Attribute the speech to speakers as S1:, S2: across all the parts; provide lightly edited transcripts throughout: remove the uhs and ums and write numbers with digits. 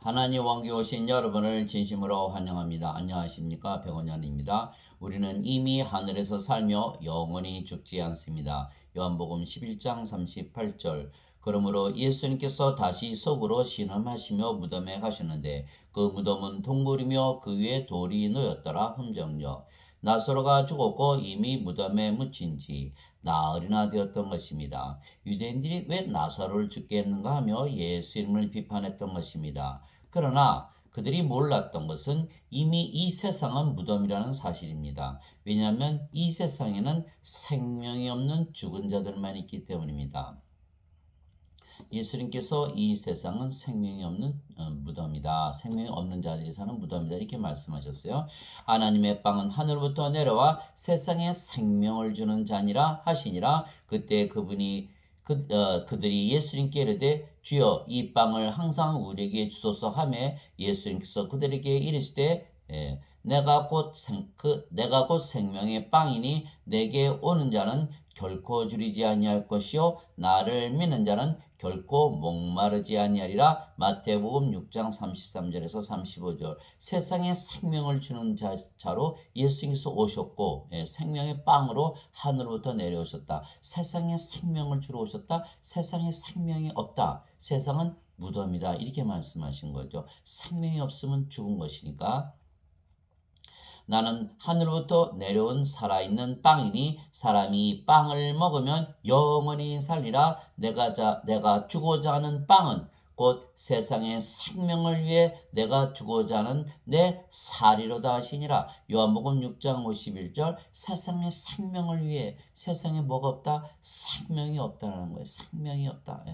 S1: 하나님 왕국에 오신 여러분을 진심으로 환영합니다. 안녕하십니까? 백원현입니다. 우리는 이미 하늘에서 살며 영원히 죽지 않습니다. 요한복음 11장 38절. 그러므로 예수님께서 다시 속으로 신음하시며 무덤에 가셨는데 그 무덤은 동굴이며 그 위에 돌이 놓였더라. 함정역. 나사로가 죽었고 이미 무덤에 묻힌 지 나흘이나 되었던 것입니다. 유대인들이 왜 나사로를 죽게 했는가 하며 예수님을 비판했던 것입니다. 그러나 그들이 몰랐던 것은 이미 이 세상은 무덤이라는 사실입니다. 왜냐하면 이 세상에는 생명이 없는 죽은 자들만 있기 때문입니다. 예수님께서 이 세상은 생명이 없는 무덤이다. 생명이 없는 자들이 사는 무덤이다. 이렇게 말씀하셨어요. 하나님의 빵은 하늘부터 내려와 세상에 생명을 주는 자니라 하시니라. 그때 그들이 예수님께 이르되 주여 이 빵을 항상 우리에게 주소서 하매 예수님께서 그들에게 이르시되 내가 곧 생명의 빵이니 내게 오는 자는 결코 줄이지 아니할 것이요 나를 믿는 자는 결코 목마르지 아니하리라. 마태복음 6장 33절에서 35절. 세상에 생명을 주는 자로 예수님께서 오셨고 생명의 빵으로 하늘부터 내려오셨다. 세상에 생명을 주러 오셨다. 세상에 생명이 없다. 세상은 무덤이다. 이렇게 말씀하신 거죠. 생명이 없으면 죽은 것이니까. 나는 하늘부터 내려온 살아있는 빵이니 사람이 이 빵을 먹으면 영원히 살리라. 내가 주고자 하는 빵은 곧 세상의 생명을 위해 내가 주고자 하는 내 살이로다 하시니라. 요한복음 6장 51절. 세상의 생명을 위해. 세상에 뭐가 없다? 생명이 없다는 거예요. 생명이 없다.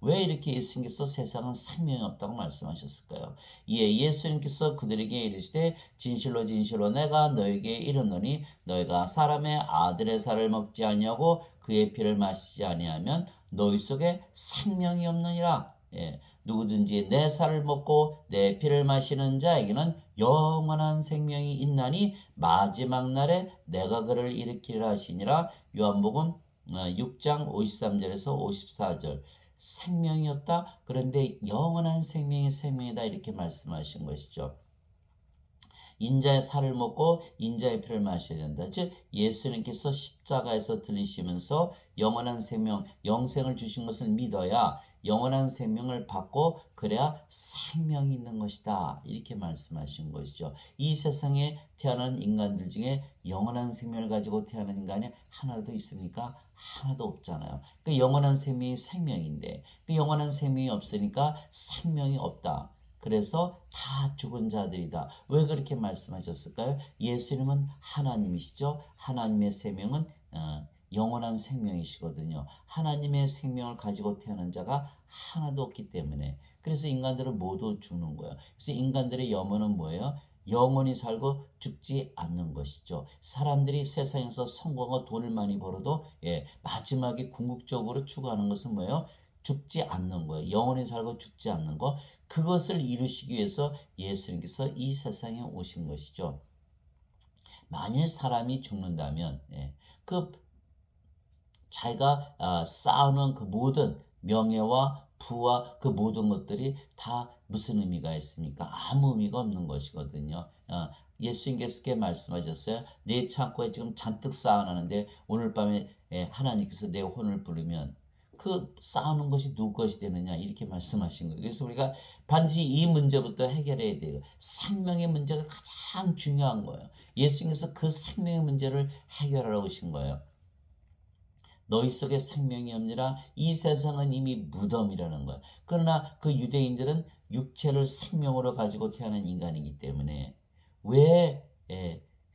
S1: 왜 이렇게 예수님께서 세상은 생명이 없다고 말씀하셨을까요? 예수님께서 그들에게 이르시되 진실로 진실로 내가 너에게 이르노니 너희가 사람의 아들의 살을 먹지 아니하고 그의 피를 마시지 아니하면 너희 속에 생명이 없느니라. 누구든지 내 살을 먹고 내 피를 마시는 자에게는 영원한 생명이 있나니 마지막 날에 내가 그를 일으키리라 하시니라. 요한복음 6장 53절에서 54절. 생명이 없다. 그런데 영원한 생명이 생명이다. 이렇게 말씀하신 것이죠. 인자의 살을 먹고 인자의 피를 마셔야 된다. 즉 예수님께서 십자가에서 들리시면서 영원한 생명, 영생을 주신 것을 믿어야 영원한 생명을 받고 그래야 생명이 있는 것이다. 이렇게 말씀하신 것이죠. 이 세상에 태어난 인간들 중에 영원한 생명을 가지고 태어난 인간이 하나도 있습니까? 하나도 없잖아요. 그 영원한 생명이 생명인데 그 영원한 생명이 없으니까 생명이 없다. 그래서 다 죽은 자들이다. 왜 그렇게 말씀하셨을까요? 예수님은 하나님이시죠. 하나님의 생명은 영원한 생명이시거든요. 하나님의 생명을 가지고 태어난 자가 하나도 없기 때문에 그래서 인간들은 모두 죽는 거예요. 그래서 인간들의 염원은 뭐예요? 영원히 살고 죽지 않는 것이죠. 사람들이 세상에서 성공하고 돈을 많이 벌어도 마지막에 궁극적으로 추구하는 것은 뭐예요? 죽지 않는 거예요. 영원히 살고 죽지 않는 거. 그것을 이루시기 위해서 예수님께서 이 세상에 오신 것이죠. 만일 사람이 죽는다면 그 자기가 쌓아놓은 그 모든 명예와 부와 그 모든 것들이 다 무슨 의미가 있습니까? 아무 의미가 없는 것이거든요. 예수님께서 말씀하셨어요. 내 창고에 지금 잔뜩 쌓아놨는데 오늘 밤에 하나님께서 내 혼을 부르면 그 쌓아놓은 것이 누구 것이 되느냐 이렇게 말씀하신 거예요. 그래서 우리가 반드시 이 문제부터 해결해야 돼요. 생명의 문제가 가장 중요한 거예요. 예수님께서 그 생명의 문제를 해결하러 오신 거예요. 너희 속에 생명이 없느라 이 세상은 이미 무덤이라는 거예요. 그러나 그 유대인들은 육체를 생명으로 가지고 태어난 인간이기 때문에 왜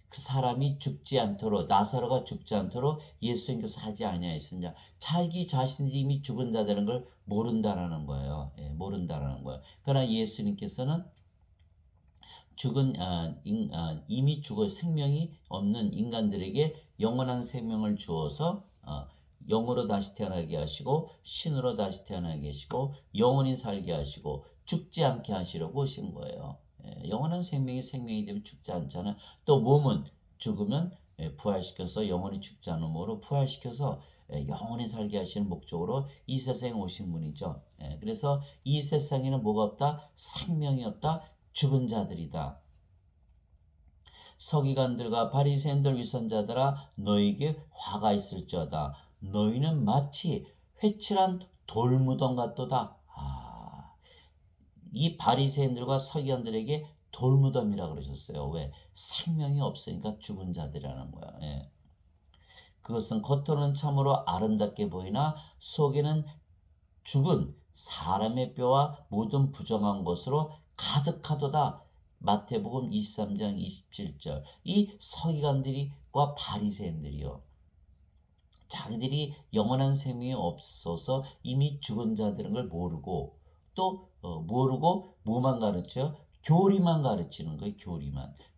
S1: 그 사람이 죽지 않도록 나사로가 죽지 않도록 예수님께서 하지 아니하셨느냐. 자기 자신이 이미 죽은 자라는 걸 모른다라는 거예요. 모른다라는 거예요. 그러나 예수님께서는 이미 죽어 생명이 없는 인간들에게 영원한 생명을 주어서 영으로 다시 태어나게 하시고 신으로 다시 태어나게 하시고 영원히 살게 하시고 죽지 않게 하시려고 오신 거예요. 영원한 생명이 되면 죽지 않잖아요. 또 몸은 죽으면 부활시켜서 영원히 죽지 않은 몸으로 부활시켜서 영원히 살게 하시는 목적으로 이 세상에 오신 분이죠. 그래서 이 세상에는 뭐가 없다? 생명이 없다. 죽은 자들이다. 서기관들과 바리새인들 위선자들아 너희에게 화가 있을지어다. 너희는 마치 회칠한 돌무덤 같도다. 이 바리새인들과 서기관들에게 돌무덤이라 그러셨어요. 왜? 생명이 없으니까 죽은 자들이라는 거야. 그것은 겉으로는 참으로 아름답게 보이나 속에는 죽은 사람의 뼈와 모든 부정한 것으로 가득하도다. 마태복음 23장 27절. 이 서기관들과 바리새인들이요. 자기들이 영원한 생명이 없어서 이미 죽은 자들인 걸 모르고 또 모르고 뭐만 가르쳐요? 교리만 가르치는 거예요.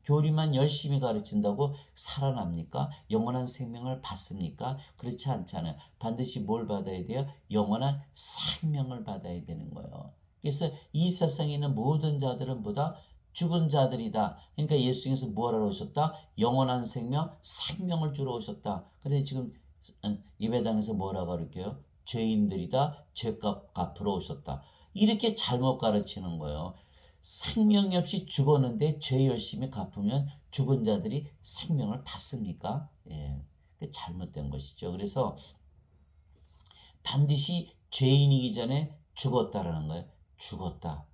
S1: 교리만 열심히 가르친다고 살아납니까? 영원한 생명을 받습니까? 그렇지 않잖아요. 반드시 뭘 받아야 돼요? 영원한 생명을 받아야 되는 거예요. 그래서 이 세상에 있는 모든 자들은 보다 죽은 자들이다. 그러니까 예수님께서 뭐하러 오셨다? 영원한 생명을 주러 오셨다. 그런데 지금 예배당에서 뭐라 가르쳐요? 죄인들이다. 죄값 갚으러 오셨다. 이렇게 잘못 가르치는 거예요. 생명이 없이 죽었는데 죄 열심히 갚으면 죽은 자들이 생명을 받습니까? 잘못된 것이죠. 그래서 반드시 죄인이기 전에 죽었다라는 거예요. 죽었다.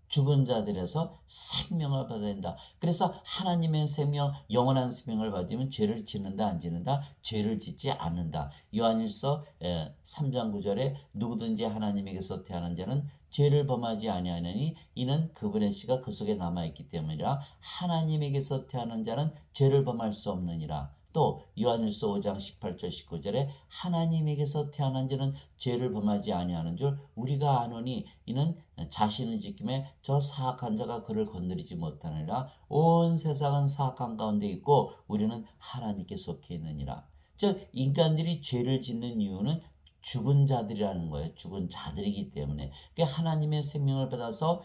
S1: 죽은 자들에서 생명을 받아야 된다. 그래서 하나님의 생명, 영원한 생명을 받으면 죄를 짓는다 안 짓는다? 죄를 짓지 않는다. 요한일서 3장 9절에 누구든지 하나님에게서 태어난 자는 죄를 범하지 아니하느니 이는 그분의 씨가 그 속에 남아있기 때문이라. 하나님에게서 태어난 자는 죄를 범할 수 없느니라. 또 요한일서 5장 18절 19절에 하나님에게서 태어난 자는 죄를 범하지 아니하는 줄 우리가 아노니 이는 자신을 지킴에 저 사악한 자가 그를 건드리지 못하느니라. 온 세상은 사악한 가운데 있고 우리는 하나님께 속해 있느니라. 즉 인간들이 죄를 짓는 이유는 죽은 자들이라는 거예요. 죽은 자들이기 때문에. 그러니까 하나님의 생명을 받아서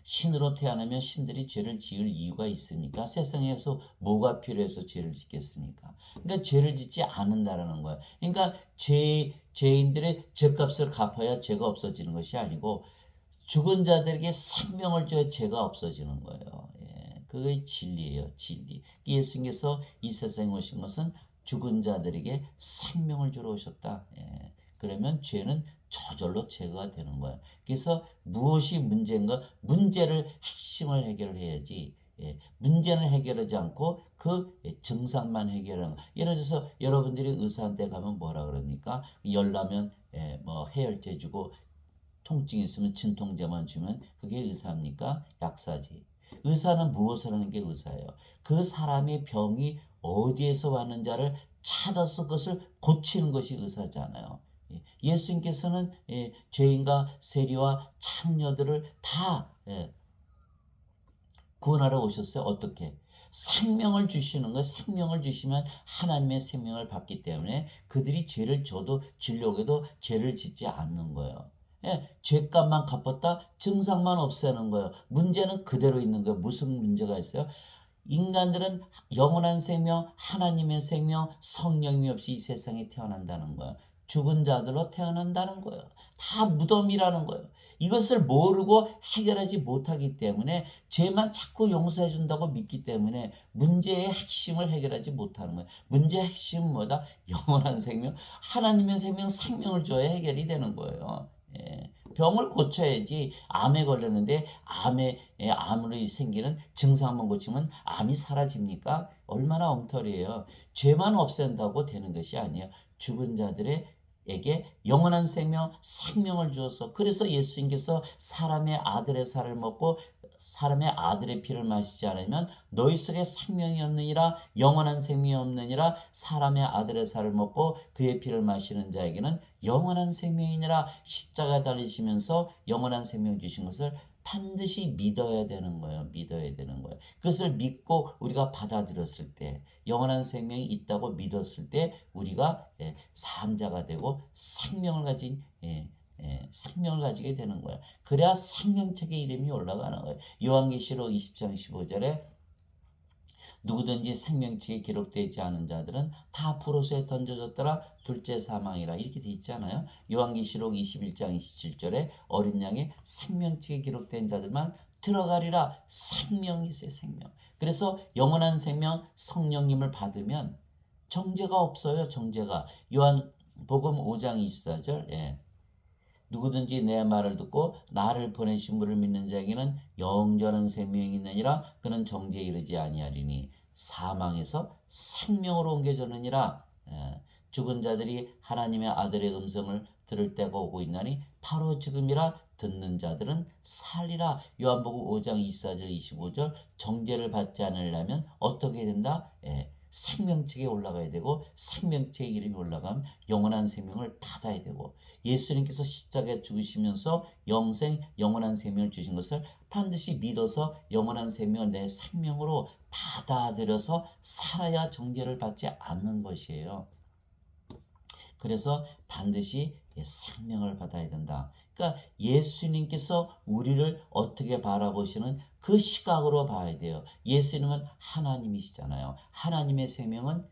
S1: 신으로 태어나면 신들이 죄를 지을 이유가 있습니까? 세상에서 뭐가 필요해서 죄를 짓겠습니까? 그러니까 죄를 짓지 않는다라는 거예요. 그러니까 죄인들의 죄값을 갚아야 죄가 없어지는 것이 아니고 죽은 자들에게 생명을 줘야 죄가 없어지는 거예요. 그게 진리예요. 진리. 예수님께서 이 세상에 오신 것은 죽은 자들에게 생명을 주러 오셨다. 그러면 죄는 저절로 제거가 되는 거예요. 그래서 무엇이 문제인가? 문제를 핵심을 해결해야지. 문제는 해결하지 않고 그 증상만 해결하는 거. 예를 들어서 여러분들이 의사한테 가면 뭐라 그럽니까? 열나면 뭐 해열제 주고 통증 있으면 진통제만 주면 그게 의사입니까? 약사지. 의사는 무엇을 하는 게 의사예요? 그 사람의 병이 어디에서 왔는지를 찾아서 그것을 고치는 것이 의사잖아요. 예수님께서는 죄인과 세리와 창녀들을 다 구원하러 오셨어요. 어떻게? 생명을 주시는 거예요. 생명을 주시면 하나님의 생명을 받기 때문에 그들이 죄를 져도 지려고 해도 죄를 짓지 않는 거예요. 죄값만 갚았다 증상만 없애는 거예요. 문제는 그대로 있는 거예요. 무슨 문제가 있어요? 인간들은 영원한 생명, 하나님의 생명, 성령이 없이 이 세상에 태어난다는 거예요. 죽은 자들로 태어난다는 거예요. 다 무덤이라는 거예요. 이것을 모르고 해결하지 못하기 때문에 죄만 자꾸 용서해 준다고 믿기 때문에 문제의 핵심을 해결하지 못하는 거예요. 문제의 핵심은 뭐다? 영원한 생명, 하나님의 생명, 생명을 줘야 해결이 되는 거예요. 병을 고쳐야지. 암에 걸렸는데 암으로 생기는 증상만 고치면 암이 사라집니까? 얼마나 엉터리예요. 죄만 없앤다고 되는 것이 아니에요. 죽은 자들에게 영원한 생명을 주어서 그래서 예수님께서 사람의 아들의 살을 먹고 사람의 아들의 피를 마시지 않으면 너희 속에 생명이 없느니라. 영원한 생명이 없느니라. 사람의 아들의 살을 먹고 그의 피를 마시는 자에게는 영원한 생명이니라. 십자가 달리시면서 영원한 생명 주신 것을 반드시 믿어야 되는 거예요. 믿어야 되는 거예요. 그것을 믿고 우리가 받아들였을 때 영원한 생명이 있다고 믿었을 때 우리가 산 자가 되고 생명을 가지게 되는 거예요. 그래야 생명책의 이름이 올라가는 거예요. 요한계시록 20장 15절에 누구든지 생명책에 기록되지 않은 자들은 다 불호수에 던져졌더라. 둘째 사망이라 이렇게 돼 있잖아요. 요한계시록 21장 27절에 어린 양의 생명책에 기록된 자들만 들어가리라. 생명이 있어요. 생명. 그래서 영원한 생명 성령님을 받으면 정죄가 없어요. 정죄가. 요한복음 5장 24절 누구든지 내 말을 듣고 나를 보내신 분을 믿는 자에게는 영원한 생명이 있느니라. 그는 정죄에 이르지 아니하리니 사망에서 생명으로 옮겨졌느니라. 죽은 자들이 하나님의 아들의 음성을 들을 때가 오고 있나니 바로 지금이라. 듣는 자들은 살리라. 요한복음 5장 24절 25절 정죄를 받지 않으려면 어떻게 된다? 생명책에 올라가야 되고 생명책에 이름이 올라가면 영원한 생명을 받아야 되고 예수님께서 십자가에 죽으시면서 영원한 생명을 주신 것을 반드시 믿어서 영원한 생명을 내 생명으로 받아들여서 살아야 정죄를 받지 않는 것이에요. 그래서 반드시 생명을 받아야 된다. 그러니까 예수님께서 우리를 어떻게 바라보시는 그 시각으로 봐야 돼요. 예수님은 하나님이시잖아요. 하나님의 생명은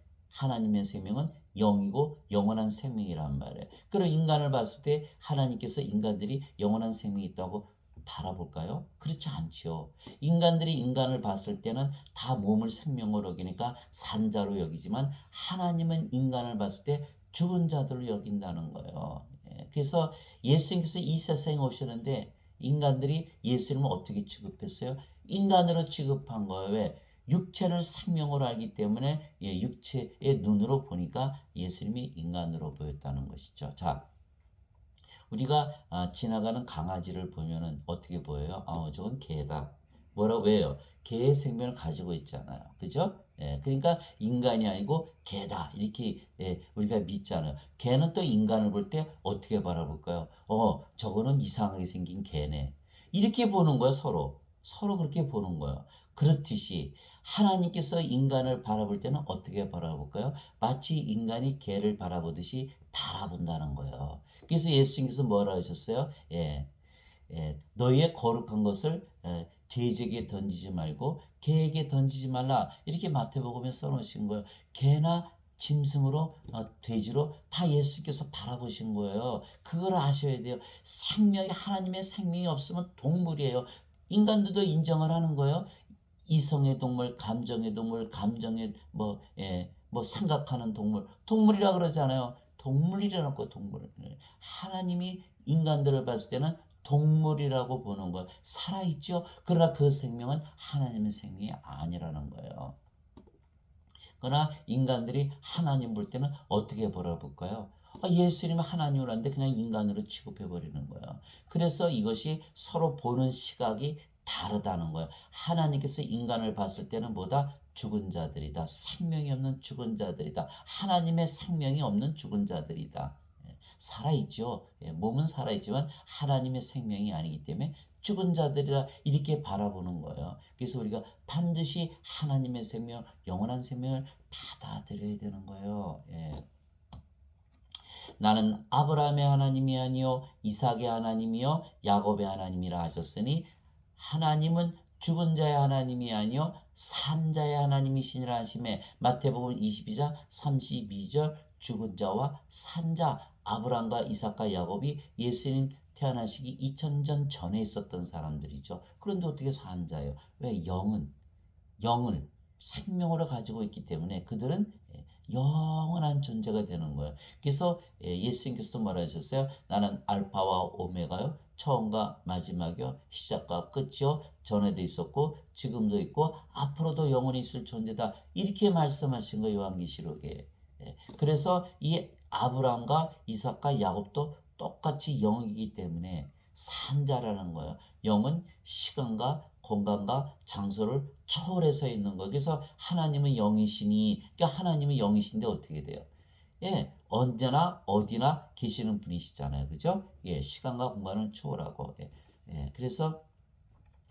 S1: 영이고 영원한 생명이란 말이에요. 그럼 인간을 봤을 때 하나님께서 인간들이 영원한 생명이 있다고 바라볼까요? 그렇지 않지요. 인간들이 인간을 봤을 때는 다 몸을 생명으로 여기니까 산자로 여기지만 하나님은 인간을 봤을 때 죽은 자들로 여긴다는 거예요. 그래서 예수님께서 이 세상에 오셨는데 인간들이 예수님을 어떻게 취급했어요? 인간으로 취급한 거예요. 왜? 육체를 생명으로 알기 때문에 육체의 눈으로 보니까 예수님이 인간으로 보였다는 것이죠. 자, 우리가 지나가는 강아지를 보면은 어떻게 보여요? 저건 개다. 왜요? 개의 생명을 가지고 있잖아요. 그죠? 그러니까 인간이 아니고 개다. 이렇게 우리가 믿잖아요. 개는 또 인간을 볼 때 어떻게 바라볼까요? 저거는 이상하게 생긴 개네. 이렇게 보는 거예요, 서로. 서로 그렇게 보는 거예요. 그렇듯이 하나님께서 인간을 바라볼 때는 어떻게 바라볼까요? 마치 인간이 개를 바라보듯이 바라본다는 거예요. 그래서 예수님께서 뭐라 하셨어요? 너희의 거룩한 것을 돼지에게 던지지 말고 개에게 던지지 말라. 이렇게 마태복음에 써놓으신 거예요. 개나 짐승으로 돼지로 다 예수께서 바라보신 거예요. 그걸 아셔야 돼요. 하나님의 생명이 없으면 동물이에요. 인간들도 인정을 하는 거예요. 이성의 동물, 감정의 동물, 뭐 생각하는 동물이라 그러잖아요. 동물이라고 동물. 하나님이 인간들을 봤을 때는 동물이라고 보는 거예요. 살아있죠. 그러나 그 생명은 하나님의 생명이 아니라는 거예요. 그러나 인간들이 하나님 볼 때는 어떻게 바라볼까요? 예수님은 하나님을 하는데 그냥 인간으로 취급해 버리는 거예요. 그래서 이것이 서로 보는 시각이 다르다는 거예요. 하나님께서 인간을 봤을 때는 뭐다? 죽은 자들이다. 생명이 없는 죽은 자들이다. 하나님의 생명이 없는 죽은 자들이다. 살아있죠. 몸은 살아있지만 하나님의 생명이 아니기 때문에 죽은 자들이다. 이렇게 바라보는 거예요. 그래서 우리가 반드시 하나님의 생명, 영원한 생명을 받아들여야 되는 거예요. 나는 아브라함의 하나님이 아니요 이삭의 하나님이요 야곱의 하나님이라 하셨으니 하나님은 죽은 자의 하나님이 아니요 산 자의 하나님이시니라 하심에 마태복음 22장 32절 죽은 자와 산 자 아브라함과 이삭과 야곱이 예수님 태어나시기 2000년 전에 있었던 사람들이죠. 그런데 어떻게 산 자예요? 왜? 영을 생명으로 가지고 있기 때문에 그들은 영원한 존재가 되는 거예요. 그래서 예수님께서도 말하셨어요. 나는 알파와 오메가요. 처음과 마지막이요. 시작과 끝이요. 전에도 있었고 지금도 있고 앞으로도 영원히 있을 존재다. 이렇게 말씀하신 거예요. 요한계시록에. 그래서 이 아브라함과 이삭과 야곱도 똑같이 영이기 때문에 산자라는 거예요. 영은 시간과 공간과 장소를 초월해서 있는 거예요. 그래서 하나님은 영이시니, 그러니까 하나님은 영이신데 어떻게 돼요? 언제나 어디나 계시는 분이시잖아요. 그죠? 시간과 공간을 초월하고. 그래서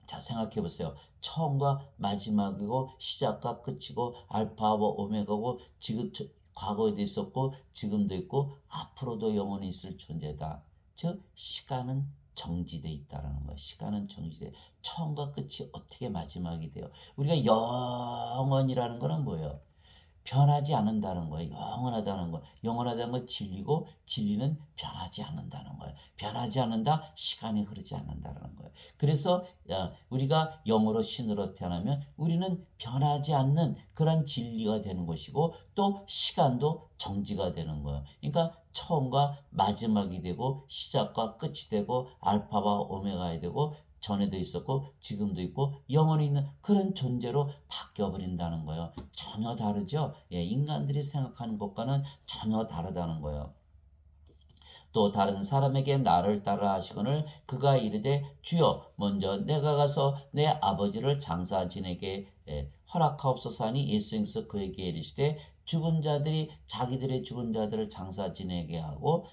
S1: 자, 생각해 보세요. 처음과 마지막이고 시작과 끝이고 알파와 오메가고 지금 과거에도 있었고 지금도 있고 앞으로도 영원히 있을 존재다. 즉 시간은 정지돼 있다라는 거예요. 시간은 정지돼. 처음과 끝이 어떻게 마지막이 돼요? 우리가 영원이라는 거는 뭐예요? 변하지 않는다는 거예요. 영원하다는 거. 영원하다는 건 진리고 진리는 변하지 않는다는 거예요. 변하지 않는다. 시간이 흐르지 않는다는 거예요. 그래서 우리가 영으로 신으로 태어나면 우리는 변하지 않는 그런 진리가 되는 것이고 또 시간도 정지가 되는 거예요. 그러니까 처음과 마지막이 되고 시작과 끝이 되고 알파와 오메가가 되고 전에도 있었고 지금도 있고 영원히 있는 그런 존재로 바뀌어버린다는 거예요. 전혀 다르죠. 인간들이 생각하는 것과는 전혀 다르다는 거예요. 또 다른 사람에게 나를 따라 하시거늘 그가 이르되 주여 먼저 내가 가서 내 아버지를 장사 지내게 허락하옵소서 하니 예수님께서 그에게 이르시되 죽은 자들이 자기들의 죽은 자들을 장사 지내게 하고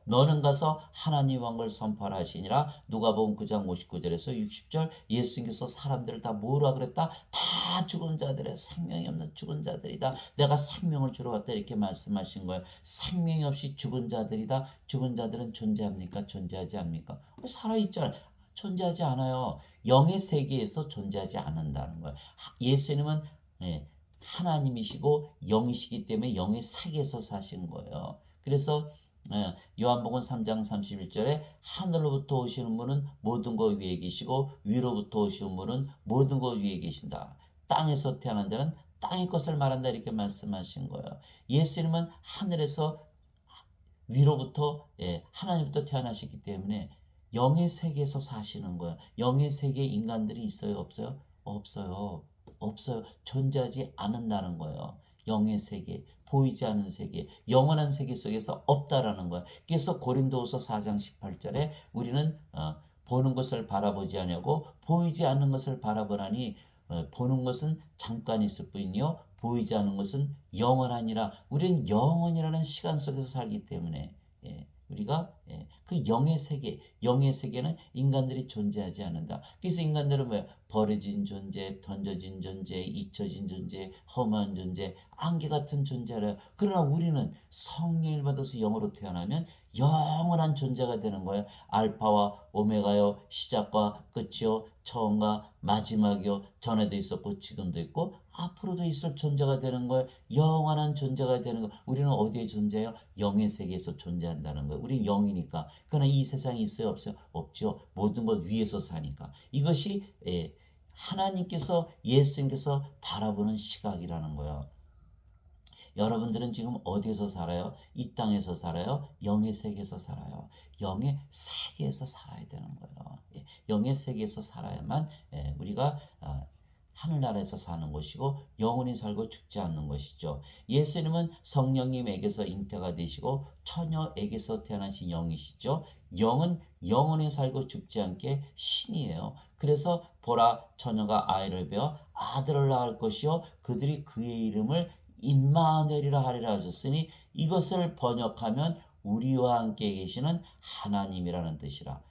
S1: 너는 가서 하나님 왕을 선포하라 하시니라. 누가복음 9장 59절에서 60절 예수님께서 사람들을 다 뭐라 그랬다? 다 죽은 자들의 생명이 없는 죽은 자들이다. 내가 생명을 주러 왔다 이렇게 말씀하신 거예요. 생명이 없이 죽은 자들이다. 죽은 자들은 존재합니까? 존재하지 않습니까? 살아있잖아요. 존재하지 않아요. 영의 세계에서 존재하지 않는다는 거예요. 예수님은 하나님이시고 영이시기 때문에 영의 세계에서 사신 거예요. 그래서 요한복음 3장 31절에 하늘로부터 오시는 분은 모든 것 위에 계시고 위로부터 오시는 분은 모든 것 위에 계신다. 땅에서 태어난 자는 땅의 것을 말한다 이렇게 말씀하신 거예요. 예수님은 하늘에서 위로부터 하나님부터 태어나셨기 때문에 영의 세계에서 사시는 거예요. 영의 세계에 인간들이 있어요? 없어요? 없어요. 없어요. 존재하지 않는다는 거예요. 영의 세계, 보이지 않는 세계, 영원한 세계 속에서 없다라는 거예요. 그래서 고린도후서 4장 18절에 우리는 보는 것을 바라보지 아니하고 보이지 않는 것을 바라보라니 보는 것은 잠깐 있을 뿐이요 보이지 않는 것은 영원하니라. 우리는 영원이라는 시간 속에서 살기 때문에 우리가 그 영의 세계는 인간들이 존재하지 않는다. 그래서 인간들은 왜 버려진 존재, 던져진 존재, 잊혀진 존재, 험한 존재, 안개 같은 존재래요. 그러나 우리는 성령을 받아서 영으로 태어나면 영원한 존재가 되는 거예요. 알파와 오메가요, 시작과 끝이요, 처음과 마지막이요, 전에도 있었고 지금도 있고 앞으로도 있을 존재가 되는 거예요. 영원한 존재가 되는 거예요. 우리는 어디에 존재해요? 영의 세계에서 존재한다는 거예요. 우리는 영이니까. 그러나 이 세상에 있어요? 없어요? 없죠. 모든 것 위에서 사니까. 이것이 하나님께서 예수님께서 바라보는 시각이라는 거예요. 여러분들은 지금 어디에서 살아요? 이 땅에서 살아요? 영의 세계에서 살아요? 영의 세계에서 살아야 되는 거예요. 영의 세계에서 살아야만 우리가 하늘나라에서 사는 것이고 영원히 살고 죽지 않는 것이죠. 예수님은 성령님에게서 잉태가 되시고 처녀에게서 태어나신 영이시죠. 영은 영원히 살고 죽지 않게 신이에요. 그래서 보라 처녀가 아이를 베어 아들을 낳을 것이요 그들이 그의 이름을 임마누엘이라 하리라 하셨으니 이것을 번역하면 우리와 함께 계시는 하나님이라는 뜻이라.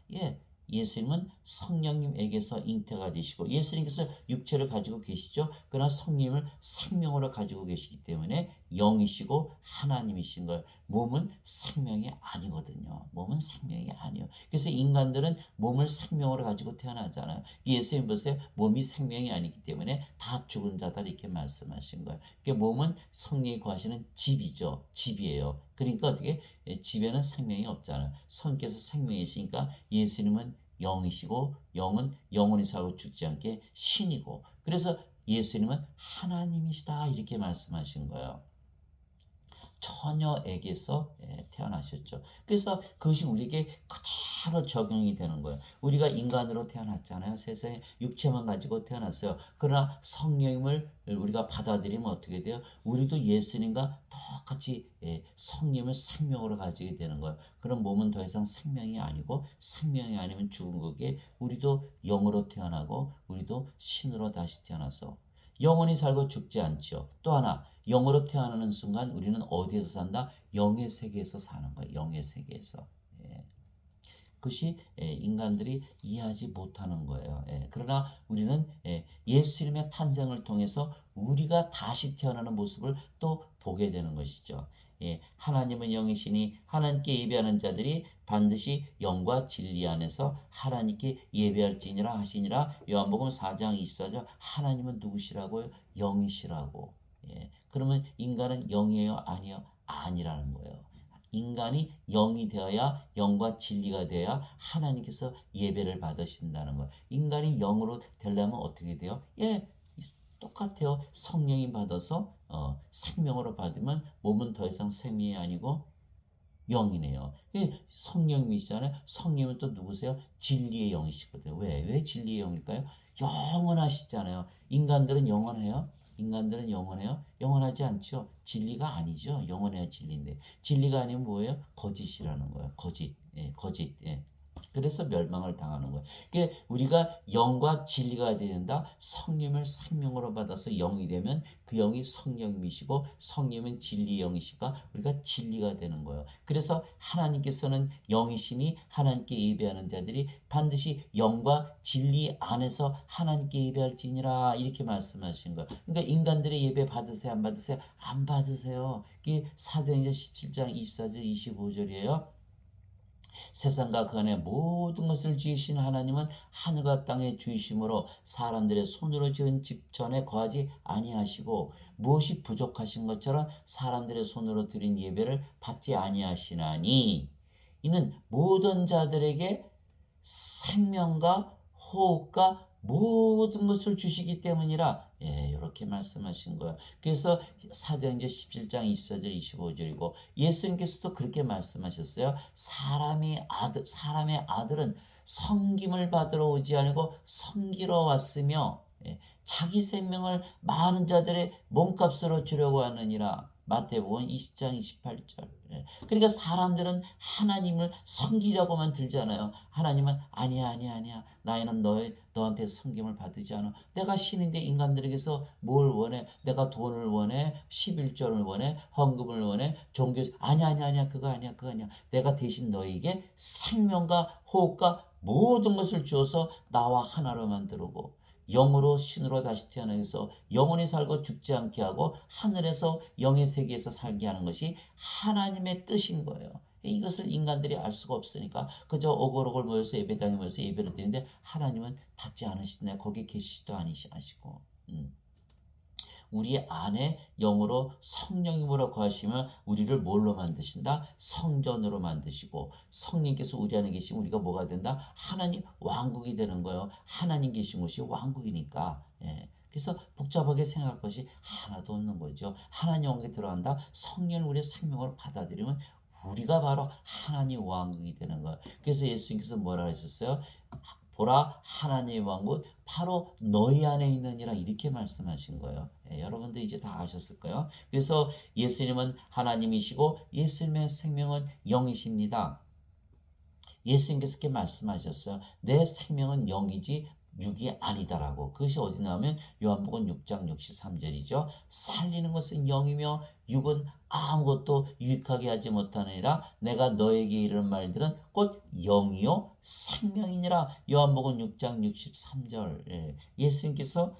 S1: 예수님은 성령님에게서 잉태가 되시고 예수님께서 육체를 가지고 계시죠. 그러나 성령님을 생명으로 가지고 계시기 때문에 영이시고 하나님이신 거예요. 몸은 생명이 아니거든요. 몸은 생명이 아니에요. 그래서 인간들은 몸을 생명으로 가지고 태어나잖아요. 예수님 보세요. 몸이 생명이 아니기 때문에 다 죽은 자다 이렇게 말씀하신 거예요. 그러니까 몸은 성령이 거하시는 집이죠. 집이에요. 그러니까 어떻게 집에는 생명이 없잖아요. 성께서 생명이시니까 예수님은 영이시고 영은 영원히 살고 죽지 않게 신이고 그래서 예수님은 하나님이시다 이렇게 말씀하신 거예요. 처녀에게서 태어나셨죠. 그래서 그것이 우리에게 그대로 적용이 되는 거예요. 우리가 인간으로 태어났잖아요. 세상에 육체만 가지고 태어났어요. 그러나 성령님을 우리가 받아들이면 어떻게 돼요? 우리도 예수님과 똑같이 성령을 생명으로 가지게 되는 거예요. 그럼 몸은 더 이상 생명이 아니고 생명이 아니면 죽은 거기에 우리도 영으로 태어나고 우리도 신으로 다시 태어나서 영원히 살고 죽지 않죠. 또 하나 영으로 태어나는 순간 우리는 어디에서 산다? 영의 세계에서 사는 거예요. 영의 세계에서. 그것이 인간들이 이해하지 못하는 거예요. 그러나 우리는 예수님의 탄생을 통해서 우리가 다시 태어나는 모습을 또 보게 되는 것이죠. 하나님은 영이시니 하나님께 예배하는 자들이 반드시 영과 진리 안에서 하나님께 예배할지니라 하시니라. 요한복음 4장 24절. 하나님은 누구시라고요? 영이시라고. 그러면 인간은 영이에요? 아니요? 아니라는 거예요. 인간이 영이 되어야, 영과 진리가 되어야 하나님께서 예배를 받으신다는 거예요. 인간이 영으로 되려면 어떻게 돼요? 똑같아요. 성령이 받아서 생명으로 받으면 몸은 더 이상 생명이 아니고 영이네요. 성령이시잖아요. 성령은 또 누구세요? 진리의 영이시거든요. 왜 진리의 영일까요? 영원하시잖아요. 인간들은 영원해요? 인간들은 영원해요? 영원하지 않죠. 진리가 아니죠. 영원해야 진리인데. 진리가 아니면 뭐예요? 거짓이라는 거예요. 거짓. 거짓. 그래서 멸망을 당하는 거예요. 그러니까 우리가 영과 진리가 되어야 된다. 성령을 생명으로 받아서 영이 되면 그 영이 성령이시고 성령은 진리의 영이시니까 우리가 진리가 되는 거예요. 그래서 하나님께서는 영이시니 하나님께 예배하는 자들이 반드시 영과 진리 안에서 하나님께 예배할지니라 이렇게 말씀하신 거예요. 그러니까 인간들의 예배 받으세요? 안 받으세요? 안 받으세요. 이게 사도행전 17장 24절 25절이에요. 세상과 그 안에 모든 것을 지으신 하나님은 하늘과 땅의 주이심으로 사람들의 손으로 지은 집 전에 거하지 아니하시고 무엇이 부족하신 것처럼 사람들의 손으로 드린 예배를 받지 아니하시나니 이는 모든 자들에게 생명과 호흡과 모든 것을 주시기 때문이라. 이렇게 말씀하신 거예요. 그래서 사도행전 17장 24절 25절이고 예수님께서도 그렇게 말씀하셨어요. 사람의 아들은 섬김을 받으러 오지 아니고 섬기러 왔으며 자기 생명을 많은 자들의 몸값으로 주려고 하느니라. 마태복음 20장 28절. 그러니까 사람들은 하나님을 섬기려고만 들잖아요. 하나님은 아니야. 나는 너한테 섬김을 받지 않아. 내가 신인데 인간들에게서 뭘 원해? 내가 돈을 원해? 11조를 원해? 헌금을 원해? 종교 아니야. 그거 아니야. 내가 대신 너에게 생명과 호흡과 모든 것을 주어서 나와 하나로 만들고 영으로 신으로 다시 태어나서 영원히 살고 죽지 않게 하고 하늘에서 영의 세계에서 살게 하는 것이 하나님의 뜻인 거예요. 이것을 인간들이 알 수가 없으니까 그저 오글오글 모여서 예배당에 모여서 예배를 드리는데 하나님은 받지 않으시네. 거기 계시지도 아니시고 우리 안에 영으로 성령님으로 거하시면 우리를 뭘로 만드신다? 성전으로 만드시고 성령께서 우리 안에 계시면 우리가 뭐가 된다? 하나님 왕국이 되는 거예요. 하나님 계신 곳이 왕국이니까. 그래서 복잡하게 생각할 것이 하나도 없는 거죠. 하나님 왕국에 들어간다. 성령 우리의 생명을 받아들이면 우리가 바로 하나님 왕국이 되는 거예요. 그래서 예수님께서 뭐라 하셨어요? 보라 하나님의 왕국 바로 너희 안에 있느니라 이렇게 말씀하신 거예요. 여러분들 이제 다 아셨을 거예요. 그래서 예수님은 하나님이시고 예수님의 생명은 영이십니다. 예수님께서 이렇게 말씀하셨어요. 내 생명은 영이지 육이 아니다라고. 그것이 어디 나오면 요한복음 6장 63절이죠. 살리는 것은 영이며 육은 아무것도 유익하게 하지 못하느니라. 내가 너에게 이르는 말들은 곧 영이요 생명이니라. 요한복음 6장 63절. 예수님께서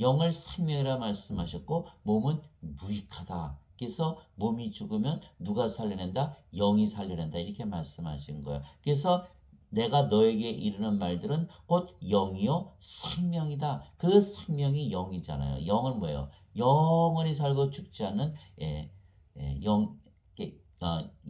S1: 영을 생명이라 말씀하셨고 몸은 무익하다. 그래서 몸이 죽으면 누가 살려낸다? 영이 살려낸다. 이렇게 말씀하신 거예요. 그래서 내가 너에게 이르는 말들은 곧 영이요 생명이다. 그 생명이 영이잖아요. 영은 뭐예요? 영원히 살고 죽지 않는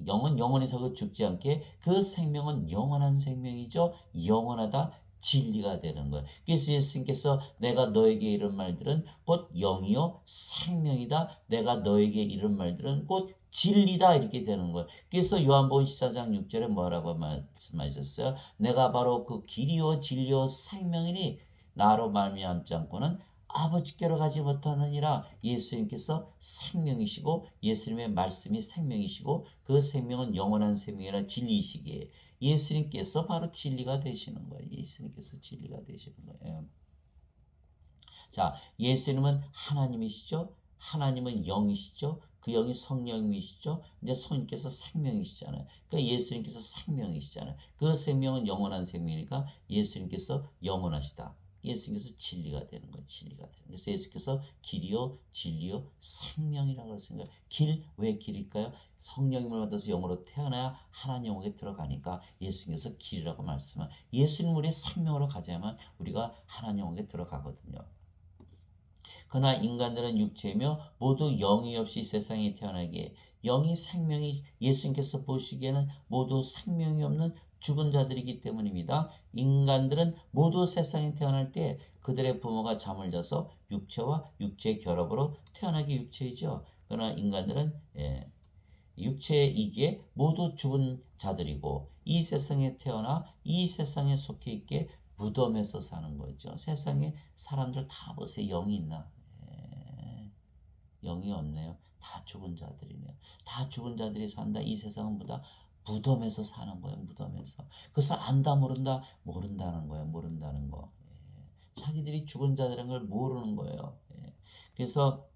S1: 영은 영원히 살고 죽지 않게 그 생명은 영원한 생명이죠. 영원하다. 진리가 되는 거예요. 그래서 예수님께서 내가 너에게 이른 말들은 곧 영이요 생명이다. 내가 너에게 이른 말들은 곧 진리다 이렇게 되는 거예요. 그래서 요한복음 14장 6절에 뭐라고 말씀하셨어요? 내가 바로 그 길이요 진리요 생명이니 나로 말미암지 않고는 아버지께로 가지 못하느니라. 예수님께서 생명이시고 예수님의 말씀이 생명이시고 그 생명은 영원한 생명이라 진리이시기에 예수님께서 바로 진리가 되시는 거예요. 예수님께서 진리가 되시는 거예요. 자, 예수님은 하나님이시죠. 하나님은 영이시죠. 그 영이 성령이시죠. 근데 성령께서 생명이시잖아요. 그러니까 예수님께서 생명이시잖아요. 그 생명은 영원한 생명이니까 예수님께서 영원하시다. 예수님께서 진리가 되는 거예요. 진리가 되는 거예요. 그래서 예수께서 길이요 진리요 생명이라고 했습니다. 길, 왜 길일까요? 성령님을 받아서 영으로 태어나야 하나님 영역에 들어가니까 예수님께서 길이라고 말씀한, 예수님 우리의 생명으로 가자면 우리가 하나님 영역에 들어가거든요. 그러나 인간들은 육체이며 모두 영이 없이 세상에 태어나기에, 영이 생명이, 예수님께서 보시기에는 모두 생명이 없는 죽은 자들이기 때문입니다. 인간들은 모두 세상에 태어날 때 그들의 부모가 잠을 자서 육체와 육체의 결합으로 태어나기 육체이죠. 그러나 인간들은 육체이기에 모두 죽은 자들이고, 이 세상에 태어나 이 세상에 속해 있기에 무덤에서 사는 거죠. 세상에 사람들 다 보세요. 영이 있나? 영이 없네요. 다 죽은 자들이네요. 다 죽은 자들이 산다. 이 세상은 뭐다? 무덤에서 사는 거예요. 무덤에서. 그것을 안다 모른다? 모른다는 거예요. 모른다는 거. 자기들이 죽은 자들인 걸 모르는 거예요. 그래서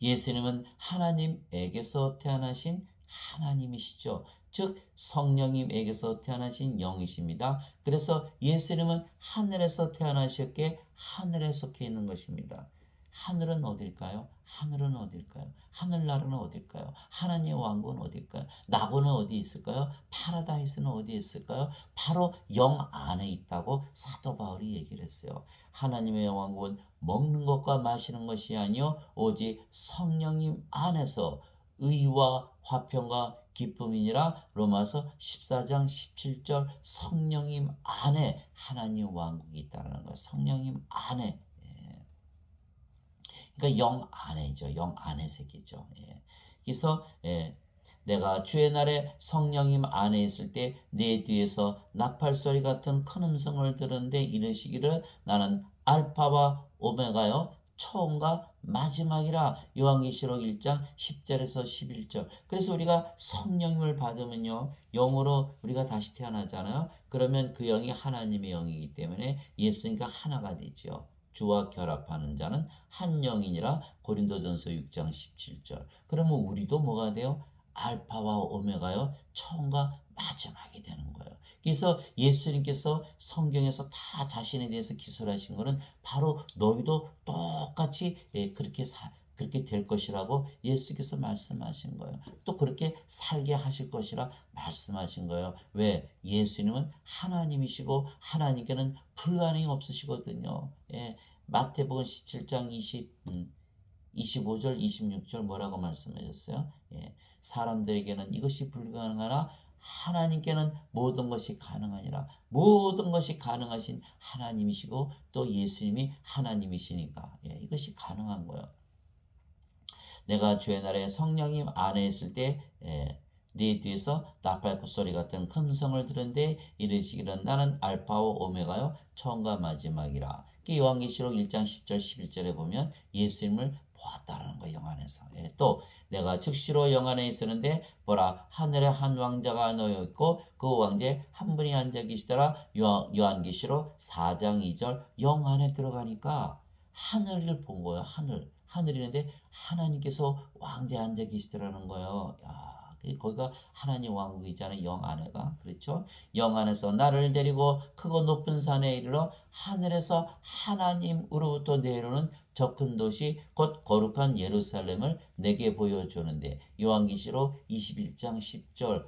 S1: 예수님은 하나님에게서 태어나신 하나님이시죠. 즉 성령님에게서 태어나신 영이십니다. 그래서 예수님은 하늘에서 태어나셨기에 하늘에 속해 있는 것입니다. 하늘은 어딜까요? 하늘은 어딜까요? 하늘나라는 어딜까요? 하나님의 왕국은 어딜까요? 낙원은 어디 있을까요? 파라다이스는 어디 있을까요? 바로 영 안에 있다고 사도 바울이 얘기를 했어요. 하나님의 왕국은 먹는 것과 마시는 것이 아니요 오직 성령님 안에서 의와 화평과 기쁨이니라. 로마서 14장 17절. 성령님 안에 하나님 왕국이 있다는 거예요. 성령님 안에. 그러니까 영 안에죠. 영 안에 새기죠. 그래서 내가 주의 날에 성령님 안에 있을 때 내 뒤에서 나팔소리 같은 큰 음성을 들었는데 이르시기를 나는 알파와 오메가요 처음과 마지막이라. 요한계시록 1장 10절에서 11절. 그래서 우리가 성령님을 받으면요 영으로 우리가 다시 태어나잖아요. 그러면 그 영이 하나님의 영이기 때문에 예수님과 하나가 되죠. 주와 결합하는 자는 한 영이니라. 고린도전서 6장 17절. 그러면 우리도 뭐가 돼요? 알파와 오메가요 처음과 마지막이 되는 거예요. 그래서 예수님께서 성경에서 다 자신에 대해서 기술하신 것은 바로 너희도 똑같이 그렇게 될 것이라고 예수께서 말씀하신 거예요. 또 그렇게 살게 하실 것이라 말씀하신 거예요. 왜? 예수님은 하나님이시고 하나님께는 불가능이 없으시거든요. 마태복음 17장 25절 26절 뭐라고 말씀하셨어요? 사람들에게는 이것이 불가능하나 하나님께는 모든 것이 가능하니라. 모든 것이 가능하신 하나님이시고 또 예수님이 하나님이시니까 이것이 가능한 거예요. 내가 주의 날에 성령님 안에 있을 때 네 뒤에서 나팔 소리 같은 큰 음성을 들은데 이르시기를 나는 알파와 오메가요 처음과 마지막이라. 요한계시록 1장 10절 11절에 보면 예수님을 보았다라는 거예요. 영 안에서. 또 내가 즉시로 영 안에 있었는데 보라 하늘에 한 왕자가 놓여 있고 그 왕자에 한 분이 앉아 계시더라. 요한계시록 4장 2절. 영 안에 들어가니까 하늘을 본 거예요. 하늘이는데 하나님께서 왕자에 앉아 계시더라는 거예요. 거기가 하나님 왕국이잖아요. 영 안에가. 그렇죠? 영 안에서 나를 데리고 크고 높은 산에 이르러 하늘에서 하나님으로부터 내려오는 저 큰 도시 곧 거룩한 예루살렘을 내게 보여주는데, 요한계시록 21장 10절.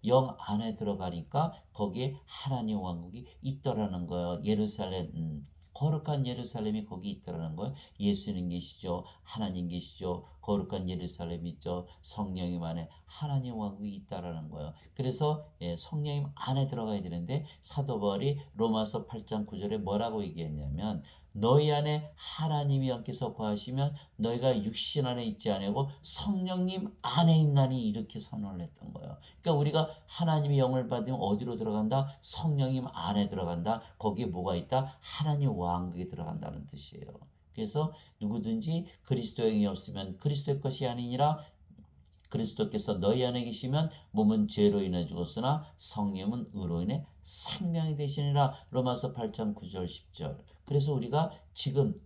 S1: 영 안에 들어가니까 거기에 하나님 왕국이 있더라는 거예요. 예루살렘, 거룩한 예루살렘이 거기 있더라는 거예요. 예수님 계시죠. 하나님 계시죠. 거룩한 예루살렘이 있죠. 성령님 안에 하나님 왕국이 있다라는 거예요. 그래서 성령님 안에 들어가야 되는데 사도 바울이 로마서 8장 9절에 뭐라고 얘기했냐면 너희 안에 하나님이 영께서 거하시면 너희가 육신 안에 있지 아니하고 성령님 안에 있나니, 이렇게 선언을 했던 거예요. 그러니까 우리가 하나님의 영을 받으면 어디로 들어간다? 성령님 안에 들어간다. 거기에 뭐가 있다? 하나님 왕국에 들어간다는 뜻이에요. 그래서 누구든지 그리스도의 영이 없으면 그리스도의 것이 아니니라. 그리스도께서 너희 안에 계시면 몸은 죄로 인해 죽었으나 성령은 의로 인해 생명이 되시니라. 로마서 8장 9절 10절. 그래서 우리가 지금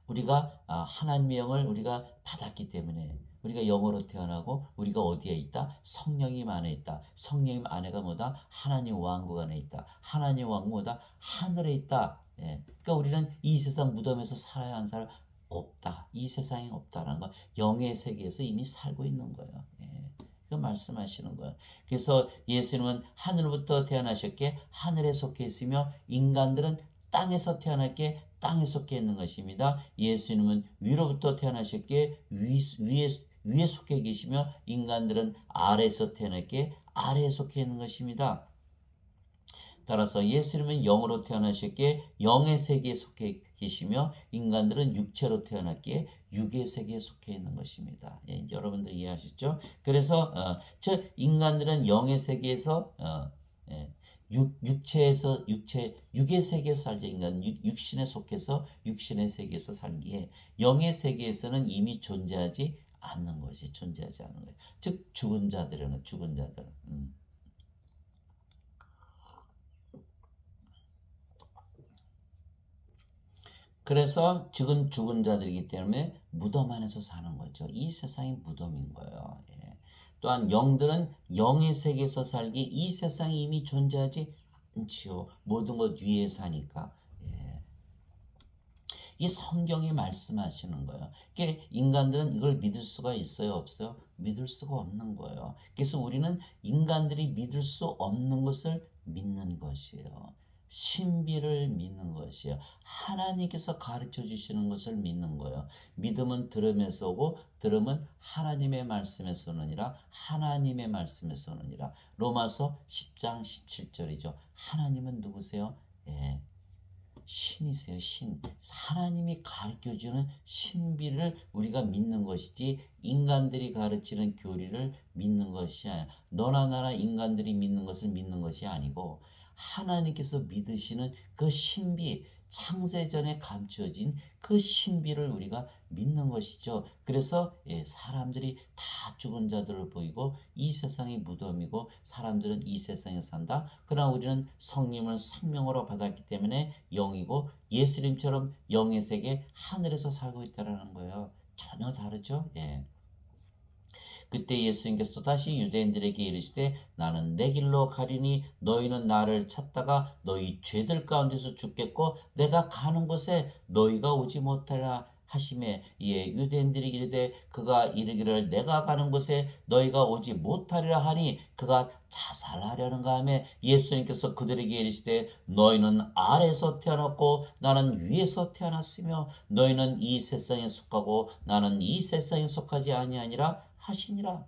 S1: 우리가 하나님의 영을 우리가 받았기 때문에 우리가 영으로 태어나고 우리가 어디에 있다? 성령님 안에 있다. 성령님 안에가 뭐다? 하나님 왕국 안에 있다. 하나님 왕국 뭐다? 하늘에 있다. 예. 그러니까 우리는 이 세상 무덤에서 살아야 하는 사람 없다. 이 세상에 없다라는 거. 영의 세계에서 이미 살고 있는 거예요. 예. 그 말씀하시는 거예요. 그래서 예수님은 하늘부터 태어나셨기에 하늘에 속해 있으며 인간들은 땅에서 태어났기에 땅에 속해 있는 것입니다. 예수님은 위로부터 태어나셨기에 위에 속해 계시며 인간들은 아래에서 태어났기에 아래에 속해 있는 것입니다. 따라서 예수님은 영으로 태어나셨기에 영의 세계에 속해 계시며 인간들은 육체로 태어났기에 육의 세계에 속해 있는 것입니다. 예, 여러분들 이해하셨죠? 그래서 즉 인간들은 영의 세계에서 예, 육의 세계에서 살자. 인간은 육신에 속해서 육신의 세계에서 살기에 영의 세계에서는 이미 존재하지 않는 것이 존재하지 않는 거예요. 즉 죽은 자들은 그래서 죽은 자들이기 때문에 무덤 안에서 사는 거죠. 이 세상이 무덤인 거예요. 예. 또한 영들은 영의 세계에서 살기 이 세상이 이미 존재하지 않지요. 모든 것 위에 사니까. 예. 이 성경이 말씀하시는 거예요. 그러니까 인간들은 이걸 믿을 수가 있어요, 없어요? 믿을 수가 없는 거예요. 그래서 우리는 인간들이 믿을 수 없는 것을 믿는 것이에요. 신비를 믿는 것이에요. 하나님께서 가르쳐 주시는 것을 믿는 거예요. 믿음은 들음에서 오고 들음은 하나님의 말씀에서 오느니라. 하나님의 말씀에서 오느니라. 로마서 10장 17절이죠. 하나님은 누구세요? 예. 신이세요. 신. 하나님이 가르쳐주는 신비를 우리가 믿는 것이지 인간들이 가르치는 교리를 믿는 것이 아니야. 너나 나나 인간들이 믿는 것을 믿는 것이 아니고 하나님께서 믿으시는 그 신비, 창세전에 감추어진 그 신비를 우리가 믿는 것이죠. 그래서 사람들이 다 죽은 자들을 보이고 이 세상이 무덤이고 사람들은 이 세상에 산다. 그러나 우리는 성령을 생명으로 받았기 때문에 영이고 예수님처럼 영의 세계 하늘에서 살고 있다는 거예요. 전혀 다르죠. 예. 그때 예수님께서 다시 유대인들에게 이르시되 나는 내 길로 가리니 너희는 나를 찾다가 너희 죄들 가운데서 죽겠고 내가 가는 곳에 너희가 오지 못하리라 하심에 이에 유대인들이 이르되 그가 이르기를 내가 가는 곳에 너희가 오지 못하리라 하니 그가 자살하려는가 하며 예수님께서 그들에게 이르시되 너희는 아래에서 태어났고 나는 위에서 태어났으며 너희는 이 세상에 속하고 나는 이 세상에 속하지 아니하니라 하시니라.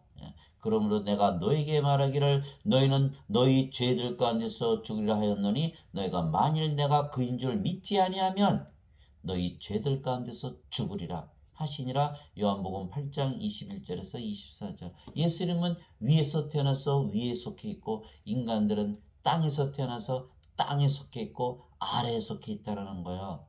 S1: 그러므로 내가 너에게 말하기를 너희는 너희 죄들 가운데서 죽으리라 하였노니 너희가 만일 내가 그인 줄 믿지 아니하면 너희 죄들 가운데서 죽으리라 하시니라. 요한복음 8장 21절에서 24절. 예수님은 위에서 태어나서 위에 속해 있고 인간들은 땅에서 태어나서 땅에 속해 있고 아래에 속해 있다라는 거예요.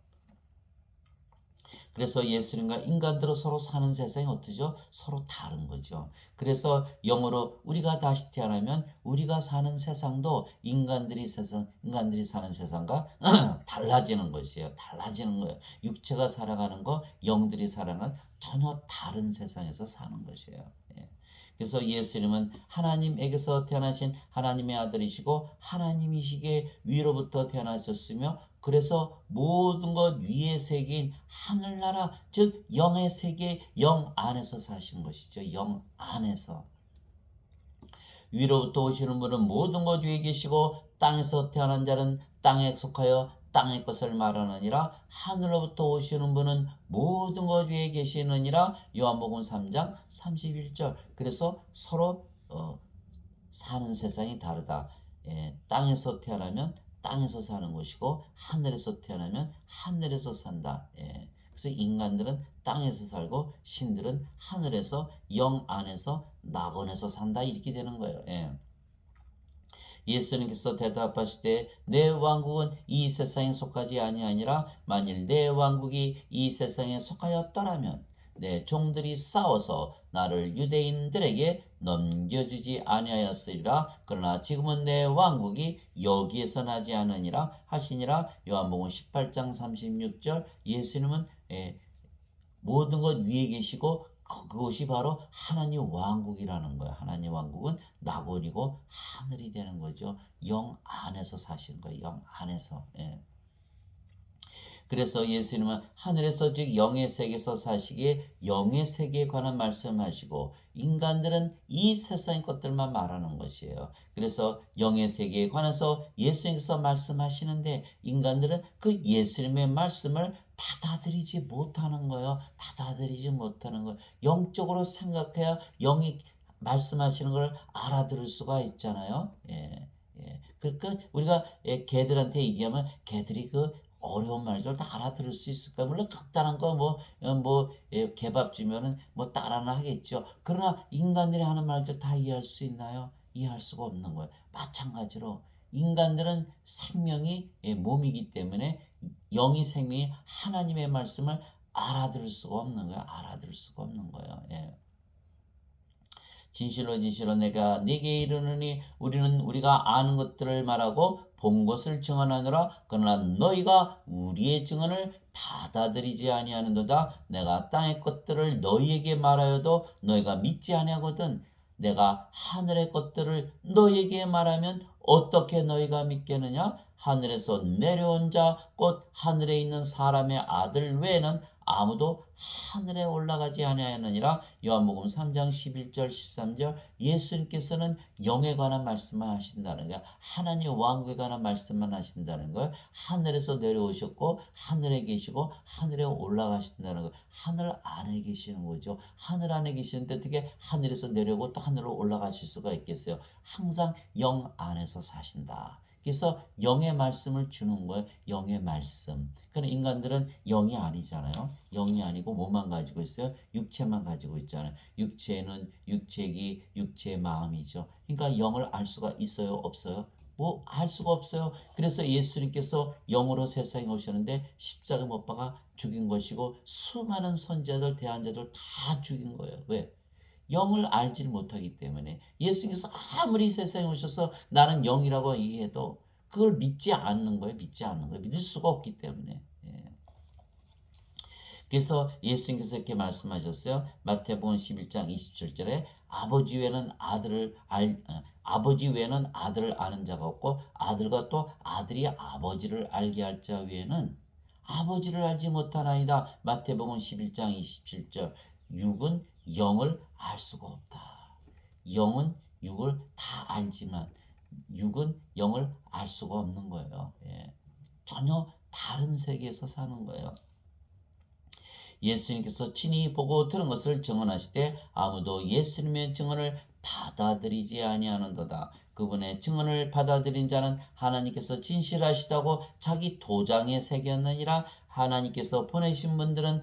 S1: 그래서 예수님과 인간들은 서로 사는 세상이 어떠죠? 서로 다른 거죠. 그래서 영어로 우리가 다시 태어나면 우리가 사는 세상도 인간들이 사는 세상과 달라지는 것이에요. 달라지는 거예요. 육체가 살아가는 거, 영들이 살아가는 전혀 다른 세상에서 사는 것이에요. 예. 그래서 예수님은 하나님에게서 태어나신 하나님의 아들이시고 하나님이시기에 위로부터 태어나셨으며 그래서 모든 것 위의 세계인 하늘나라 즉 영의 세계 영 안에서 사신 것이죠. 영 안에서. 위로부터 오시는 분은 모든 것 위에 계시고 땅에서 태어난 자는 땅에 속하여 땅의 것을 말하느니라. 하늘로부터 오시는 분은 모든 것 위에 계시느니라. 요한복음 3장 31절. 그래서 서로 사는 세상이 다르다. 땅에서 태어나면 땅에서 사는 것이고 하늘에서 태어나면 하늘에서 산다. 그래서 인간들은 땅에서 살고 신들은 하늘에서 영 안에서 낙원에서 산다 이렇게 되는 거예요. 예수님께서 대답하시되 내 왕국은 이 세상에 속하지 아니하니라. 만일 내 왕국이 이 세상에 속하였더라면 내 종들이 싸워서 나를 유대인들에게 넘겨주지 아니하였으리라. 그러나 지금은 내 왕국이 여기에서 나지 않으니라 하시니라. 요한복음 18장 36절. 예수님은 모든 것 위에 계시고 그것이 바로 하나님 왕국이라는 거예요. 하나님 왕국은 낙원이고 하늘이 되는 거죠. 영 안에서 사시는 거예요. 영 안에서. 예. 그래서 예수님은 하늘에서 즉 영의 세계에서 사시기에 영의 세계에 관한 말씀하시고 인간들은 이 세상의 것들만 말하는 것이에요. 그래서 영의 세계에 관해서 예수님께서 말씀하시는데 인간들은 그 예수님의 말씀을 받아들이지 못하는 거예요. 받아들이지 못하는 거예요. 영적으로 생각해야 영이 말씀하시는 걸 알아들을 수가 있잖아요. 예. 예. 그러니까 우리가 개들한테 얘기하면 개들이 그 어려운 말들 다 알아들을 수 있을까? 물론 간단한 거 개밥 주면은 뭐 따라는 하겠죠. 그러나 인간들이 하는 말들 다 이해할 수 있나요? 이해할 수가 없는 거예요. 마찬가지로 인간들은 생명이 몸이기 때문에 영이 생명이 하나님의 말씀을 알아들을 수가 없는 거예요. 알아들을 수가 없는 거예요. 예. 진실로 진실로 내가 네게 이르노니 우리는 우리가 아는 것들을 말하고 본 것을 증언하노라. 그러나 너희가 우리의 증언을 받아들이지 아니하는도다. 내가 땅의 것들을 너희에게 말하여도 너희가 믿지 아니하거든. 내가 하늘의 것들을 너희에게 말하면 어떻게 너희가 믿겠느냐? 하늘에서 내려온 자 곧 하늘에 있는 사람의 아들 외에는 아무도 하늘에 올라가지 아니하느니라. 요한복음 3장 11절 13절. 예수님께서는 영에 관한 말씀만 하신다는 거야. 하나님 왕국에 관한 말씀만 하신다는 거야. 하늘에서 내려오셨고 하늘에 계시고 하늘에 올라가신다는 거야. 하늘 안에 계시는 거죠. 하늘 안에 계시는데 어떻게 하늘에서 내려오고 또 하늘로 올라가실 수가 있겠어요. 항상 영 안에서 사신다. 그래서 영의 말씀을 주는 거예요. 영의 말씀. 그러니까 인간들은 영이 아니잖아요. 영이 아니고 뭐만 가지고 있어요? 육체만 가지고 있잖아요. 육체는 육체기, 육체의 마음이죠. 그러니까 영을 알 수가 있어요? 없어요? 뭐 알 수가 없어요. 그래서 예수님께서 영으로 세상에 오셨는데 십자가 못 박아 죽인 것이고 수많은 선지자들, 대한자들 다 죽인 거예요. 왜? 영을 알지를 못하기 때문에. 예수님께서 아무리 세상에 오셔서 나는 영이라고 얘기해도 그걸 믿지 않는 거예요. 믿지 않는 거예요. 믿을 수가 없기 때문에. 예. 그래서 예수님께서 이렇게 말씀하셨어요. 마태복음 11장 27절에 아버지 외에는 아들을 아는 자가 없고 아들과 또 아들이 아버지를 알게 할 자 외에는 아버지를 알지 못하나이다. 마태복음 11장 27절. 육은 영을 알 수가 없다. 영은 육을 다 알지만 육은 영을 알 수가 없는 거예요. 예. 전혀 다른 세계에서 사는 거예요. 예수님께서 친히 보고 들은 것을 증언하시되 아무도 예수님의 증언을 받아들이지 아니하는도다. 그분의 증언을 받아들인 자는 하나님께서 진실하시다고 자기 도장에 새겼느니라. 하나님께서 보내신 분들은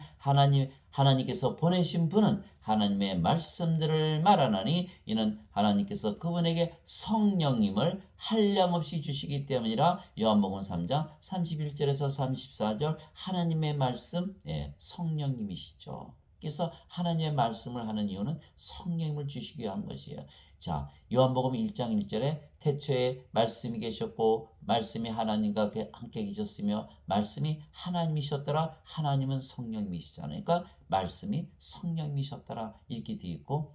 S1: 하나님께서 보내신 분은 하나님의 말씀들을 말하나니 이는 하나님께서 그분에게 성령님을 한량없이 주시기 때문이라. 요한복음 3장 31절에서 34절. 하나님의 말씀, 성령님이시죠. 그래서 하나님의 말씀을 하는 이유는 성령님을 주시기 위한 것이에요. 자, 요한복음 1장 1절에 태초에 말씀이 계셨고 말씀이 하나님과 함께 계셨으며 말씀이 하나님이셨더라. 하나님은 성령님이시잖아요. 그러니까 말씀이 성령님이셨더라 이렇게 되어 있고,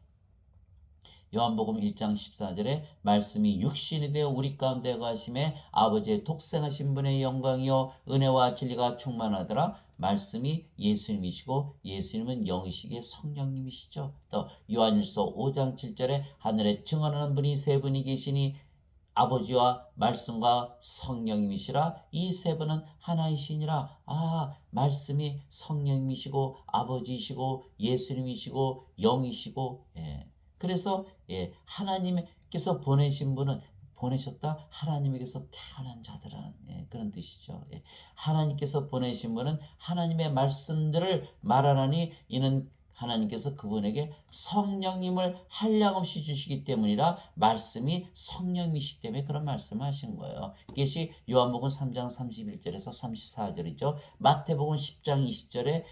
S1: 요한복음 1장 14절에 말씀이 육신이 되어 우리 가운데 거하심에 아버지의 독생하신 분의 영광이요 은혜와 진리가 충만하더라. 말씀이 예수님이시고 예수님은 영이시기에 성령님이시죠. 또 요한일서 5장 7절에 하늘에 증언하는 분이 세 분이 계시니 아버지와 말씀과 성령님이시라. 이 세 분은 하나이시니라. 말씀이 성령님이시고 아버지이시고 예수님이시고 영이시고. 그래서 하나님께서 보내셨다. 하나님에게서 태어난 자들은 그런 뜻이죠. 하나님께서 보내신 분은 하나님의 말씀들을 말하나니 이는 하나님께서 그분에게 성령님을 한량없이 주시기 때문이라. 말씀이 성령이시기 때문에 그런 말씀을 하신 거예요. 이것이 요한복음 3장 31절에서 34절이죠. 마태복음 10장 20절에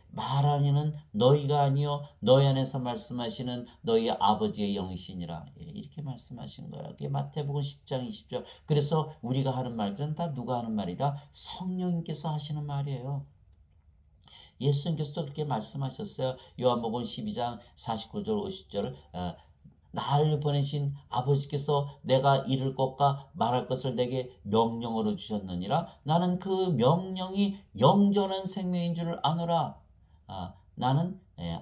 S1: 말하니는 너희가 아니요 너희 안에서 말씀하시는 너희 아버지의 영이시니라. 이렇게 말씀하신 거예요. 그게 마태복음 10장 20절. 그래서 우리가 하는 말들은 다 누가 하는 말이다? 성령님께서 하시는 말이에요. 예수님께서도 그렇게 말씀하셨어요. 요한복음 12장 49절 50절을 나를 보내신 아버지께서 내가 이룰 것과 말할 것을 내게 명령으로 주셨느니라. 나는 그 명령이 영존한 생명인 줄 아노라. 나는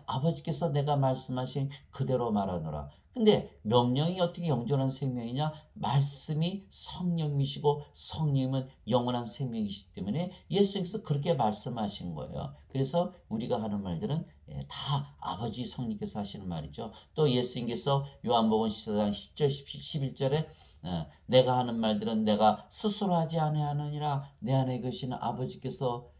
S1: 아버지께서 내가 말씀하신 그대로 말하노라. 근데 명령이 어떻게 영존한 생명이냐? 말씀이 성령이시고 성령은 영원한 생명이시기 때문에 예수님께서 그렇게 말씀하신 거예요. 그래서 우리가 하는 말들은 다 아버지 성령께서 하시는 말이죠. 또 예수님께서 요한복음 14장 10절 11절에 내가 하는 말들은 내가 스스로 하지 아니하느니라. 내 안에 계시는 아버지께서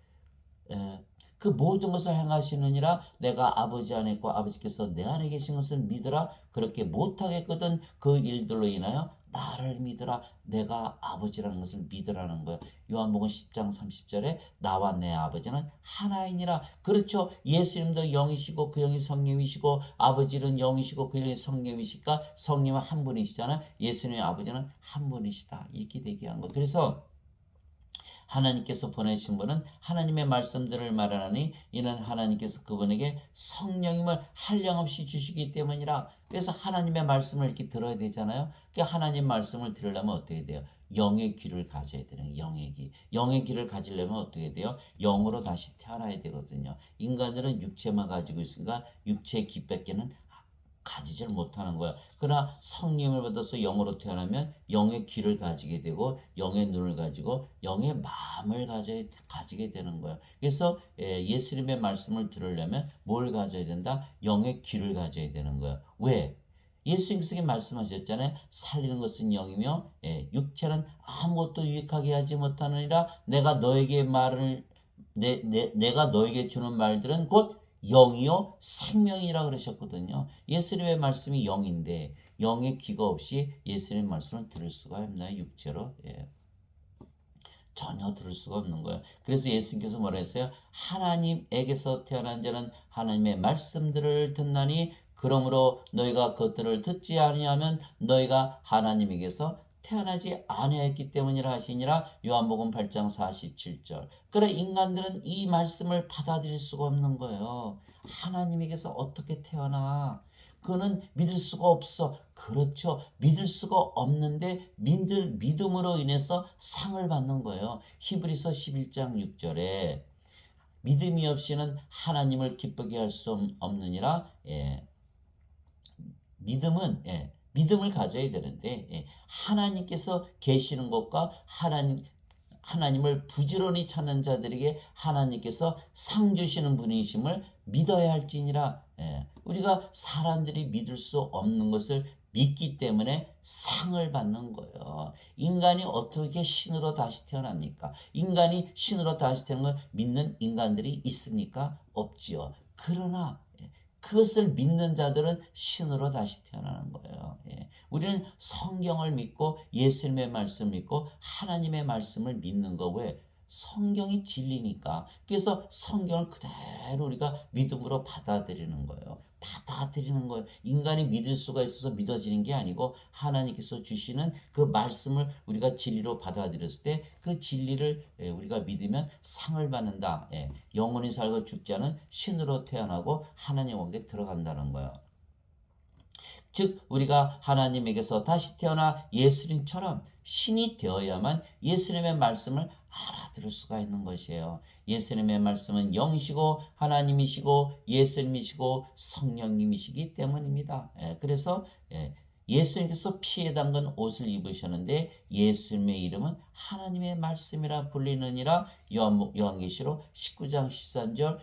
S1: 그 모든 것을 행하시느니라. 내가 아버지 안에 있고 아버지께서 내 안에 계신 것을 믿으라. 그렇게 못하겠거든 그 일들로 인하여 나를 믿으라. 내가 아버지라는 것을 믿으라는 거예요. 요한복음 10장 30절에 나와 내 아버지는 하나이니라. 그렇죠. 예수님도 영이시고 그 영이 성령이시고 아버지는 영이시고 그 영이 성령이시니까 성령은 한 분이시잖아요. 예수님의 아버지는 한 분이시다. 이렇게 얘기한 거. 그래서 하나님께서 보내신 분은 하나님의 말씀들을 말하니 이는 하나님께서 그분에게 성령임을 한량없이 주시기 때문이라. 그래서 하나님의 말씀을 이렇게 들어야 되잖아요. 그러니까 하나님 말씀을 들으려면 어떻게 돼요? 영의 귀를 가져야 되는 거예요. 영의 귀. 영의 귀를 가지려면 어떻게 돼요? 영으로 다시 태어나야 되거든요. 인간들은 육체만 가지고 있으니까 육체의 귀밖에는 가지질 못하는 거야. 그러나 성령을 받아서 영으로 태어나면 영의 귀를 가지게 되고 영의 눈을 가지고 영의 마음을 가지게 되는 거야. 그래서 예수님의 말씀을 들으려면 뭘 가져야 된다? 영의 귀를 가져야 되는 거야. 왜? 예수님께서 말씀하셨잖아요. 살리는 것은 영이며 육체는 아무것도 유익하게 하지 못하느니라. 내가 너에게 말을 내가 너에게 주는 말들은 곧 영이요 생명이라 그러셨거든요. 예수님의 말씀이 영인데 영의 귀가 없이 예수님의 말씀을 들을 수가 없나요? 육체로? 전혀 들을 수가 없는 거예요. 그래서 예수님께서 뭐라 했어요? 하나님에게서 태어난 자는 하나님의 말씀들을 듣나니 그러므로 너희가 그것들을 듣지 아니하면 너희가 하나님에게서 태어나지 아니했기 때문이라 하시니라. 요한복음 8장 47절. 그래 인간들은 이 말씀을 받아들일 수가 없는 거예요. 하나님에게서 어떻게 태어나? 그거는 믿을 수가 없어. 그렇죠. 믿을 수가 없는데 믿음으로 인해서 상을 받는 거예요. 히브리서 11장 6절에 믿음이 없이는 하나님을 기쁘게 할 수 없느니라. 믿음을 가져야 되는데 하나님께서 계시는 것과 하나님을 부지런히 찾는 자들에게 하나님께서 상 주시는 분이심을 믿어야 할지니라. 우리가 사람들이 믿을 수 없는 것을 믿기 때문에 상을 받는 거예요. 인간이 어떻게 신으로 다시 태어납니까? 인간이 신으로 다시 태어난 걸 믿는 인간들이 있습니까? 없지요. 그러나 그것을 믿는 자들은 신으로 다시 태어나는 거예요. 우리는 성경을 믿고 예수님의 말씀을 믿고 하나님의 말씀을 믿는 거. 왜? 성경이 진리니까. 그래서 성경을 그대로 우리가 믿음으로 받아들이는 거예요. 인간이 믿을 수가 있어서 믿어지는 게 아니고 하나님께서 주시는 그 말씀을 우리가 진리로 받아들였을 때 그 진리를 우리가 믿으면 상을 받는다. 영원히 살고 죽지 않은 신으로 태어나고 하나님 왕국에 들어간다는 거예요. 즉 우리가 하나님에게서 다시 태어나 예수님처럼 신이 되어야만 예수님의 말씀을 알아들을 수가 있는 것이에요. 예수님의 말씀은 영이시고 하나님이시고 예수님이시고 성령님이시기 때문입니다. 그래서 예수님께서 피에 담근 옷을 입으셨는데 예수님의 이름은 하나님의 말씀이라 불리느니라. 요한계시록 19장 13절.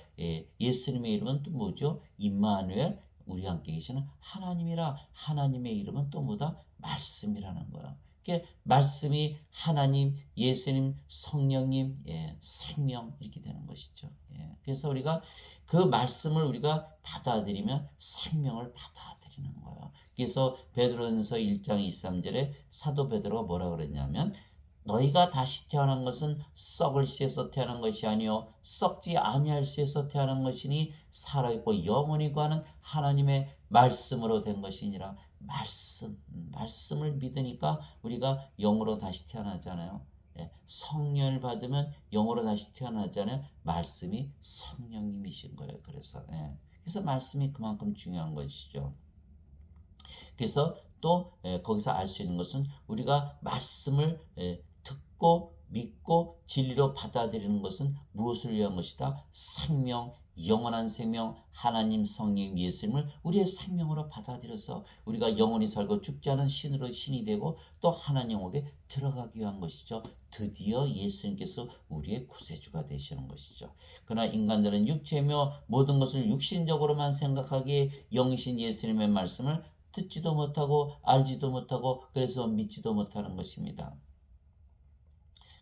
S1: 예수님의 이름은 또 뭐죠? 임마누엘, 우리 함께 계시는 하나님이라. 하나님의 이름은 또 뭐다? 말씀이라는 거야. 말씀이 하나님, 예수님, 성령님, 생명 이렇게 되는 것이죠. 그래서 우리가 그 말씀을 우리가 받아들이면 생명을 받아들이는 거예요. 그래서 베드로전서 1장 23절에 사도 베드로가 뭐라 그랬냐면 너희가 다시 태어난 것은 썩을 씨에서 태어난 것이 아니요 썩지 아니할 씨에서 태어난 것이니 살아있고 영원히 거하는 하나님의 말씀으로 된 것이니라. 말씀을 믿으니까 우리가 영으로 다시 태어나잖아요. 성령을 받으면 영으로 다시 태어나잖아요. 말씀이 성령님이신 거예요. 그래서 말씀이 그만큼 중요한 것이죠. 그래서 또 거기서 알 수 있는 것은 우리가 말씀을 듣고 믿고 진리로 받아들이는 것은 무엇을 위한 것이다? 생명, 영원한 생명, 하나님 성령 예수님을 우리의 생명으로 받아들여서 우리가 영원히 살고 죽지 않은 신으로 신이 되고 또 하나님 영역에 들어가기 위한 것이죠. 드디어 예수님께서 우리의 구세주가 되시는 것이죠. 그러나 인간들은 육체며 모든 것을 육신적으로만 생각하기에 영이신 예수님의 말씀을 듣지도 못하고 알지도 못하고 그래서 믿지도 못하는 것입니다.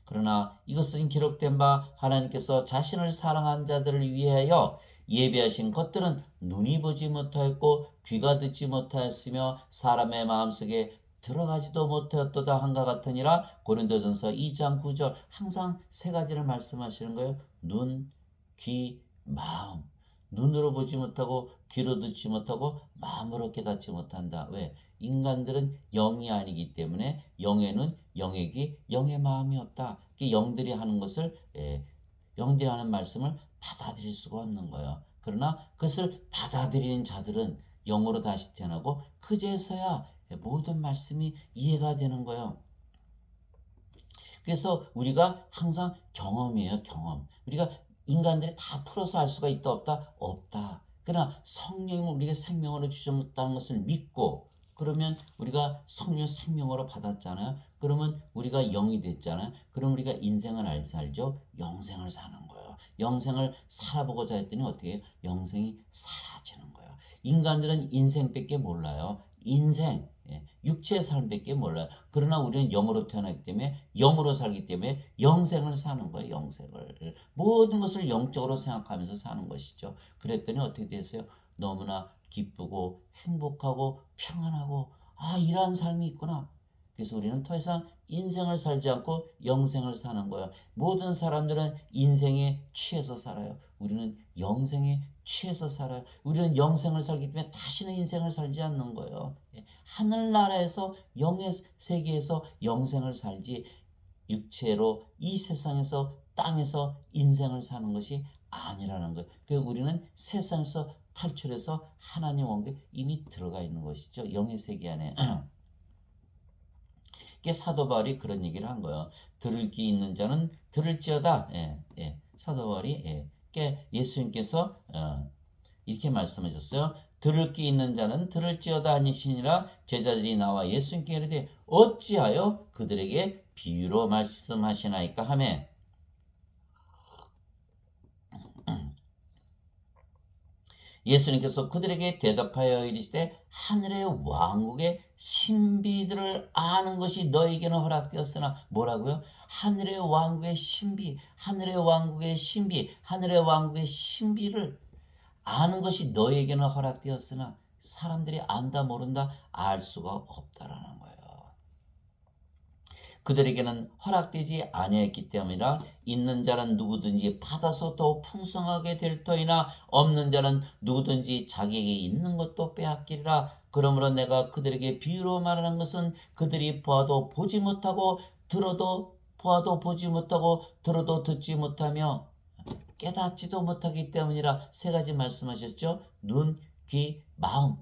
S1: 그러나 이것은 기록된 바 하나님께서 자신을 사랑한 자들을 위하여 예비하신 것들은 눈이 보지 못하였고 귀가 듣지 못하였으며 사람의 마음속에 들어가지도 못하였도다 한것 같으니라. 고린도전서 2장 9절. 항상 세 가지를 말씀하시는 거예요. 눈, 귀, 마음. 눈으로 보지 못하고 귀로 듣지 못하고 마음으로 깨닫지 못한다. 왜? 인간들은 영이 아니기 때문에 영에는 영의 귀, 영의 마음이 없다. 영들이 하는 것을 영들이 하는 말씀을 받아들일 수가 없는 거예요. 그러나 그것을 받아들이는 자들은 영으로 다시 태어나고 그제서야 모든 말씀이 이해가 되는 거예요. 그래서 우리가 항상 경험이에요. 경험. 우리가 인간들이 다 풀어서 알 수가 있다 없다? 없다. 그러나 성령을 우리가 생명으로 주셨다는 것을 믿고 그러면 우리가 성령 생명으로 받았잖아요. 그러면 우리가 영이 됐잖아요. 그럼 우리가 인생을 알죠? 영생을 사는 거예요. 영생을 살아보고자 했더니 어떻게 해요? 영생이 사라지는 거예요. 인간들은 인생밖에 몰라요. 인생, 육체의 삶밖에 몰라요. 그러나 우리는 영으로 태어났기 때문에 영으로 살기 때문에 영생을 사는 거예요. 영생을. 모든 것을 영적으로 생각하면서 사는 것이죠. 그랬더니 어떻게 됐어요? 너무나 기쁘고 행복하고 평안하고 이러한 삶이 있구나. 그래서 우리는 더 이상 인생을 살지 않고 영생을 사는 거예요. 모든 사람들은 인생에 취해서 살아요. 우리는 영생에 취해서 살아요. 우리는 영생을 살기 때문에 다시는 인생을 살지 않는 거예요. 하늘나라에서 영의 세계에서 영생을 살지 육체로 이 세상에서 땅에서 인생을 사는 것이 아니라는 거예요. 그래서 우리는 세상에서 탈출해서 하나님 원국에 이미 들어가 있는 것이죠. 영의 세계 안에. 사도 바울이 그런 얘기를 한 거예요. 들을 귀 있는 자는 들을지어다. 사도 바울이 예수님께서 이렇게 말씀하셨어요. 들을 귀 있는 자는 들을지어다 하시니라. 제자들이 나와 예수님께 이르되 어찌하여 그들에게 비유로 말씀하시나이까 하매 예수님께서 그들에게 대답하여 이르시되 하늘의 왕국의 신비들을 아는 것이 너에게는 허락되었으나 뭐라고요? 하늘의 왕국의 신비, 하늘의 왕국의 신비, 하늘의 왕국의 신비를 아는 것이 너에게는 허락되었으나 사람들이 안다 모른다 알 수가 없다라는 거예요. 그들에게는 허락되지 아니했기 때문이라. 있는 자는 누구든지 받아서 더 풍성하게 될 터이나 없는 자는 누구든지 자기에게 있는 것도 빼앗기리라. 그러므로 내가 그들에게 비유로 말하는 것은 그들이 보아도 보지 못하고 들어도 보아도 보지 못하고 들어도 듣지 못하며 깨닫지도 못하기 때문이라. 세 가지 말씀하셨죠. 눈, 귀, 마음.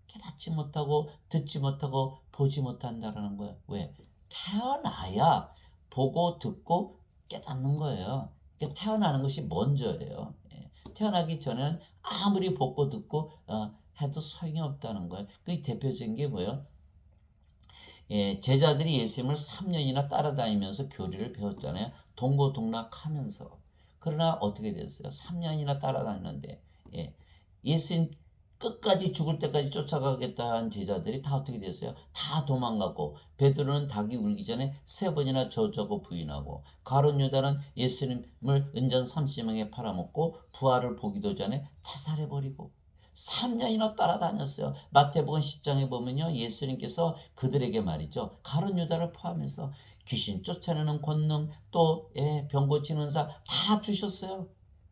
S1: 깨닫지 못하고 듣지 못하고 보지 못한다라는 거예요. 왜? 태어나야 보고 듣고 깨닫는 거예요. 태어나는 것이 먼저예요. 태어나기 전에는 아무리 보고 듣고 해도 소용이 없다는 거예요. 그 대표적인 게 뭐예요? 제자들이 예수님을 3년이나 따라다니면서 교리를 배웠잖아요. 동고동락하면서. 그러나 어떻게 됐어요? 3년이나 따라다니는데 예수님 끝까지 죽을 때까지 쫓아가겠다 한 제자들이 다 어떻게 됐어요? 다 도망가고 베드로는 닭이 울기 전에 3번이나 저주하고 부인하고 가룟 유다는 예수님을 은전 30명에 팔아먹고 부활을 보기도 전에 자살해버리고 3년이나 따라다녔어요. 마태복음 10장에 보면요. 예수님께서 그들에게 말이죠. 가룟 유다를 포함해서 귀신 쫓아내는 권능 또 병 고치는 사 다 주셨어요.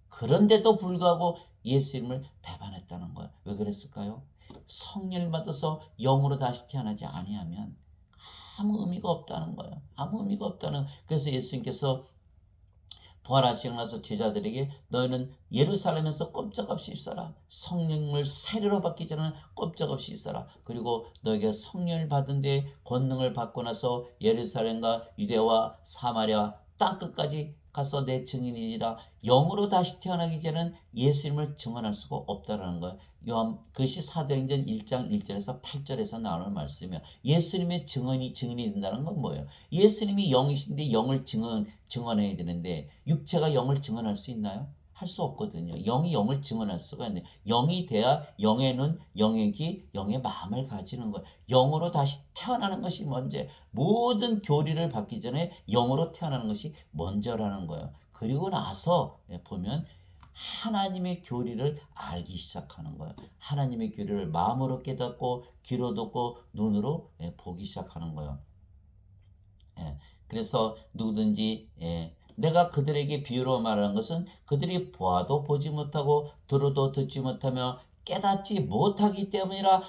S1: 그런데도 불구하고 예수님을 배반했다는 거예요. 왜 그랬을까요? 성령을 받아서 영으로 다시 태어나지 아니하면 아무 의미가 없다는 거예요. 아무 의미가 없다는. 그래서 예수님께서 부활하시고 나서 제자들에게 너희는 예루살렘에서 꼼짝없이 있어라. 성령을 세례로 받기 전에는 꼼짝없이 있어라. 그리고 너에게 성령을 받은 뒤에 권능을 받고 나서 예루살렘과 유대와 사마리아 땅끝까지 가서 내 증인이니라. 영으로 다시 태어나기 전에는 예수님을 증언할 수가 없다라는 거예요. 그것이 사도행전 1장 1절에서 8절에서 나오는 말씀이에요. 예수님의 증인이 된다는 건 뭐예요? 예수님이 영이신데 영을 증언해야 되는데 육체가 영을 증언할 수 있나요? 할 수 없거든요. 영이 영을 증언할 수가 있네요. 영이 돼야 영의 눈, 영의 귀, 영의 마음을 가지는 거예요. 영으로 다시 태어나는 것이 먼저, 모든 교리를 받기 전에 영으로 태어나는 것이 먼저라는 거예요. 그리고 나서 보면 하나님의 교리를 알기 시작하는 거예요. 하나님의 교리를 마음으로 깨닫고 귀로 듣고 눈으로 보기 시작하는 거예요. 그래서 누구든지 내가 그들에게 비유로 말하는 것은 그들이 보아도 보지 못하고 들어도 듣지 못하며 깨닫지 못하기 때문이라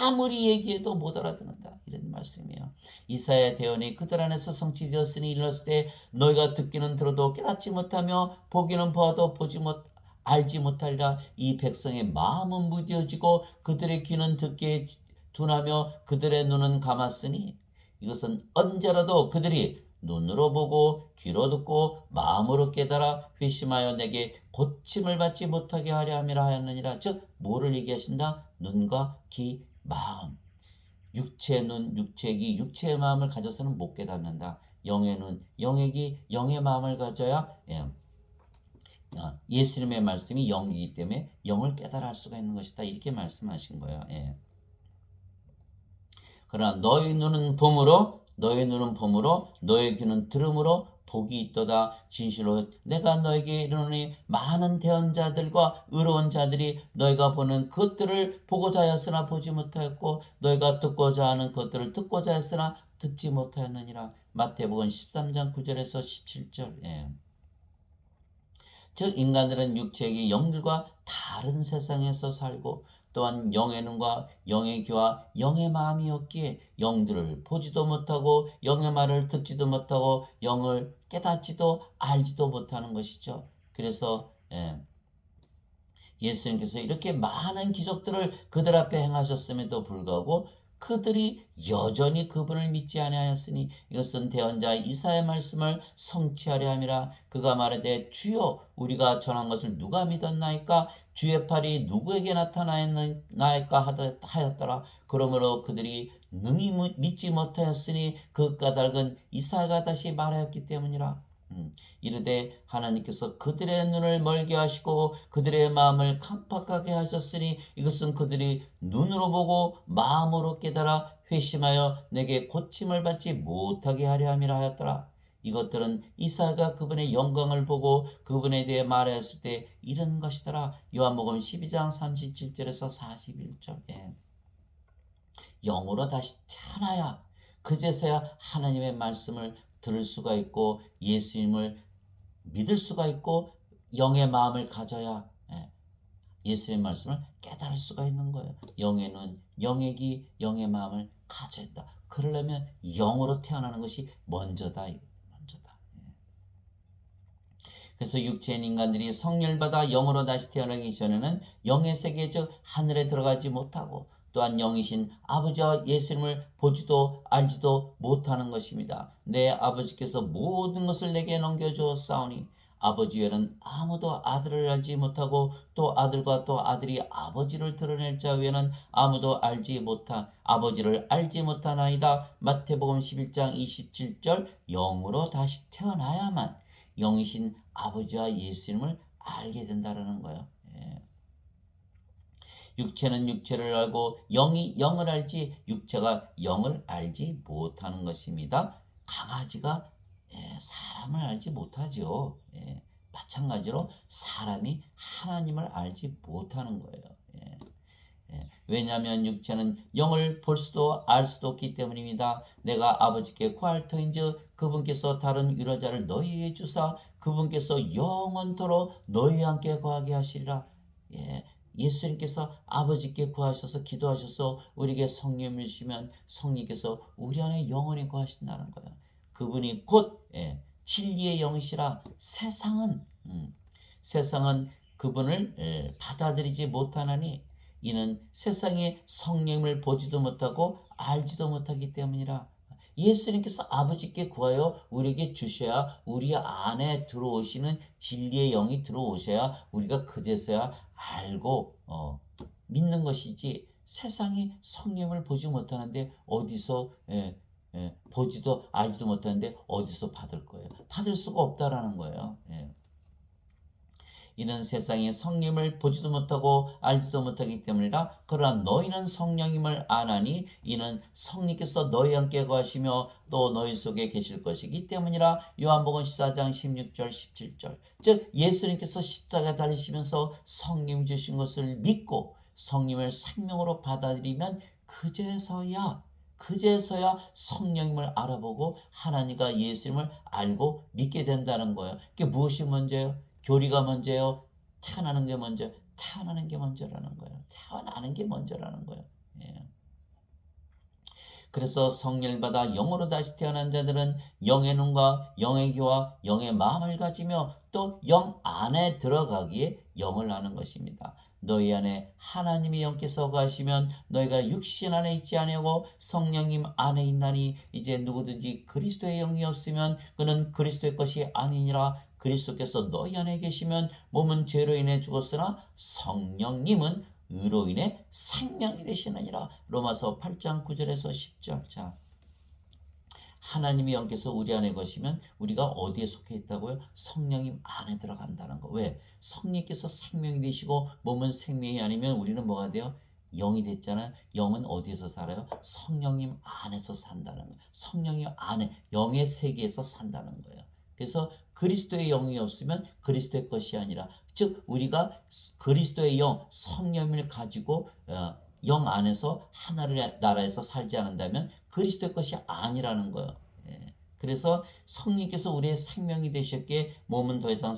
S1: 아무리 얘기해도 못 알아듣는다. 이런 말씀이에요. 이사야 대언이 그들 안에서 성취되었으니 이르렀을 때 너희가 듣기는 들어도 깨닫지 못하며 보기는 보아도 알지 못하리라. 이 백성의 마음은 무뎌지고 그들의 귀는 듣기에 둔하며 그들의 눈은 감았으니 이것은 언제라도 그들이 눈으로 보고 귀로 듣고 마음으로 깨달아 회심하여 내게 고침을 받지 못하게 하려 함이라 하였느니라. 즉 뭐를 얘기하신다? 눈과 귀, 마음. 육체의 눈, 육체의 귀, 육체의 마음을 가져서는 못 깨닫는다. 영의 눈, 영의 귀, 영의 마음을 가져야 예수님의 말씀이 영이기 때문에 영을 깨달아 할 수가 있는 것이다. 이렇게 말씀하신 거예요. 그러나 너희 눈은 봄으로 너희 귀는 들음으로 복이 있도다. 진실로 내가 너에게 이르노니 많은 대언자들과 의로운 자들이 너희가 보는 것들을 보고자 하였으나 보지 못하였고 너희가 듣고자 하는 것들을 듣고자 하였으나 듣지 못하였느니라. 마태복음 13장 9절에서 17절. 즉 인간들은 육체의 영들과 다른 세상에서 살고 또한 영의 눈과 영의 귀와 영의 마음이었기에 영들을 보지도 못하고 영의 말을 듣지도 못하고 영을 깨닫지도 알지도 못하는 것이죠. 그래서 예수님께서 이렇게 많은 기적들을 그들 앞에 행하셨음에도 불구하고 그들이 여전히 그분을 믿지 아니하였으니 이것은 대언자 이사야의 말씀을 성취하려 함이라. 그가 말하되 주여 우리가 전한 것을 누가 믿었나이까? 주의 팔이 누구에게 나타나였나이까 하였더라. 그러므로 그들이 능히 믿지 못하였으니 그 까닭은 이사야가 다시 말하였기 때문이라. 이르되 하나님께서 그들의 눈을 멀게 하시고 그들의 마음을 깜빡하게 하셨으니 이것은 그들이 눈으로 보고 마음으로 깨달아 회심하여 내게 고침을 받지 못하게 하려 함이라 하였더라. 이것들은 이사야가 그분의 영광을 보고 그분에 대해 말하였을 때 이런 것이더라. 요한복음 12장 37절에서 41절. 영으로 다시 태어나야 그제서야 하나님의 말씀을 들을 수가 있고 예수님을 믿을 수가 있고 영의 마음을 가져야 예수님의 말씀을 깨달을 수가 있는 거예요. 영의 눈, 영의 귀, 영의 마음을 가져야 한다. 그러려면 영으로 태어나는 것이 먼저다. 그래서 육체인 인간들이 성령을 받아 영으로 다시 태어나기 전에는 영의 세계 즉 하늘에 들어가지 못하고 또한 영이신 아버지와 예수님을 보지도 알지도 못하는 것입니다. 내 아버지께서 모든 것을 내게 넘겨주었사오니 아버지 외에는 아무도 아들을 알지 못하고 또 아들과 또 아들이 아버지를 드러낼 자 외에는 아무도 아버지를 알지 못하나이다. 마태복음 11장 27절. 영으로 다시 태어나야만 영이신 아버지와 예수님을 알게 된다는 거예요. 육체는 육체를 알고 영이 영을 알지 육체가 영을 알지 못하는 것입니다. 강아지가 사람을 알지 못하죠. 마찬가지로 사람이 하나님을 알지 못하는 거예요. 왜냐하면 육체는 영을 볼 수도 알 수도 없기 때문입니다. 내가 아버지께 구할 터인즉 그분께서 다른 위로자를 너희에게 주사 그분께서 영원토록 너희와 함께 거하게 하시리라. 예수님께서 아버지께 구하셔서 기도하셔서 우리에게 성령을 주시면 성령께서 우리 안에 영원히 거하신다는 거예요. 그분이 곧 진리의 영이시라. 세상은 그분을 받아들이지 못하나니 이는 세상에 성령을 보지도 못하고 알지도 못하기 때문이라. 예수님께서 아버지께 구하여 우리에게 주셔야 우리 안에 들어오시는 진리의 영이 들어오셔야 우리가 그제서야 알고 믿는 것이지, 세상이 성령을 보지 못하는데 어디서 보지도 알지도 못하는데 어디서 받을 거예요? 받을 수가 없다라는 거예요. 이는 세상에 성령을 보지도 못하고 알지도 못하기 때문이라. 그러나 너희는 성령임을 아나니 이는 성령께서 너희 함께 거하시며 또 너희 속에 계실 것이기 때문이라. 요한복음 14장 16절 17절. 즉 예수님께서 십자가에 달리시면서 성령 주신 것을 믿고 성령을 생명으로 받아들이면 그제서야 성령님을 알아보고 하나님과 예수님을 알고 믿게 된다는 거예요. 그게 무엇이 먼저예요? 교리가 먼저예요? 태어나는 게 먼저? 태어나는 게 먼저라는 거예요. 태어나는 게 먼저라는 거예요. 그래서 성령을 받아 영으로 다시 태어난 자들은 영의 눈과 영의 귀와 영의 마음을 가지며 또 영 안에 들어가기에 영을 아는 것입니다. 너희 안에 하나님의 영께서 거하시면 너희가 육신 안에 있지 아니하고 성령님 안에 있나니 이제 누구든지 그리스도의 영이 없으면 그는 그리스도의 것이 아니니라. 그리스도께서 너희 안에 계시면 몸은 죄로 인해 죽었으나 성령님은 의로 인해 생명이 되시느니라. 로마서 8장 9절에서 10절. 자, 하나님의 영께서 우리 안에 거시면 우리가 어디에 속해 있다고요? 성령님 안에 들어간다는 거. 왜? 성령께서 생명이 되시고 몸은 생명이 아니면 우리는 뭐가 돼요? 영이 됐잖아요. 영은 어디에서 살아요? 성령님 안에서 산다는 거예요. 성령님 안에 영의 세계에서 산다는 거예요. 그래서 그리스도의 영이 없으면 그리스도의 것이 아니라, 즉 우리가 그리스도의 영 성령을 가지고 영 안에서 하나님의 나라에서 살지 않는다면 그리스도의 것이 아니라는 거예요. 그래서 성령께서 우리의 생명이 되셨기에 몸은 더 이상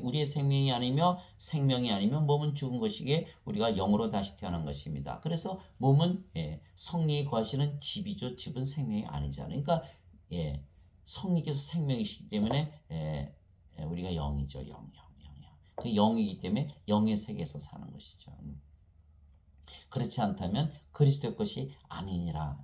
S1: 우리의 생명이 아니면 몸은 죽은 것이기에 우리가 영으로 다시 태어난 것입니다. 그래서 몸은 성령이 거하시는 집이죠. 집은 생명이 아니잖아요. 그러니까 성령께서 생명이시기 때문에 우리가 영이죠. 영. 그 영이기 때문에 영의 세계에서 사는 것이죠. 그렇지 않다면 그리스도의 것이 아니니라.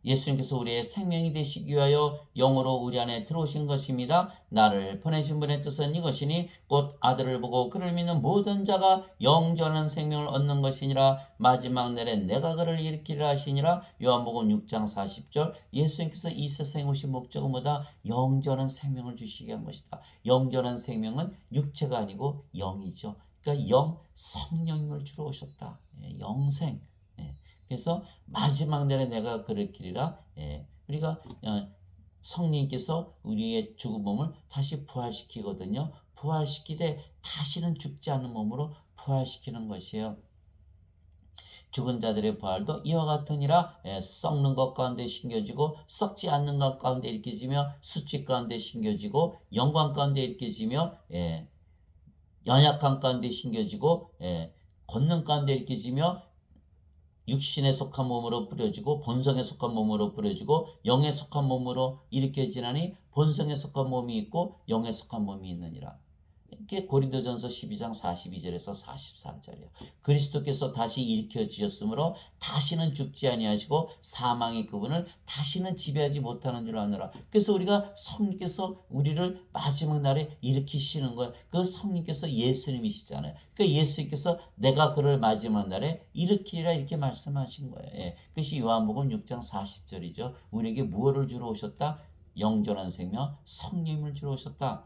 S1: 예수님께서 우리의 생명이 되시기 위하여 영으로 우리 안에 들어오신 것입니다. 나를 보내신 분의 뜻은 이것이니 곧 아들을 보고 그를 믿는 모든 자가 영전한 생명을 얻는 것이니라. 마지막 날에 내가 그를 일으키리라 하시니라. 요한복음 6장 40절. 예수님께서 이 세상에 오신 목적은 뭐다? 영전한 생명을 주시게 한 것이다. 영전한 생명은 육체가 아니고 영이죠. 그러니까 성령님을 주러 오셨다. 영생. 그래서 마지막 날에 내가 그를 기리라. 우리가 성령님께서 우리의 죽은 몸을 다시 부활시키거든요. 부활시키되 다시는 죽지 않는 몸으로 부활시키는 것이에요. 죽은 자들의 부활도 이와 같으니라. 썩는 것 가운데 심겨지고 썩지 않는 것 가운데 일깨지며 수치 가운데 심겨지고 영광 가운데 일깨지며 연약함 가운데 심겨지고 권능 가운데 일깨지며 육신에 속한 몸으로 뿌려지고 본성에 속한 몸으로 뿌려지고 영에 속한 몸으로 일으켜지나니 본성에 속한 몸이 있고 영에 속한 몸이 있느니라. 이게 고린도전서 12장 42절에서 44절이에요. 그리스도께서 다시 일으켜 주셨으므로 다시는 죽지 아니하시고 사망의 그분을 다시는 지배하지 못하는 줄 아노라. 그래서 우리가 성령께서 우리를 마지막 날에 일으키시는 거예요. 그 성령께서 예수님이시잖아요. 그 예수님께서 내가 그를 마지막 날에 일으키리라 이렇게 말씀하신 거예요. 그것이 요한복음 6장 40절이죠. 우리에게 무엇을 주러 오셨다? 영존한 생명, 성령을 주러 오셨다.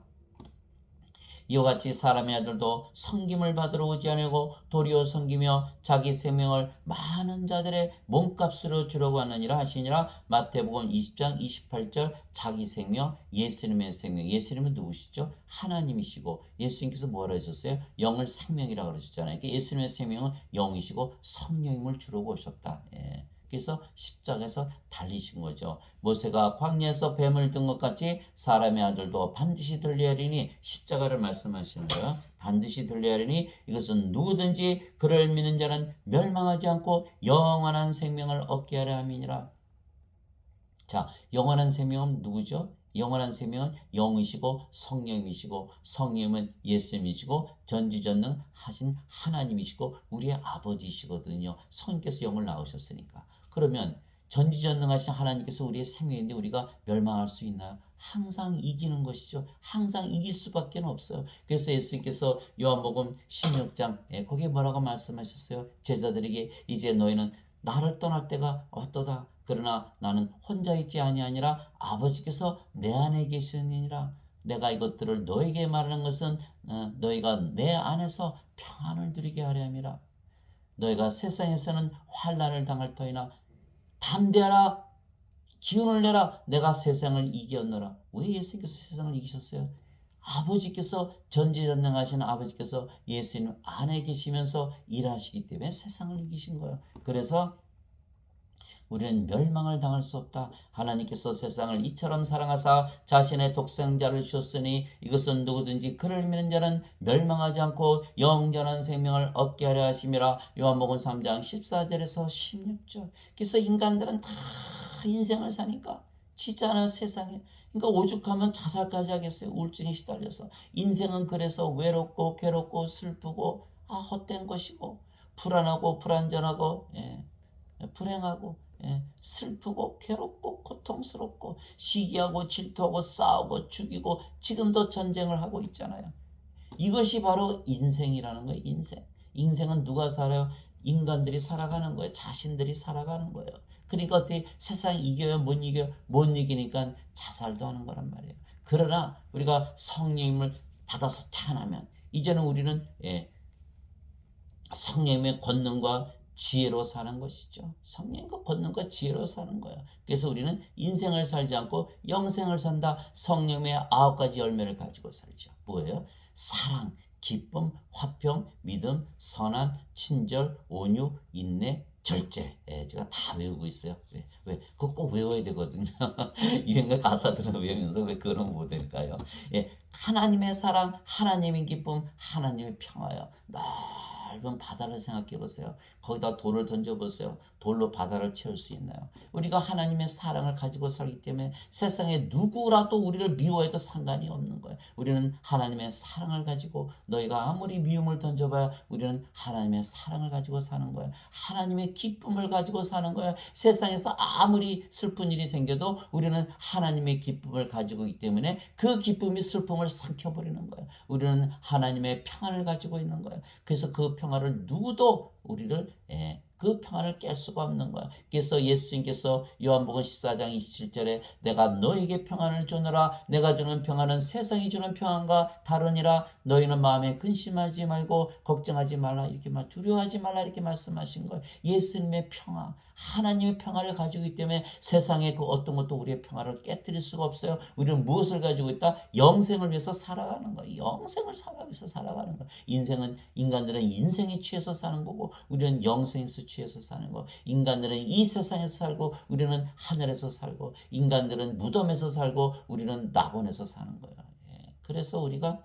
S1: 이와 같이 사람의 아들도 섬김을 받으러 오지 아니하고 도리어 섬기며 자기 생명을 많은 자들의 몸값으로 주려고 하느니라 하시니라. 마태복음 20장 28절. 자기 생명, 예수님의 생명. 예수님은 누구시죠? 하나님이시고 예수님께서 뭐라 하셨어요? 영을 생명이라고 그러셨잖아요. 그러니까 예수님의 생명은 영이시고 성령임을 주려고 오셨다. 그래서 십자가에서 달리신 거죠. 모세가 광야에서 뱀을 든 것 같이 사람의 아들도 반드시 들려야 하리니, 십자가를 말씀하시는 거예요. 반드시 들려야 하리니 이것은 누구든지 그를 믿는 자는 멸망하지 않고 영원한 생명을 얻게 하려 함이니라. 자, 영원한 생명은 누구죠? 영원한 생명은 영이시고 성령이시고 성령은 예수님이시고 전지전능 하신 하나님이시고 우리의 아버지시거든요. 성령께서 영을 낳으셨으니까. 그러면 전지전능하신 하나님께서 우리의 생명인데 우리가 멸망할 수 있나요? 항상 이기는 것이죠. 항상 이길 수밖에 없어요. 그래서 예수님께서 요한복음 16장 거기에 뭐라고 말씀하셨어요? 제자들에게 이제 너희는 나를 떠날 때가 왔도다. 그러나 나는 혼자 있지 아니하니라 아버지께서 내 안에 계시느니라. 내가 이것들을 너에게 말하는 것은 너희가 내 안에서 평안을 누리게 하려 함이라. 너희가 세상에서는 환난을 당할 터이나 담대하라 기운을 내라 내가 세상을 이겼노라. 왜 예수님께서 세상을 이기셨어요? 아버지께서 전지전능하신 아버지께서 예수님 안에 계시면서 일하시기 때문에 세상을 이기신 거예요. 그래서 우리는 멸망을 당할 수 없다. 하나님께서 세상을 이처럼 사랑하사 자신의 독생자를 주셨으니 이것은 누구든지 그를 믿는 자는 멸망하지 않고 영원한 생명을 얻게 하려 하심이라. 요한복음 3장 14절에서 16절. 그래서 인간들은 다 인생을 사니까 지잖아요 세상에. 그러니까 오죽하면 자살까지 하겠어요. 우울증에 시달려서. 인생은 그래서 외롭고 괴롭고 슬프고 헛된 것이고 불안하고 불안전하고 불행하고 슬프고 괴롭고 고통스럽고 시기하고 질투하고 싸우고 죽이고 지금도 전쟁을 하고 있잖아요. 이것이 바로 인생이라는 거예요. 인생은 누가 살아요? 인간들이 살아가는 거예요. 자신들이 살아가는 거예요. 그러니까 어떻게 세상 이겨요? 못 이겨요? 못 이기니까 자살도 하는 거란 말이에요. 그러나 우리가 성령님을 받아서 태어나면 이제는 우리는 성령의 권능과 지혜로 사는 것이죠. 성령과 권능과 지혜로 사는 거예요. 그래서 우리는 인생을 살지 않고 영생을 산다. 성령의 9가지 열매를 가지고 살죠. 뭐예요? 사랑, 기쁨, 화평, 믿음, 선함, 친절, 온유, 인내, 절제. 제가 다 외우고 있어요. 왜? 그거 꼭 외워야 되거든요. 유행가 가사들은 외우면서 왜 그런 못 될까요? 하나님의 사랑, 하나님의 기쁨, 하나님의 평화요. 넓은 바다를 생각해 보세요. 거기다 돌을 던져 보세요. 돌로 바다를 채울 수 있나요? 우리가 하나님의 사랑을 가지고 살기 때문에 세상에 누구라도 우리를 미워해도 상관이 없는 거예요. 우리는 하나님의 사랑을 가지고 너희가 아무리 미움을 던져봐야 우리는 하나님의 사랑을 가지고 사는 거예요. 하나님의 기쁨을 가지고 사는 거예요. 세상에서 아무리 슬픈 일이 생겨도 우리는 하나님의 기쁨을 가지고 있기 때문에 그 기쁨이 슬픔을 삼켜버리는 거예요. 우리는 하나님의 평안을 가지고 있는 거예요. 그래서 그 평안을 누구도 우리를 그 평안을 깰 수가 없는 거야. 그래서 예수님께서 요한복음 14장 27절에 내가 너에게 평안을 주노라. 내가 주는 평안은 세상이 주는 평안과 다르니라. 너희는 마음에 근심하지 말고 걱정하지 말라. 이렇게 두려워하지 말라. 이렇게 말씀하신 거예요. 예수님의 평안, 하나님의 평안을 가지고 있기 때문에 세상에 그 어떤 것도 우리의 평안을 깨뜨릴 수가 없어요. 우리는 무엇을 가지고 있다? 영생을 위해서 살아가는 거예요. 영생을 위해서 살아가는 거예요. 인간들은 인생에 취해서 사는 거고 우리는 영생에서 취해서 사는 거. 인간들은 이 세상에서 살고 우리는 하늘에서 살고 인간들은 무덤에서 살고 우리는 낙원에서 사는 거예요. 그래서 우리가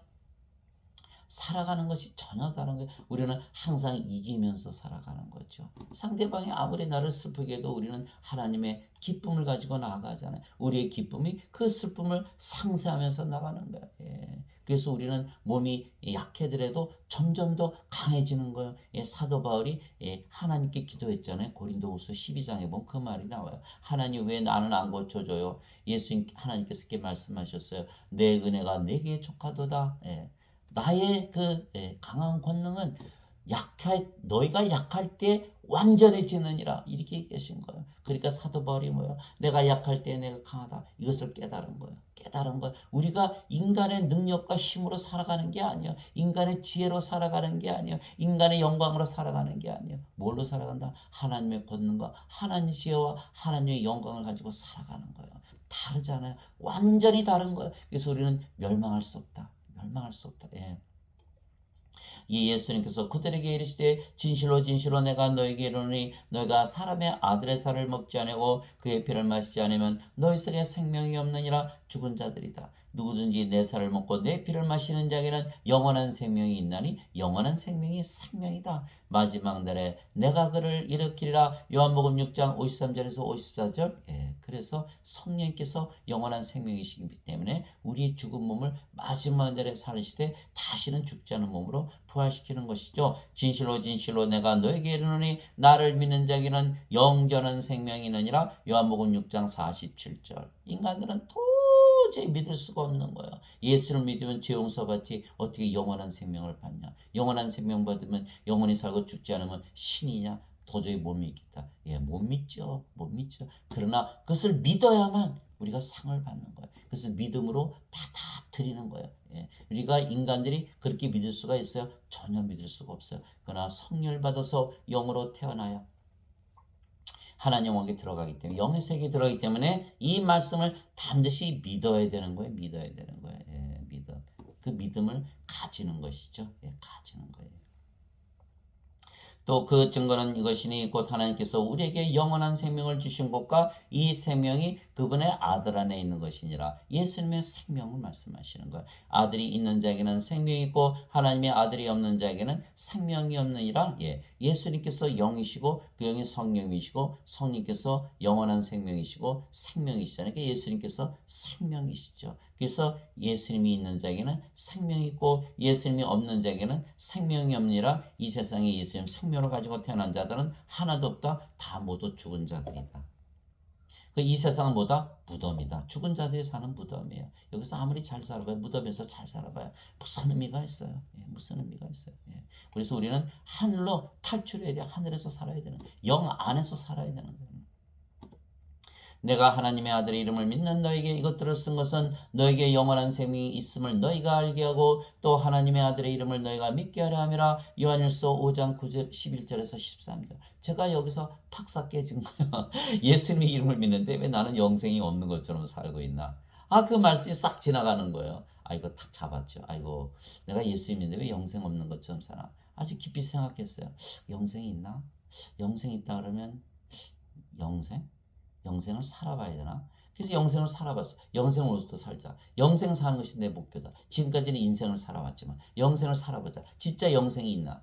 S1: 살아가는 것이 전혀 다른 거예요. 우리는 항상 이기면서 살아가는 거죠. 상대방이 아무리 나를 슬프게 해도 우리는 하나님의 기쁨을 가지고 나아가잖아요. 우리의 기쁨이 그 슬픔을 상쇄하면서 나가는 거예요. 그래서 우리는 몸이 약해더라도 점점 더 강해지는 거예요. 사도 바울이 하나님께 기도했잖아요. 고린도후서 12장에 보면 그 말이 나와요. 하나님 왜 나는 안 고쳐줘요? 예수님 하나님께서 이렇게 말씀하셨어요. 내 은혜가 내게 족하도다. 나의 그 강한 권능은 너희가 약할 때 완전해지느니라 이렇게 얘기하신 거예요. 그러니까 사도 바울이 뭐예요? 내가 약할 때 내가 강하다. 이것을 깨달은 거예요. 우리가 인간의 능력과 힘으로 살아가는 게 아니에요. 인간의 지혜로 살아가는 게 아니에요. 인간의 영광으로 살아가는 게 아니에요. 뭘로 살아간다? 하나님의 권능과 하나님의 지혜와 하나님의 영광을 가지고 살아가는 거예요. 다르잖아요. 완전히 다른 거예요. 그래서 우리는 멸망할 수 없다. 이 예수님께서 그들에게 이르시되 진실로 진실로 내가 너에게 이르노니 너희가 사람의 아들의 살을 먹지 아니하고 그의 피를 마시지 않으면 너희 속에 생명이 없느니라. 죽은 자들이다. 누구든지 내 살을 먹고 내 피를 마시는 자에게는 영원한 생명이 있나니 영원한 생명이 생명이다. 마지막 날에 내가 그를 일으키리라. 요한복음 6장 53절에서 54절. 그래서 성령께서 영원한 생명이시기 때문에 우리의 죽은 몸을 마지막 날에 살리시되 다시는 죽지 않은 몸으로 부활시키는 것이죠. 진실로 진실로 내가 너에게 이르노니 나를 믿는 자에게는 영원한 생명이 있느니라. 요한복음 6장 47절. 인간들은 도저히 믿을 수가 없는 거예요. 예수를 믿으면 죄 용서받지 어떻게 영원한 생명을 받냐. 영원한 생명 받으면 영원히 살고 죽지 않으면 신이냐. 도저히 못 믿겠다. 못 믿죠. 못 믿죠. 그러나 그것을 믿어야만 우리가 상을 받는 거예요. 그래서 믿음으로 받아들이는 거예요. 우리가 인간들이 그렇게 믿을 수가 있어요? 전혀 믿을 수가 없어요. 그러나 성령을 받아서 영으로 태어나야 하나님 영역에 들어가기 때문에 영의 세계에 들어가기 때문에 이 말씀을 반드시 믿어야 되는 거예요. 믿어야 되는 거예요. 믿음. 그 믿음을 가지는 것이죠. 가지는 거예요. 또 그 증거는 이것이니 곧 하나님께서 우리에게 영원한 생명을 주신 것과 이 생명이 그분의 아들 안에 있는 것이니라. 예수님의 생명을 말씀하시는 거예요. 아들이 있는 자에게는 생명이 있고 하나님의 아들이 없는 자에게는 생명이 없느니라. 예수님께서 영이시고 그 영이 성령이시고 성령께서 영원한 생명이시고 생명이시잖아요. 그러니까 예수님께서 생명이시죠. 그래서 예수님이 있는 자에게는 생명이 있고 예수님이 없는 자에게는 생명이 없느니라. 이 세상에 예수님 생명을 가지고 태어난 자들은 하나도 없다. 다 모두 죽은 자들이다. 이 세상은 뭐다? 무덤이다. 죽은 자들이 사는 무덤이에요. 여기서 아무리 잘 살아봐요. 무덤에서 잘 살아봐요. 무슨 의미가 있어요? 무슨 의미가 있어요? 그래서 우리는 하늘로 탈출해야 돼요. 하늘에서 살아야 되는 거예요. 영 안에서 살아야 되는 거예요. 내가 하나님의 아들의 이름을 믿는 너에게 이것들을 쓴 것은 너에게 영원한 생명이 있음을 너희가 알게 하고 또 하나님의 아들의 이름을 너희가 믿게 하려 함이라. 요한일서 5장 9절 11절에서 13절. 제가 여기서 팍삭 깨진 거예요. 예수님의 이름을 믿는데 왜 나는 영생이 없는 것처럼 살고 있나. 그 말씀이 싹 지나가는 거예요. 이거 탁 잡았죠. 아이고 내가 예수 믿는데 왜 영생 없는 것처럼 살아. 아주 깊이 생각했어요. 영생이 있나? 영생이 있다 그러면 영생을 살아봐야 되나? 그래서 영생을 살아봤어. 영생을 오늘부터 살자. 영생 사는 것이 내 목표다. 지금까지는 인생을 살아왔지만 영생을 살아보자. 진짜 영생이 있나?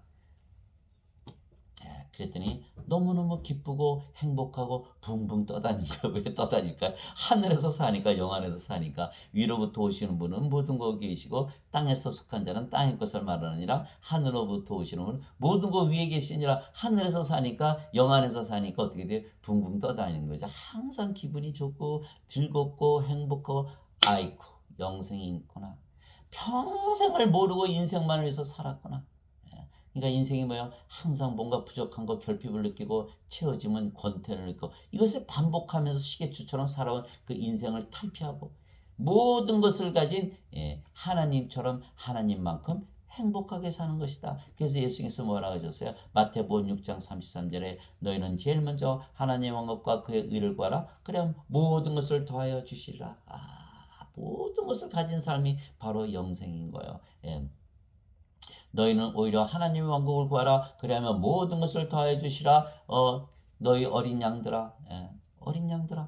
S1: 그랬더니 너무너무 기쁘고 행복하고 붕붕 떠다니까. 왜 떠다닐까? 하늘에서 사니까, 영 안에서 사니까. 위로부터 오시는 분은 모든 거 계시고 땅에서 속한 자는 땅의 것을 말하느니라. 하늘로부터 오시는 분은 모든 거 위에 계시니라. 하늘에서 사니까, 영 안에서 사니까 어떻게 돼요? 붕붕 떠다니는 거죠. 항상 기분이 좋고 즐겁고 행복하고 아이고 영생이 있구나. 평생을 모르고 인생만을 위해서 살았구나. 그러니까 인생이 뭐예요? 항상 뭔가 부족한 거 결핍을 느끼고 채워지면 권태를 느끼고 이것을 반복하면서 시계추처럼 살아온 그 인생을 탈피하고 모든 것을 가진 하나님처럼 하나님만큼 행복하게 사는 것이다. 그래서 예수님께서 뭐라고 하셨어요? 마태복음 6장 33절에 너희는 제일 먼저 하나님의 왕국과 그의 의를 구하라. 그럼 모든 것을 더하여 주시리라. 모든 것을 가진 삶이 바로 영생인 거예요. 너희는 오히려 하나님의 왕국을 구하라. 그리하면 모든 것을 더해 주시라. 너희 어린 양들아, 어린 양들아,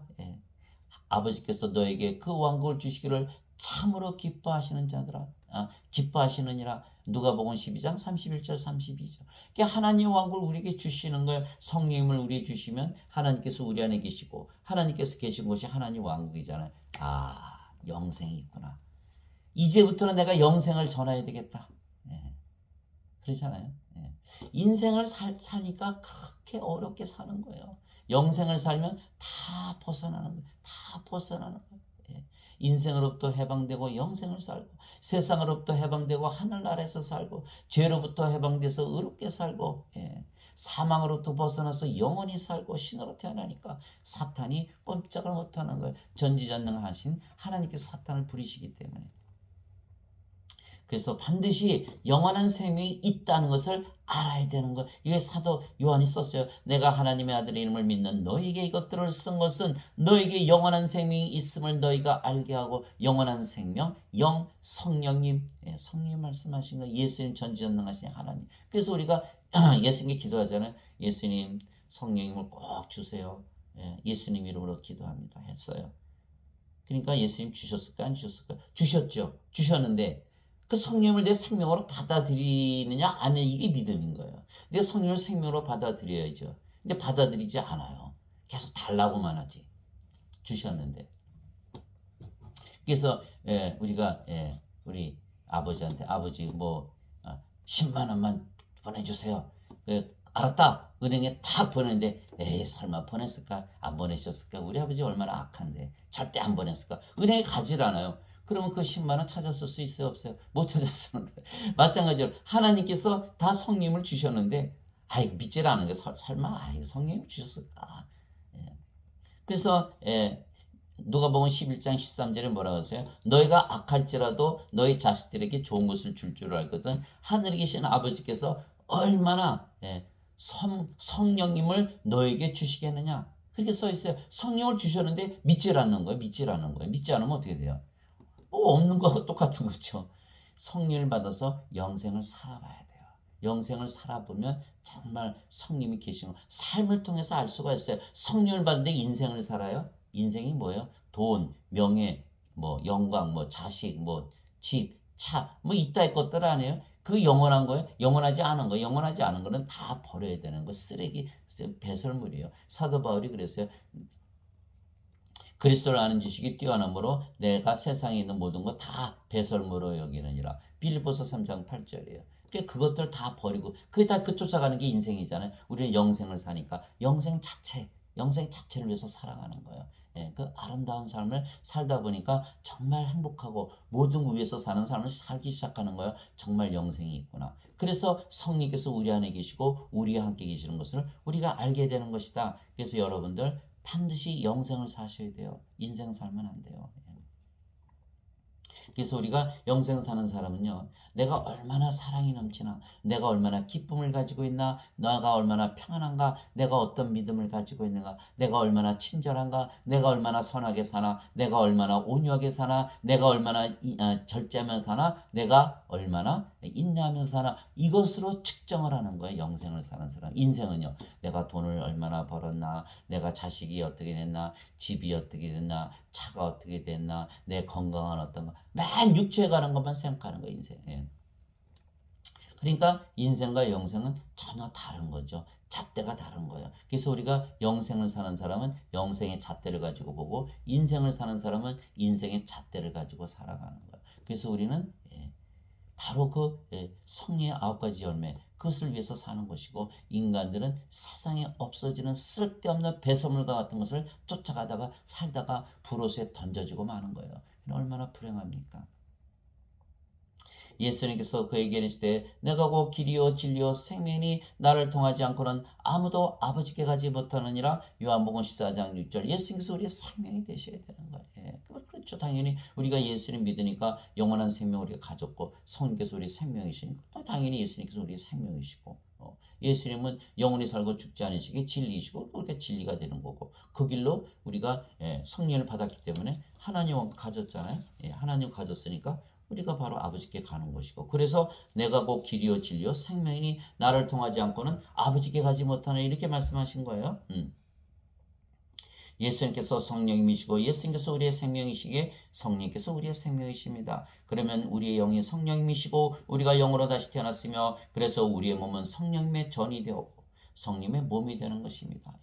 S1: 아버지께서 너에게 그 왕국을 주시기를 참으로 기뻐하시는 자들아, 기뻐하시느니라. 누가복음 12장 31절 32절. 그러니까 하나님의 왕국을 우리에게 주시는 거예요. 성령님을 우리에게 주시면 하나님께서 우리 안에 계시고 하나님께서 계신 곳이 하나님 왕국이잖아요. 영생이 있구나. 이제부터는 내가 영생을 전해야 되겠다. 그렇잖아요. 인생을 사니까 그렇게 어렵게 사는 거예요. 영생을 살면 다 벗어나는 거예요. 다 벗어나는 거예요. 인생으로부터 해방되고 영생을 살고 세상으로부터 해방되고 하늘나라에서 살고 죄로부터 해방돼서 의롭게 살고 사망으로부터 벗어나서 영원히 살고 신으로 태어나니까 사탄이 꼼짝을 못하는 거예요. 전지전능하신 하나님께서 사탄을 부리시기 때문에. 그래서 반드시 영원한 생명이 있다는 것을 알아야 되는 거. 이게 사도 요한이 썼어요. 내가 하나님의 아들의 이름을 믿는 너에게 이것들을 쓴 것은 너에게 영원한 생명이 있음을 너희가 알게 하고, 영원한 생명, 영, 성령님, 성령 말씀하신 거, 예수님 전지전능하신 하나님. 그래서 우리가 예수님께 기도하잖아요. 예수님 성령님을 꼭 주세요. 예수님 이름으로 기도합니다 했어요. 그러니까 예수님 주셨을까 안 주셨을까? 주셨죠. 주셨는데 그 성령을 내 생명으로 받아들이느냐 안 해, 이게 믿음인 거예요. 내 성령을 생명으로 받아들여야죠. 근데 받아들이지 않아요. 계속 달라고만 하지. 주셨는데. 그래서 우리가 우리 아버지한테 아버지 10만 원만 보내주세요. 알았다. 은행에 탁 보냈는데 에이 설마 보냈을까? 안 보내셨을까? 우리 아버지 얼마나 악한데 절대 안 보냈을까? 은행에 가질 않아요. 그러면 그 10만 원 찾았을 수 있어요? 없어요? 못 찾았으면 거예요. 마찬가지로 하나님께서 다 성령을 주셨는데 아이 믿질 않은 게 설마 아이 성령을 주셨을까? 그래서 누가복음 11장 13절에 뭐라고 하세요? 너희가 악할지라도 너희 자식들에게 좋은 것을 줄 알거든 하늘에 계신 아버지께서 얼마나 성령님을 너에게 주시겠느냐. 그렇게 써 있어요. 성령을 주셨는데 믿질 않는 거예요. 믿질 않는 거예요. 믿지 않으면 어떻게 돼요? 없는 거하고 똑같은 거죠. 성령을 받아서 영생을 살아봐야 돼요. 영생을 살아보면 정말 성령이 계시는 거. 삶을 통해서 알 수가 있어요. 성령을 받는데 인생을 살아요? 인생이 뭐예요? 돈, 명예, 영광, 자식, 집, 차, 이따의 것들 아니에요? 그 영원한 거예요? 영원하지 않은 거. 영원하지 않은 거는 다 버려야 되는 거. 쓰레기, 배설물이에요. 사도 바울이 그랬어요. 그리스도를 아는 지식이 뛰어남으로 내가 세상에 있는 모든 거 다 배설물로 여기느니라. 빌립보서 3장 8절이에요. 그러니까 그것들 다 버리고 그게 다 쫓아가는 게 인생이잖아요. 우리는 영생을 사니까 영생 자체를 위해서 살아가는 거예요. 그 아름다운 삶을 살다 보니까 정말 행복하고 모든 위에서 사는 삶을 살기 시작하는 거예요. 정말 영생이 있구나. 그래서 성령께서 우리 안에 계시고 우리와 함께 계시는 것을 우리가 알게 되는 것이다. 그래서 여러분들 반드시 영생을 사셔야 돼요. 인생 살면 안 돼요. 그래서 우리가 영생 사는 사람은요, 내가 얼마나 사랑이 넘치나, 내가 얼마나 기쁨을 가지고 있나, 내가 얼마나 평안한가, 내가 어떤 믿음을 가지고 있는가, 내가 얼마나 친절한가, 내가 얼마나 선하게 사나, 내가 얼마나 온유하게 사나, 내가 얼마나 절제하면서 사나, 내가 얼마나 인내하면서 사나, 이것으로 측정을 하는 거예요. 영생을 사는 사람. 인생은요, 내가 돈을 얼마나 벌었나, 내가 자식이 어떻게 됐나, 집이 어떻게 됐나, 차가 어떻게 됐나, 내 건강은 어떤가, 맨 육체에 관한 것만 생각하는 거예요, 인생. 그러니까 인생과 영생은 전혀 다른 거죠. 잣대가 다른 거예요. 그래서 우리가 영생을 사는 사람은 영생의 잣대를 가지고 보고, 인생을 사는 사람은 인생의 잣대를 가지고 살아가는 거예요. 그래서 우리는 바로 그 성령의 9가지 열매, 그것을 위해서 사는 것이고, 인간들은 세상에 없어지는 쓸데없는 배설물과 같은 것을 쫓아가다가 살다가 불옷에 던져지고 마는 거예요. 얼마나 불행합니까? 예수님께서 그에게 이르시되 내가 곧 길이요 진리요 생명이니 나를 통하지 않고는 아무도 아버지께 가지 못하느니라. 요한복음 14장 6절. 예수님께서 우리의 생명이 되셔야 되는 거예요. 그렇죠. 당연히 우리가 예수님 믿으니까 영원한 생명 우리가 가졌고, 성령께서 우리의 생명이시니까 당연히 예수님께서 우리의 생명이시고, 예수님은 영원히 살고 죽지 않으시게 진리이시고, 그러니까 진리가 되는 거고, 그 길로 우리가 성령을 받았기 때문에 하나님을 가졌잖아요. 하나님 가졌으니까 우리가 바로 아버지께 가는 것이고, 그래서 내가 곧 길이요 진리요 생명이니 나를 통하지 않고는 아버지께 가지 못하네, 이렇게 말씀하신 거예요. 예수님께서 성령님이시고 예수님께서 우리의 생명이시기에 성령님께서 우리의 생명이십니다. 그러면 우리의 영이 성령님이시고 우리가 영으로 다시 태어났으며, 그래서 우리의 몸은 성령님의 전이 되었고 성령님의 몸이 되는 것입니다.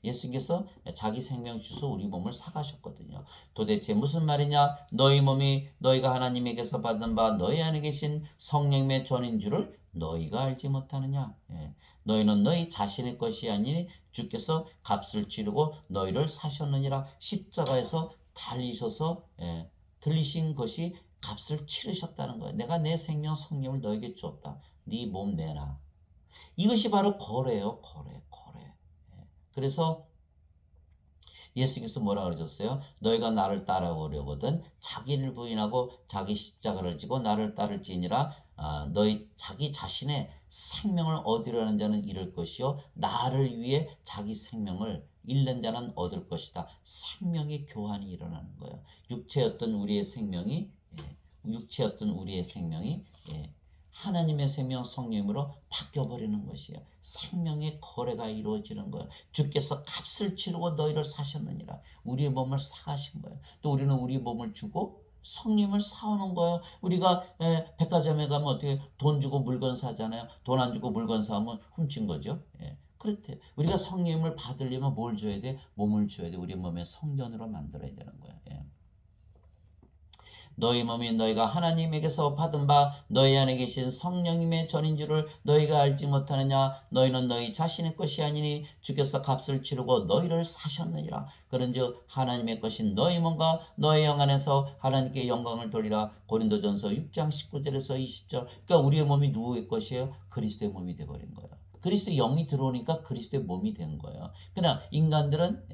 S1: 예수님께서 자기 생명 주셔서 우리 몸을 사가셨거든요. 도대체 무슨 말이냐? 너희 몸이 너희가 하나님에게서 받은 바 너희 안에 계신 성령의 전인 줄을 너희가 알지 못하느냐? 너희는 너희 자신의 것이 아니니 주께서 값을 치르고 너희를 사셨느니라. 십자가에서 달리셔서 들리신 것이 값을 치르셨다는 거예요. 내가 내 생명 성령을 너에게 줬다. 네 몸 내놔. 이것이 바로 거래예요. 거래. 그래서 예수님께서 뭐라 그러셨어요? 너희가 나를 따라오려거든 자기를 부인하고 자기 십자가를 지고 나를 따를지니라. 너희 자기 자신의 생명을 얻으려는 자는 잃을 것이요 나를 위해 자기 생명을 잃는 자는 얻을 것이다. 생명의 교환이 일어나는 거예요. 육체였던 우리의 생명이 육체였던 우리의 생명이 하나님의 생명 성령으로 바뀌어버리는 것이에요. 생명의 거래가 이루어지는 거예요. 주께서 값을 치르고 너희를 사셨느니라. 우리의 몸을 사가신 거예요. 또 우리는 우리 몸을 주고 성령을 사오는 거예요. 우리가 백화점에 가면 어떻게 돈 주고 물건 사잖아요. 돈 안 주고 물건 사면 훔친 거죠. 그렇대요. 우리가 성령을 받으려면 뭘 줘야 돼? 몸을 줘야 돼. 우리 몸의 성전으로 만들어야 되는 거예요. 너희 몸이 너희가 하나님에게서 받은 바 너희 안에 계신 성령님의 전인 줄을 너희가 알지 못하느냐. 너희는 너희 자신의 것이 아니니 주께서 값을 치르고 너희를 사셨느니라. 그런즉 하나님의 것인 너희 몸과 너희 영 안에서 하나님께 영광을 돌리라. 고린도전서 6장 19절에서 20절. 그러니까 우리의 몸이 누구의 것이에요? 그리스도의 몸이 되어버린 거예요. 그리스도의 영이 들어오니까 그리스도의 몸이 된 거예요. 그러나 인간들은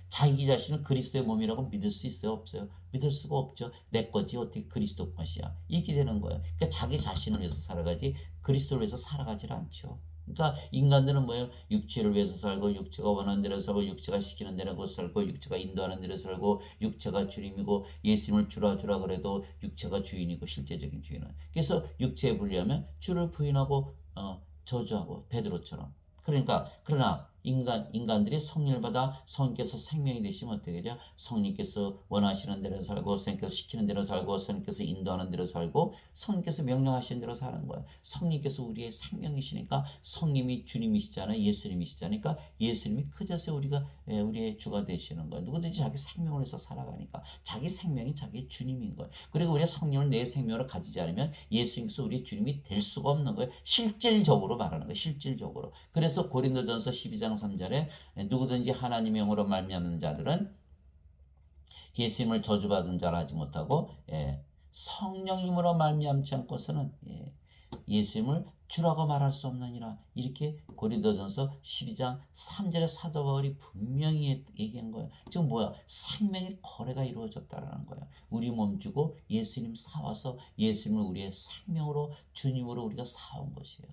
S1: 자기 자신을 그리스도의 몸이라고 믿을 수 있어요? 없어요? 믿을 수가 없죠. 내 거지 어떻게 그리스도 것이야. 이렇게 되는 거예요. 그러니까 자기 자신을 위해서 살아가지 그리스도를 위해서 살아가질 않죠. 그러니까 인간들은 뭐예요? 육체를 위해서 살고 육체가 원하는 대로 살고 육체가 시키는 대로 살고 육체가 인도하는 대로 살고 육체가 주님이고 예수님을 주라 그래도 육체가 주인이고 실제적인 주인은. 그래서 육체에 불리하면 주를 부인하고 저주하고 베드로처럼. 그러나 인간들이 성령을 받아 성령께서 생명이 되시면 어떻게 되죠? 성령께서 원하시는 대로 살고 성령께서 시키는 대로 살고 성령께서 인도하는 대로 살고 성령께서 명령하시는 대로 사는 거예요. 성령께서 우리의 생명이시니까 성님이 주님이시잖아요. 예수님이시잖아요. 그러니까 예수님이 그제서 우리의 주가 되시는 거예요. 누구든지 자기 생명을 해서 살아가니까 자기 생명이 자기의 주님인 거예요. 그리고 우리가 성령을 내 생명으로 가지지 않으면 예수님께서 우리의 주님이 될 수가 없는 거예요. 실질적으로 말하는 거예요. 실질적으로. 그래서 고린도전서 12장 3절에 누구든지 하나님의 영으로 말미암는 자들은 예수님을 저주받은 자라 하지 못하고 성령님으로 말미암지 않고서는 예수님을 주라고 말할 수 없느니라. 이렇게 고린도전서 12장 3절에 사도 바울이 분명히 얘기한 거예요. 지금 뭐야? 생명의 거래가 이루어졌다는 거예요. 우리 몸 주고 예수님 사와서 예수님을 우리의 생명으로 주님으로 우리가 사온 것이에요.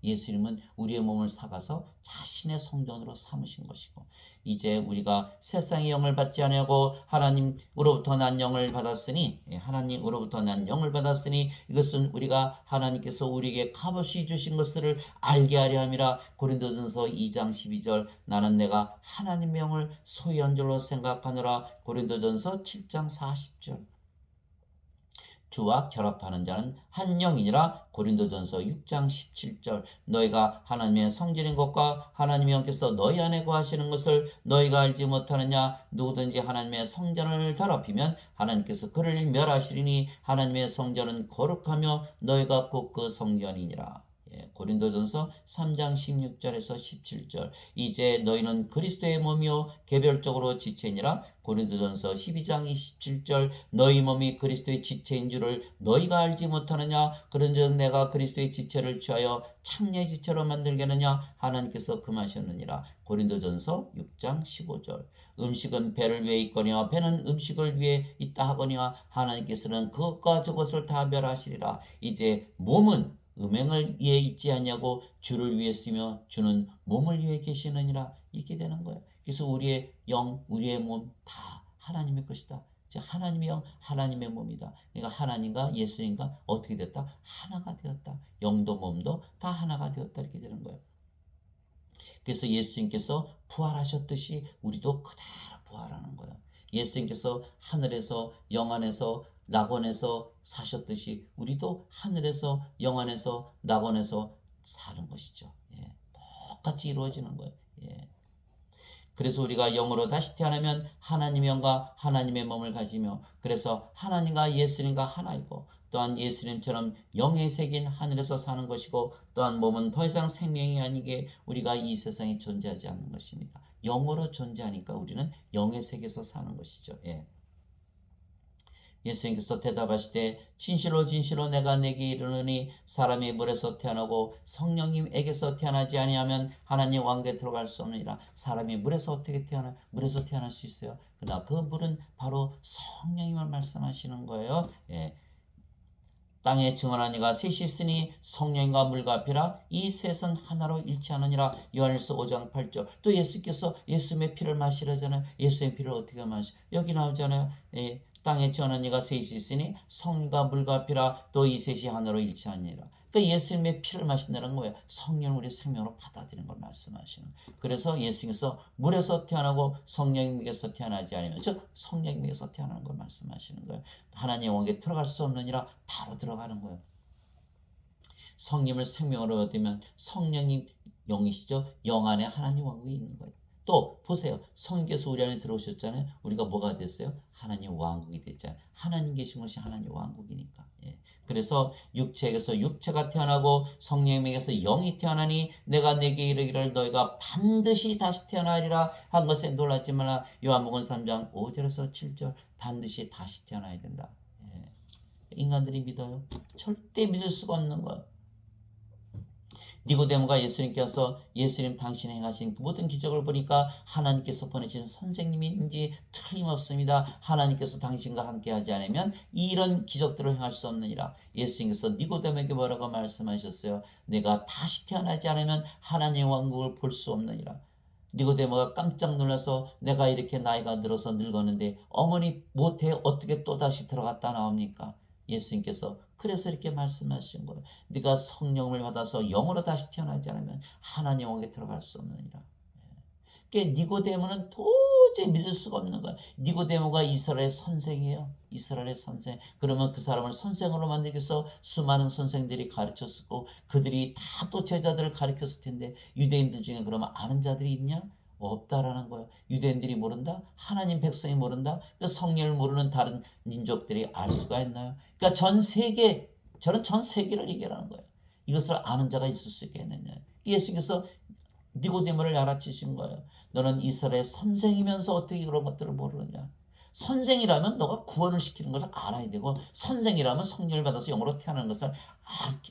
S1: 예수님은 우리의 몸을 사가서 자신의 성전으로 삼으신 것이고 이제 우리가 세상의 영을 받지 아니하고 하나님으로부터 난 영을 받았으니 이것은 우리가 하나님께서 우리에게 값없이 주신 것을 알게 하려 함이라. 고린도전서 2장 12절 나는 내가 하나님의 영을 소유한 줄로 생각하노라. 고린도전서 7장 40절 주와 결합하는 자는 한 영이니라. 고린도전서 6장 17절 너희가 하나님의 성전인 것과 하나님의 영께서 너희 안에 거하시는 것을 너희가 알지 못하느냐. 누구든지 하나님의 성전을 더럽히면 하나님께서 그를 멸하시리니 하나님의 성전은 거룩하며 너희가 곧 그 성전이니라. 고린도전서 3장 16절에서 17절 이제 너희는 그리스도의 몸이요 개별적으로 지체니라. 고린도전서 12장 27절 너희 몸이 그리스도의 지체인 줄을 너희가 알지 못하느냐. 그런즉 내가 그리스도의 지체를 취하여 창녀의 지체로 만들겠느냐. 하나님께서 금하셨느니라. 고린도전서 6장 15절 음식은 배를 위해 있거니와 배는 음식을 위해 있다 하거니와 하나님께서는 그것과 저것을 다 멸하시리라. 이제 몸은 음행을 위해 있지 않냐고 주를 위해 쓰며 주는 몸을 위해 계시느니라. 이렇게 되는 거예요. 그래서 우리의 영, 우리의 몸 다 하나님의 것이다. 하나님의 영, 하나님의 몸이다. 그러니까 하나님과 예수님과 어떻게 됐다? 하나가 되었다. 영도 몸도 다 하나가 되었다. 이렇게 되는 거예요. 그래서 예수님께서 부활하셨듯이 우리도 그대로 부활하는 거예요. 예수님께서 하늘에서 영 안에서 낙원에서 사셨듯이 우리도 하늘에서 영 안에서 낙원에서 사는 것이죠. 똑같이 이루어지는 거예요. 그래서 우리가 영으로 다시 태어나면 하나님의 영과 하나님의 몸을 가지며 그래서 하나님과 예수님과 하나이고 또한 예수님처럼 영의 색인 하늘에서 사는 것이고 또한 몸은 더 이상 생명이 아니게 우리가 이 세상에 존재하지 않는 것입니다. 영으로 존재하니까 우리는 영의 세계에서 사는 것이죠. 예수님께서 대답하시되 진실로 진실로 내가 네게 이르노니 사람이 물에서 태어나고 성령님에게서 태어나지 아니하면 하나님 왕국에 들어갈 수 없느니라. 사람이 물에서 어떻게 태어나? 물에서 태어날 수 있어요. 그러나 그 물은 바로 성령님을 말씀하시는 거예요. 예. 땅에 증언한 이가 셋이 있으니 성령과 물과 앞이라 이 셋은 하나로 일치하느니라. 요한일서 5장 8절. 또 예수께서 예수님의 피를 마시라잖아요. 예수의 피를 어떻게 마시? 여기 나오잖아요. 예. 땅에 증언한 이가 셋이 있으니 성령과 물과 앞이라 또 이 셋이 하나로 일치하느니라. 그러니까 예수님의 피를 마신다는 거예요. 성령을 우리 생명으로 받아들이는 걸 말씀하시는. 그래서 예수님께서 물에서 태어나고 성령님에게서 태어나지 않으면, 즉 성령님에게서 태어나는 걸 말씀하시는 거예요. 하나님 왕국에 들어갈 수 없느니라. 바로 들어가는 거예요. 성령을 생명으로 얻으면 성령님 영이시죠. 영 안에 하나님 왕국이 있는 거예요. 또 보세요. 성령께서 우리 안에 들어오셨잖아요. 우리가 뭐가 됐어요? 하나님 왕국이 됐잖아요. 하나님 계신 것이 하나님 왕국이니까. 예. 그래서 육체에게서 육체가 태어나고 성령에게서 영이 태어나니 내가 내게 이르기를 너희가 반드시 다시 태어나리라 한 것에 놀라지 말라. 요한복음 3장 5절에서 7절. 반드시 다시 태어나야 된다. 예. 인간들이 믿어요? 절대 믿을 수가 없는 거예요. 니고데모가 예수님께서 예수님 당신이 행하신 그 모든 기적을 보니까 하나님께서 보내신 선생님인지 틀림없습니다. 하나님께서 당신과 함께하지 않으면 이런 기적들을 행할 수 없느니라. 예수님께서 니고데모에게 뭐라고 말씀하셨어요? 내가 다시 태어나지 않으면 하나님의 왕국을 볼 수 없느니라. 니고데모가 깜짝 놀라서 내가 이렇게 나이가 들어서 늙었는데 어머니 모태에 어떻게 또다시 들어갔다 나옵니까? 예수님께서 그래서 이렇게 말씀하신 거예요. 네가 성령을 받아서 영으로 다시 태어나지 않으면 하나님 왕국에 들어갈 수 없느니라. 그러니까 니고데모는 도저히 믿을 수가 없는 거예요. 니고데모가 이스라엘의 선생이에요. 이스라엘의 선생. 그러면 그 사람을 선생으로 만들기 위해서 수많은 선생들이 가르쳤었고 그들이 다 또 제자들을 가르쳤을 텐데 유대인들 중에 그러면 아는 자들이 있냐? 없다라는 거예요. 유대인들이 모른다? 하나님 백성이 모른다? 그 성령을 모르는 다른 민족들이 알 수가 있나요? 그러니까 전 세계, 저는 전 세계를 얘기하는 거예요. 이것을 아는 자가 있을 수 있겠느냐. 예수께서 니고데모를 알아채신 거예요. 너는 이스라엘의 선생이면서 어떻게 그런 것들을 모르느냐. 선생이라면 너가 구원을 시키는 것을 알아야 되고 선생이라면 성령을 받아서 영으로 태어나는 것을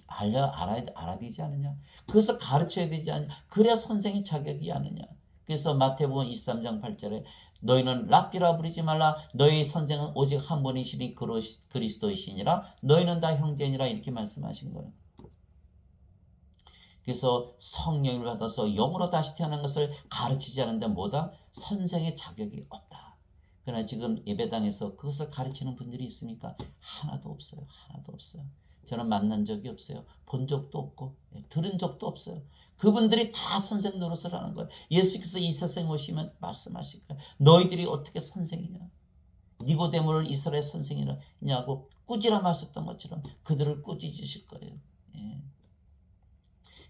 S1: 알아야 되지 않느냐. 그것을 가르쳐야 되지 않느냐. 그래야 선생의 자격이 아느냐. 그래서 마태복음 23장 8절에 너희는 랍비라 부르지 말라. 너희 선생은 오직 한 분이시니 그리스도이시니라. 너희는 다 형제니라. 이렇게 말씀하신 거예요. 그래서 성령을 받아서 영으로 다시 태어난 것을 가르치지 않는데 뭐다? 선생의 자격이 없다. 그러나 지금 예배당에서 그것을 가르치는 분들이 있습니까? 하나도 없어요. 하나도 없어요. 저는 만난 적이 없어요. 본 적도 없고 들은 적도 없어요. 그분들이 다 선생 노릇을 하는 거예요. 예수께서 이 세상에 오시면 말씀하실 거예요. 너희들이 어떻게 선생이냐? 니고데모를 이스라엘 선생이냐고 꾸지람하셨던 것처럼 그들을 꾸짖으실 거예요. 예.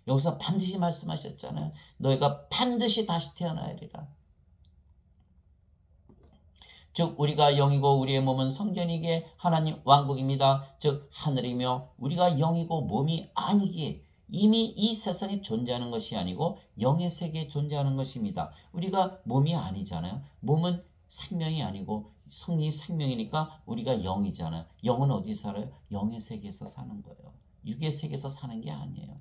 S1: 여기서 반드시 말씀하셨잖아요. 너희가 반드시 다시 태어나야 하리라. 즉 우리가 영이고 우리의 몸은 성전이기에 하나님 왕국입니다. 즉 하늘이며 우리가 영이고 몸이 아니기에 이미 이 세상에 존재하는 것이 아니고 영의 세계에 존재하는 것입니다. 우리가 몸이 아니잖아요. 몸은 생명이 아니고 성령이 생명이니까 우리가 영이잖아요. 영은 어디 살아요? 영의 세계에서 사는 거예요. 육의 세계에서 사는 게 아니에요.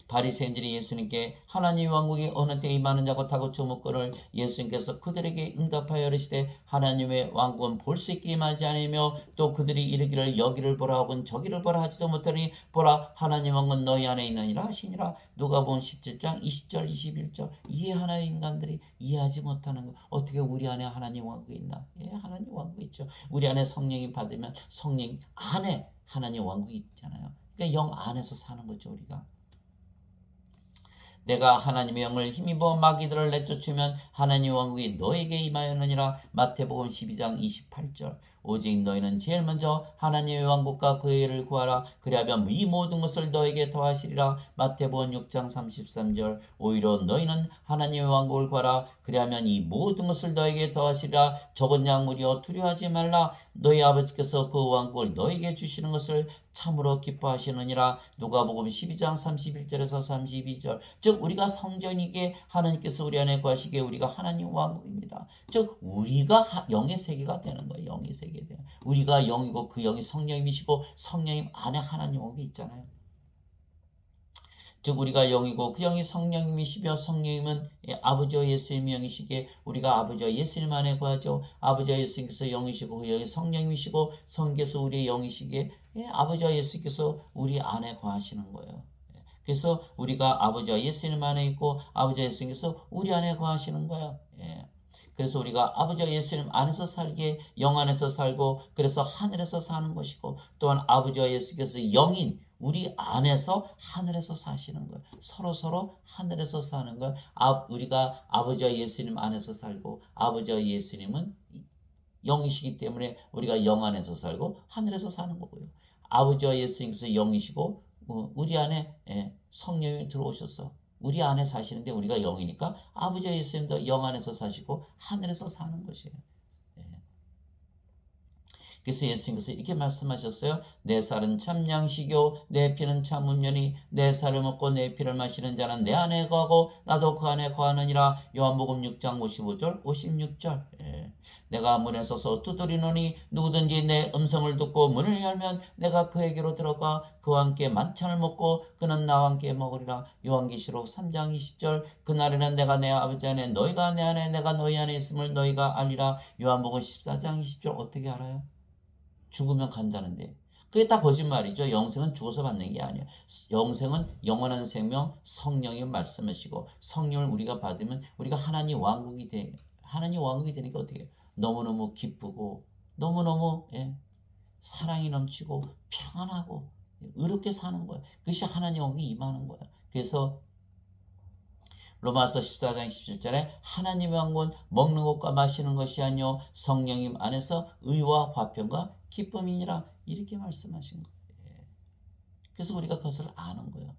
S1: 바리새인들이 예수님께 하나님 왕국이 어느 때 임하느냐고 다그쳐 묻거늘 예수님께서 그들에게 응답하여 이르시되 하나님의 왕국은 볼 수 있게 임하지 않으며 또 그들이 이르기를 여기를 보라 혹은 저기를 보라 하지도 못하니 보라 하나님 왕국은 너희 안에 있느니라 하시니라. 누가복음 17장 20절 21절. 이해하나요? 인간들이 이해하지 못하는 거. 어떻게 우리 안에 하나님 왕국이 있나? 예, 하나님 왕국이 있죠. 우리 안에 성령이 받으면 성령 안에 하나님 왕국이 있잖아요. 그러니까 영 안에서 사는 거죠. 우리가. 내가 하나님의 영을 힘입어 마귀들을 내쫓으면 하나님 왕국이 너에게 임하였느니라. 마태복음 12장 28절. 오직 너희는 제일 먼저 하나님의 왕국과 그의 의를 구하라. 그리하면 이 모든 것을 너에게 더하시리라. 마태복음 6장 33절. 오히려 너희는 하나님의 왕국을 구하라. 그리하면 이 모든 것을 너에게 더하시리라. 적은 약물이여 두려워하지 말라. 너희 아버지께서 그 왕국을 너에게 주시는 것을 참으로 기뻐하시느니라. 누가복음 12장 31절에서 32절. 즉 우리가 성전이기에 하나님께서 우리 안에 거하시기에 우리가 하나님 왕국입니다. 즉 우리가 영의 세계가 되는 거예요. 영의 세계 되는. 우리가 영이고 그 영이 성령님이시고 성령님 안에 하나님 왕국이 있잖아요. 즉 우리가 영이고 그 영이 성령님이시며 성령님은 아버지와 예수님의 영이시기에 우리가 아버지와 예수님 안에 거하죠. 아버지와 예수님께서 영이시고 그 영이 성령님이시고 성령께서 우리의 영이시기에 아버지와 예수님께서 우리 안에 거하시는 거예요. 그래서 우리가 아버지와 예수님 안에 있고 아버지와 예수님께서 우리 안에 거하시는 거예요. 그래서 우리가 아버지와 예수님 안에서 살기에 영 안에서 살고 그래서 하늘에서 사는 것이고 또한 아버지와 예수께서 영인 우리 안에서 하늘에서 사시는 거예요. 서로 하늘에서 사는 거예요. 우리가 아버지와 예수님 안에서 살고 아버지와 예수님은 영이시기 때문에 우리가 영 안에서 살고 하늘에서 사는 거고요. 아버지와 예수님께서 영이시고 우리 안에 성령이 들어오셔서 우리 안에 사시는데 우리가 영이니까 아버지와 예수님도 영 안에서 사시고 하늘에서 사는 것이에요. 그래서 예수님께서 이렇게 말씀하셨어요. 내 살은 참 양식이요 내 피는 참 음료니 내 살을 먹고 내 피를 마시는 자는 내 안에 거하고 나도 그 안에 거하느니라. 요한복음 6장 55절 56절. 내가 문에 서서 두드리노니 누구든지 내 음성을 듣고 문을 열면 내가 그에게로 들어가 그와 함께 만찬을 먹고 그는 나와 함께 먹으리라. 요한계시록 3장 20절. 그날에는 내가 내 아버지 안에 너희가 내 안에 내가 너희 안에 있음을 너희가 알리라. 요한복음 14장 20절. 어떻게 알아요? 죽으면 간다는데 그게 다 거짓말이죠. 영생은 죽어서 받는 게 아니에요. 영생은 영원한 생명 성령이 말씀하시고 성령을 우리가 받으면 우리가 하나님 왕국이 되니까 어떻게 해요? 너무너무 기쁘고 너무너무 사랑이 넘치고 평안하고 의롭게 사는 거예요. 그것이 하나님 왕국이 임하는 거예요. 그래서 로마서 14장 17절에 하나님의 왕국은 먹는 것과 마시는 것이 아니요 성령님 안에서 의와 화평과 기쁨이니라. 이렇게 말씀하신 거예요. 그래서 우리가 그것을 아는 거예요.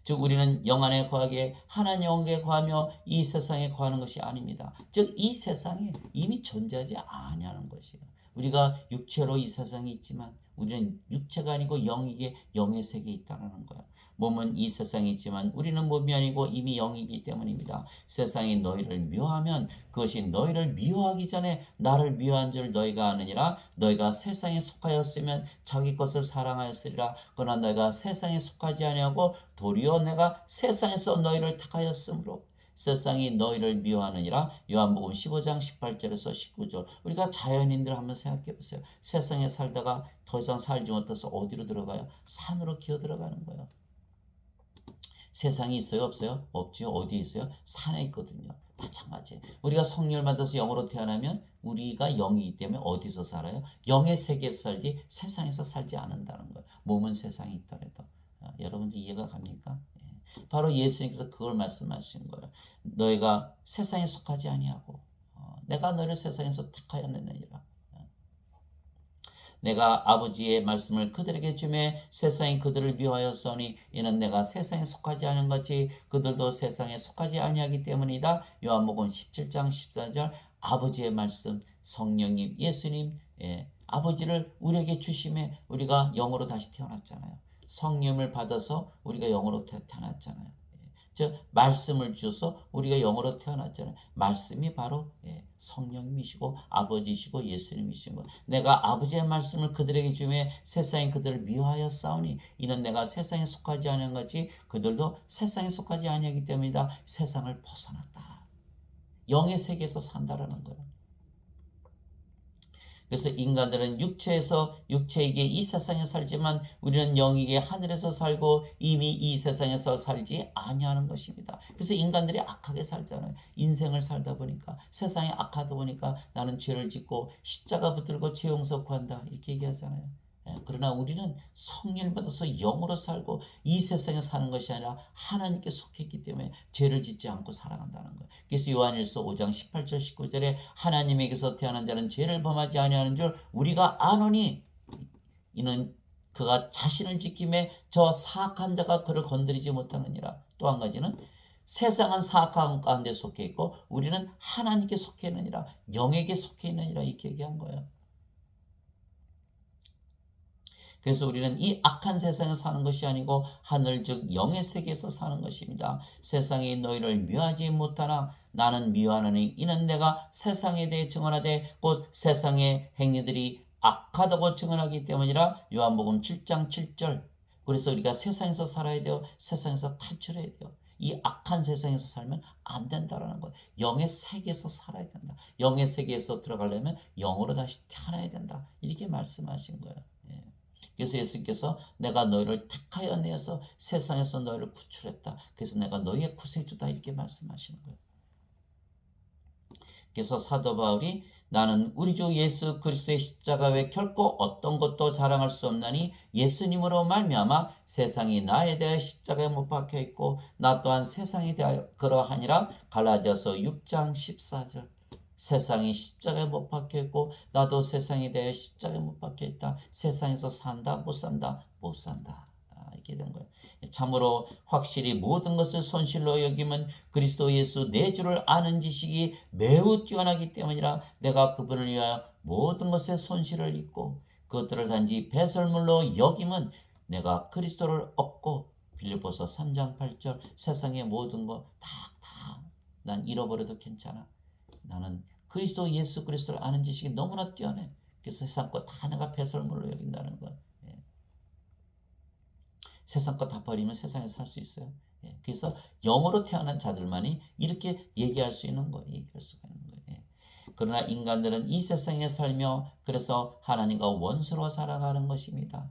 S1: 즉 우리는 영 안에 거하기에 하나님 왕국에 거하며 이 세상에 거하는 것이 아닙니다. 즉 이 세상에 이미 존재하지 아니하는 것이에요. 우리가 육체로 이 세상에 있지만 우리는 육체가 아니고 영이기에 영의 세계에 있다는 거예요. 몸은 이 세상에 있지만 우리는 몸이 아니고 이미 영이기 때문입니다. 세상이 너희를 미워하면 그것이 너희를 미워하기 전에 나를 미워한 줄 너희가 아느니라. 너희가 세상에 속하였으면 자기 것을 사랑하였으리라. 그러나 너희가 세상에 속하지 아니하고 도리어 내가 세상에서 너희를 택하였으므로 세상이 너희를 미워하느니라. 요한복음 15장 18절에서 19절. 우리가 자연인들 한번 생각해 보세요. 세상에 살다가 더 이상 살지 못해서 어디로 들어가요? 산으로 기어 들어가는 거예요. 세상이 있어요? 없어요? 없죠. 어디에 있어요? 산에 있거든요. 마찬가지. 우리가 성령을 받아서 영으로 태어나면 우리가 영이기 때문에 어디서 살아요? 영의 세계에서 살지 세상에서 살지 않는다는 거예요. 몸은 세상에 있더라도. 여러분들 이해가 갑니까? 바로 예수님께서 그걸 말씀하신 거예요. 너희가 세상에 속하지 아니하고 내가 너희를 세상에서 택하였느니라. 내가 아버지의 말씀을 그들에게 주매 세상이 그들을 미워하였으니 이는 내가 세상에 속하지 않은 것이 그들도 세상에 속하지 아니하기 때문이다. 요한복음 17장 14절. 아버지의 말씀 성령님 예수님 아버지를 우리에게 주심에 우리가 영으로 다시 태어났잖아요. 성령을 받아서 우리가 영으로 태어났잖아요. 즉 말씀을 주셔서 우리가 영으로 태어났잖아요. 말씀이 바로 성령님이시고 아버지시고 예수님이신 거예요. 내가 아버지의 말씀을 그들에게 주매 세상이 그들을 미워하였사오니 이는 내가 세상에 속하지 않은 것이 그들도 세상에 속하지 아니하기 때문이다. 세상을 벗어났다. 영의 세계에서 산다라는 거예요. 그래서 인간들은 육체이기에 이 세상에 살지만 우리는 영이기에 하늘에서 살고 이미 이 세상에서 살지 아니하는 것입니다. 그래서 인간들이 악하게 살잖아요. 인생을 살다 보니까 세상에 악하다 보니까 나는 죄를 짓고 십자가 붙들고 죄 용서 구한다 이렇게 얘기하잖아요. 그러나 우리는 성령을 받아서 영으로 살고 이 세상에 사는 것이 아니라 하나님께 속해 있기 때문에 죄를 짓지 않고 살아간다는 거예요. 그래서 요한일서 5장 18절 19절에 하나님에게서 태어난 자는 죄를 범하지 아니하는 줄 우리가 아노니 이는 그가 자신을 지킴에 저 사악한 자가 그를 건드리지 못하느니라. 또 한 가지는 세상은 사악한 가운데 속해 있고 우리는 하나님께 속해 있느니라. 영에게 속해 있느니라. 이렇게 얘기한 거예요. 그래서 우리는 이 악한 세상에 사는 것이 아니고 하늘 즉 영의 세계에서 사는 것입니다. 세상이 너희를 미워하지 못하나 나는 미워하노니 이는 내가 세상에 대해 증언하되 곧 세상의 행위들이 악하다고 증언하기 때문이라. 요한복음 7장 7절. 그래서 우리가 세상에서 살아야 돼요. 세상에서 탈출해야 돼요. 이 악한 세상에서 살면 안 된다라는 거예요. 영의 세계에서 살아야 된다. 영의 세계에서 들어가려면 영으로 다시 태어나야 된다. 이렇게 말씀하신 거예요. 그래서 예수님께서 내가 너희를 택하여 내어서 세상에서 너희를 구출했다. 그래서 내가 너희의 구세주다. 이렇게 말씀하시는 거예요. 그래서 사도 바울이 나는 우리 주 예수 그리스도의 십자가 외 결코 어떤 것도 자랑할 수 없나니 예수님으로 말미암아 세상이 나에 대하여 십자가에 못 박혀 있고 나 또한 세상에 대하여 그러하니라. 갈라디아서 6장 14절. 세상이 십자가에 못 박혀 있고 나도 세상에 대해 십자가에 못 박혀 있다. 세상에서 산다 못 산다 못 산다. 이렇게 된 거예요. 참으로 확실히 모든 것을 손실로 여기면 그리스도 예수 내 주를 아는 지식이 매우 뛰어나기 때문이라. 내가 그분을 위하여 모든 것에 손실을 입고 그것들을 단지 배설물로 여기면 내가 그리스도를 얻고. 빌립보서 3장 8절. 세상의 모든 거 다 난 잃어버려도 괜찮아. 나는 그리스도 예수 그리스도를 아는 지식이 너무나 뛰어내. 그래서 세상 것 다 내가 배설물로 여긴다는 거. 세상 것 다 버리면 세상에 살 수 있어요. 그래서 영으로 태어난 자들만이 이렇게 얘기할 수 있는 거예요. 얘기할 수가 있는 거예요. 그러나 인간들은 이 세상에 살며 그래서 하나님과 원수로 살아가는 것입니다.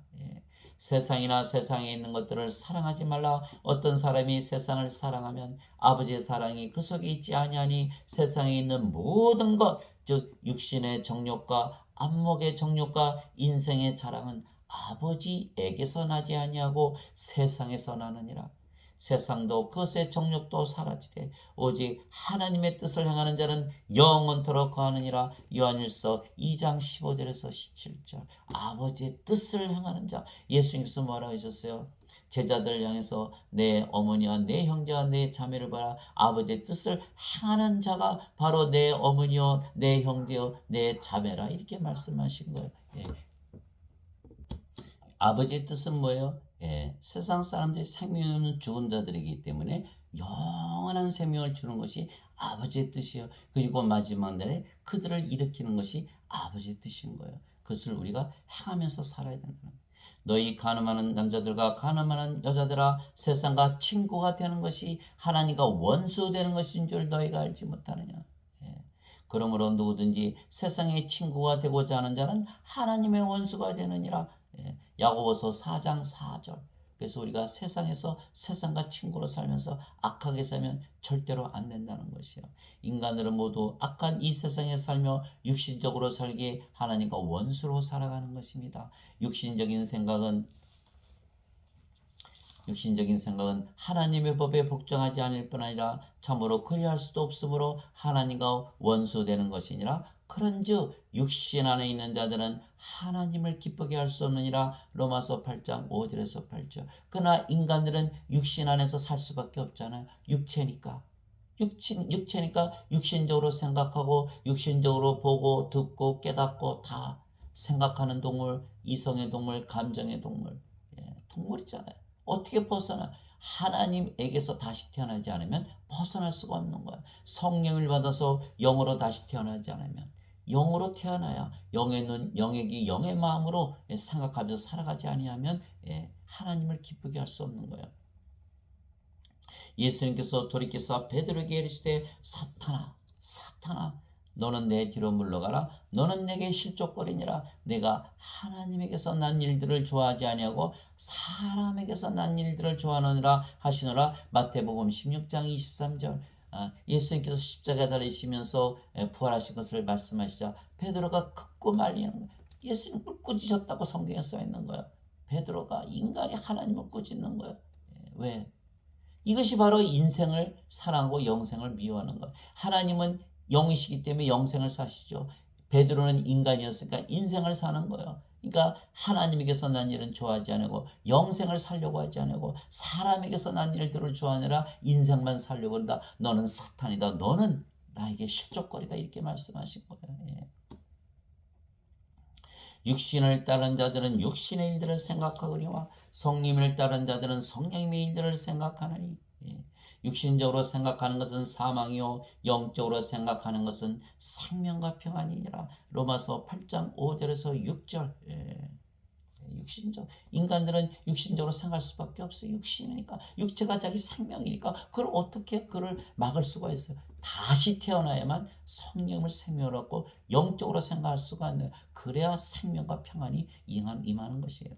S1: 세상이나 세상에 있는 것들을 사랑하지 말라. 어떤 사람이 세상을 사랑하면 아버지의 사랑이 그 속에 있지 아니하니 세상에 있는 모든 것 즉 육신의 정욕과 안목의 정욕과 인생의 자랑은 아버지에게서 나지 아니하고 세상에서 나느니라. 세상도 그것의 정욕도 사라지되 오직 하나님의 뜻을 행하는 자는 영원토록 거하느니라. 요한일서 2장 15절에서 17절. 아버지의 뜻을 행하는 자. 예수님께서 뭐라고 하셨어요? 제자들 향해서 내 어머니와 내 형제와 내 자매를 봐라. 아버지의 뜻을 행하는 자가 바로 내 어머니요 내 형제요 내 자매라. 이렇게 말씀하신 거예요. 아버지의 뜻은 뭐예요? 세상 사람들이 생명은 죽은 자들이기 때문에 영원한 생명을 주는 것이 아버지의 뜻이에요. 그리고 마지막 날에 그들을 일으키는 것이 아버지의 뜻인 거예요. 그것을 우리가 행하면서 살아야 된다는 거예요. 너희 가늠하는 남자들과 가늠하는 여자들아 세상과 친구가 되는 것이 하나님과 원수 되는 것인 줄 너희가 알지 못하느냐. 그러므로 누구든지 세상의 친구가 되고자 하는 자는 하나님의 원수가 되느니라. 야고보서 4장 4절. 그래서 우리가 세상에서 세상과 친구로 살면서 악하게 살면 절대로 안 된다는 것이요. 인간들은 모두 악한 이 세상에 살며 육신적으로 살기에 하나님과 원수로 살아가는 것입니다. 육신적인 생각은 하나님의 법에 복종하지 않을 뿐 아니라 참으로 그리할 수도 없으므로 하나님과 원수되는 것이니라. 그런즉 육신 안에 있는 자들은 하나님을 기쁘게 할 수 없느니라. 로마서 8장 5절에서 8절. 그러나 인간들은 육신 안에서 살 수밖에 없잖아요. 육체니까 육신적으로 생각하고 육신적으로 보고 듣고 깨닫고 다 생각하는 동물, 이성의 동물, 감정의 동물. 동물이잖아요. 어떻게 벗어나? 하나님에게서 다시 태어나지 않으면 벗어날 수가 없는 거야. 성령을 받아서 영으로 다시 태어나지 않으면 영으로 태어나야 영의 영의 마음으로 생각하면서 살아가지 아니하면 하나님을 기쁘게 할 수 없는 거예요. 예수님께서 돌이켜서 베드로에게 이르시되 사탄아 너는 내 뒤로 물러가라. 너는 내게 실족거리니라. 내가 하나님에게서 난 일들을 좋아하지 아니하고 사람에게서 난 일들을 좋아하느니라 하시노라. 마태복음 16장 23절. 예수님께서 십자가에 달리시면서 부활하신 것을 말씀하시자 베드로가 긋고 말리는 거예요. 예수님을 꾸짖었다고 성경에 써 있는 거예요. 베드로가 인간이 하나님을 꾸짖는 거예요. 왜? 이것이 바로 인생을 사랑하고 영생을 미워하는 거예요. 하나님은 영이시기 때문에 영생을 사시죠. 베드로는 인간이었으니까 인생을 사는 거예요. 그러니까 하나님에게서 난 일은 좋아하지 않고 영생을 살려고 하지 않고 사람에게서 난 일들을 좋아하느라 인생만 살려고 한다. 너는 사탄이다. 너는 나에게 실족거리다. 이렇게 말씀하신 거예요. 예. 육신을 따른 자들은 육신의 일들을 생각하거니와 성령을 따른 자들은 성령의 일들을 생각하느니. 예. 육신적으로 생각하는 것은 사망이요 영적으로 생각하는 것은 생명과 평안이니라. 로마서 8장 5절에서 6절. 예. 육신적 인간들은 육신적으로 생각할 수밖에 없어요. 육신이니까 육체가 자기 생명이니까 그걸 어떻게 그를 막을 수가 있어요. 다시 태어나야만 성령을 생명을 얻고 영적으로 생각할 수가 있는, 그래야 생명과 평안이 임하는 것이에요.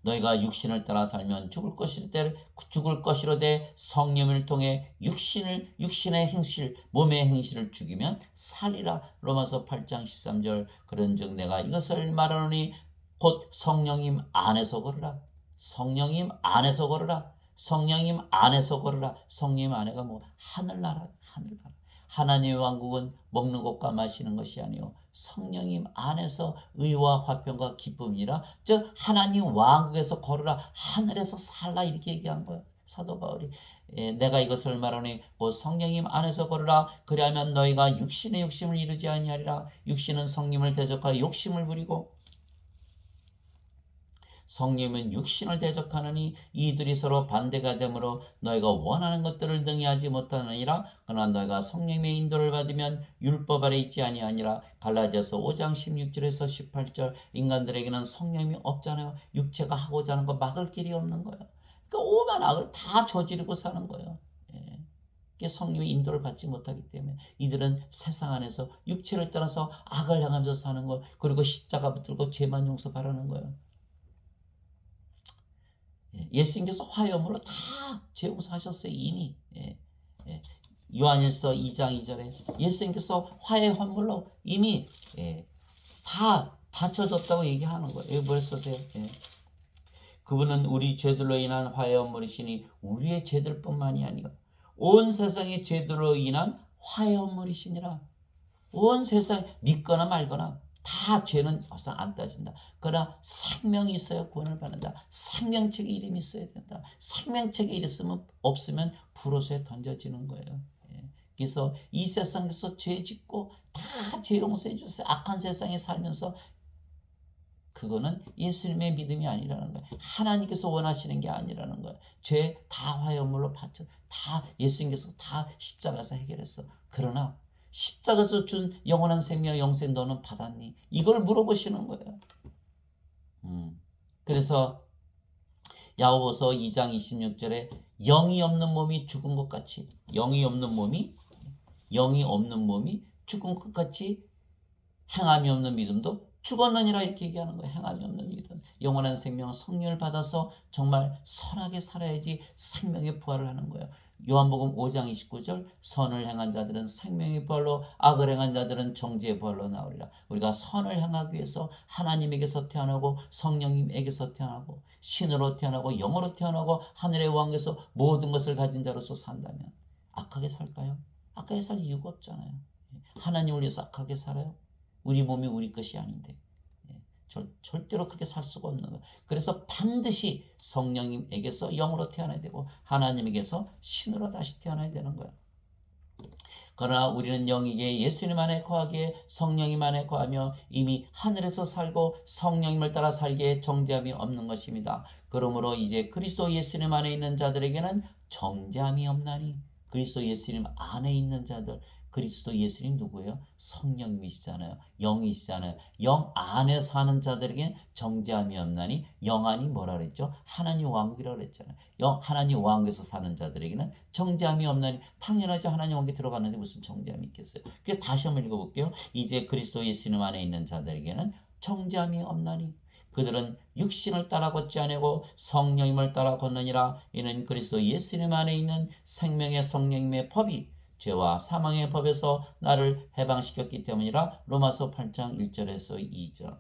S1: 너희가 육신을 따라 살면 죽을 것이로되 성령을 통해 육신의 행실 몸의 행실을 죽이면 살리라. 로마서 8장 13절. 그런즉 내가 이것을 말하노니 곧 성령님 안에서 걸으라. 성령님 안에서 걸으라. 성령님 안에서 걸으라. 성령님 안에가 뭐 하늘나라. 하나님의 왕국은 먹는 것과 마시는 것이 아니요 성령님 안에서 의와 화평과 기쁨이라. 즉 하나님 왕국에서 걸으라. 하늘에서 살라. 이렇게 얘기한 거예요. 사도 바울이. 내가 이것을 말하니 곧 성령님 안에서 걸으라. 그리하면 너희가 육신의 욕심을 이루지 아니하리라. 육신은 성령을 대적하여 욕심을 부리고 성령은 육신을 대적하느니 이들이 서로 반대가 되므로 너희가 원하는 것들을 능히 하지 못하느니라. 그러나 너희가 성령의 인도를 받으면 율법 아래 있지 아니하니라. 갈라디아서 5장 16절에서 18절. 인간들에게는 성령이 없잖아요. 육체가 하고자 하는 거 막을 길이 없는 거예요. 그러니까 오만 악을 다 저지르고 사는 거예요. 성령의 인도를 받지 못하기 때문에 이들은 세상 안에서 육체를 따라서 악을 향하면서 사는 거, 그리고 십자가 붙들고 죄만 용서 바라는 거예요. 예수님께서 화해함으로 다 죄 용서하셨어요. 이미. 요한일서 2장 2절에 예수님께서 화해 환물로 이미 다 바쳐졌다고 얘기하는 거예요. 여기 뭐라 썼어요? 그분은 우리 죄들로 인한 화해 환물이시니 우리의 죄들뿐만이 아니요 온 세상의 죄들로 인한 화해 환물이시니라. 온 세상 믿거나 말거나 다 죄는 막상 안 따진다. 그러나 생명이 있어야 구원을 받는다. 생명책에 이름이 있어야 된다. 생명책에 이름 없으면 불호소에 던져지는 거예요. 그래서 이 세상에서 죄 짓고 다 죄 용서해 주세요. 악한 세상에 살면서 그거는 예수님의 믿음이 아니라는 거예요. 하나님께서 원하시는 게 아니라는 거예요. 죄 다 화해물로 바쳐 다 예수님께서 다 십자가에서 해결했어. 그러나 십자가에서 준 영원한 생명 영생 너는 받았니? 이걸 물어보시는 거예요. 그래서 야고보서 2장 26절에 영이 없는 몸이 죽은 것 같이 영이 없는 몸이 죽은 것 같이 행함이 없는 믿음도 죽었느니라. 이렇게 얘기하는 거예요. 행함이 없는 믿음. 영원한 생명 성령을 받아서 정말 선하게 살아야지 생명의 부활을 하는 거예요. 요한복음 5장 29절 선을 행한 자들은 생명의 부활로 악을 행한 자들은 정죄의 부활로 나오리라. 우리가 선을 행하기 위해서 하나님에게서 태어나고 성령님에게서 태어나고 신으로 태어나고 영으로 태어나고 하늘의 왕에서 모든 것을 가진 자로서 산다면 악하게 살까요? 악하게 살 이유가 없잖아요. 하나님을 위해서 악하게 살아요? 우리 몸이 우리 것이 아닌데 절대로 그렇게 살 수가 없는 거예요. 그래서 반드시 성령님에게서 영으로 태어나야 되고 하나님에게서 신으로 다시 태어나야 되는 거예요. 그러나 우리는 영이기에 예수님 안에 거하기에 성령님 안에 거하며 이미 하늘에서 살고 성령님을 따라 살기에 정죄함이 없는 것입니다. 그러므로 이제 그리스도 예수님 안에 있는 자들에게는 정죄함이 없나니. 그리스도 예수님 안에 있는 자들, 그리스도 예수님 누구예요? 성령님이시잖아요. 영이시잖아요. 영 안에 사는 자들에게는 정죄함이 없나니. 영 안이 뭐라 그랬죠? 하나님 왕국이라고 그랬잖아요. 하나님 왕국에서 사는 자들에게는 정죄함이 없나니. 당연하죠. 하나님 왕국에 들어갔는데 무슨 정죄함이 있겠어요? 그래서 다시 한번 읽어볼게요. 이제 그리스도 예수님 안에 있는 자들에게는 정죄함이 없나니. 그들은 육신을 따라 걷지 아니고 성령님을 따라 걷느니라. 이는 그리스도 예수님 안에 있는 생명의 성령님의 법이 죄와 사망의 법에서 나를 해방시켰기 때문이라. 로마서 8장 1절에서 2절.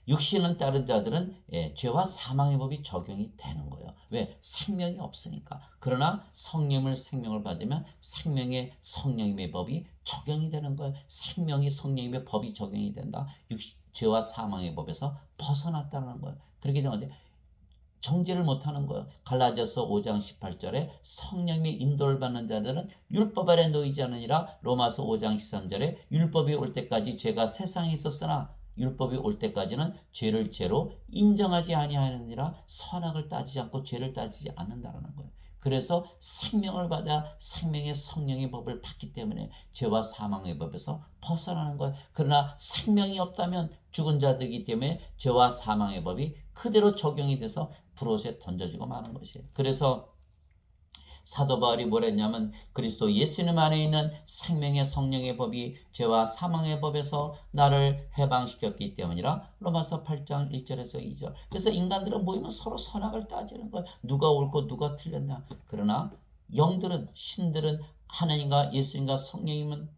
S1: 육신은 따른 자들은 죄와 사망의 법이 적용이 되는 거예요. 왜? 생명이 없으니까. 그러나 성령을 생명을 받으면 생명의 성령님의 법이 적용이 되는 거예요. 생명이 성령님의 법이 적용이 된다. 죄와 사망의 법에서 벗어났다는 거예요. 그렇게 되면 정죄를 못하는 거예요. 갈라디아서 5장 18절에 성령님의 인도를 받는 자들은 율법 아래 놓이지 않으니라. 로마서 5장 13절에 율법이 올 때까지 죄가 세상에 있었으나 율법이 올 때까지는 죄를 죄로 인정하지 아니하느니라. 선악을 따지지 않고 죄를 따지지 않는다라는 거예요. 그래서 생명을 받아 생명의 성령의 법을 받기 때문에 죄와 사망의 법에서 벗어나는 거예요. 그러나 생명이 없다면 죽은 자들이기 때문에 죄와 사망의 법이 그대로 적용이 돼서 불옷에 던져지고 마는 것이에요. 그래서 사도 바울이 뭐라 했냐면 그리스도 예수님 안에 있는 생명의 성령의 법이 죄와 사망의 법에서 나를 해방시켰기 때문이라. 로마서 8장 1절에서 2절. 그래서 인간들은 모이면 서로 선악을 따지는 거예요. 누가 옳고 누가 틀렸냐. 그러나 영들은, 신들은 하나님과 예수님과 성령님은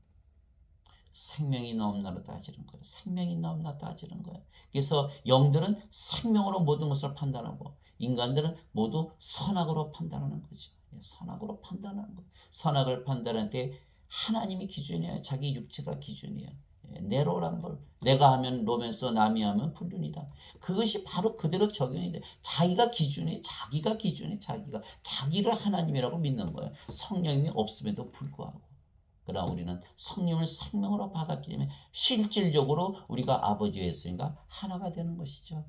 S1: 생명이 있나 없나로 따지는 거예요. 생명이 있나 없나 따지는 거예요. 그래서 영들은 생명으로 모든 것을 판단하고 인간들은 모두 선악으로 판단하는 거죠. 선악으로 판단하는 거예요. 선악을 판단할 때 하나님이 기준이에요. 자기 육체가 기준이에요. 네로란 걸 내가 하면 로맨서, 남이 하면 불륜이다. 그것이 바로 그대로 적용이 돼. 자기가 기준이, 자기를 하나님이라고 믿는 거예요. 성령이 없음에도 불구하고. 그러나 우리는 성령을 생명으로 받았기 때문에 실질적으로 우리가 아버지 예수님과 하나가 되는 것이죠.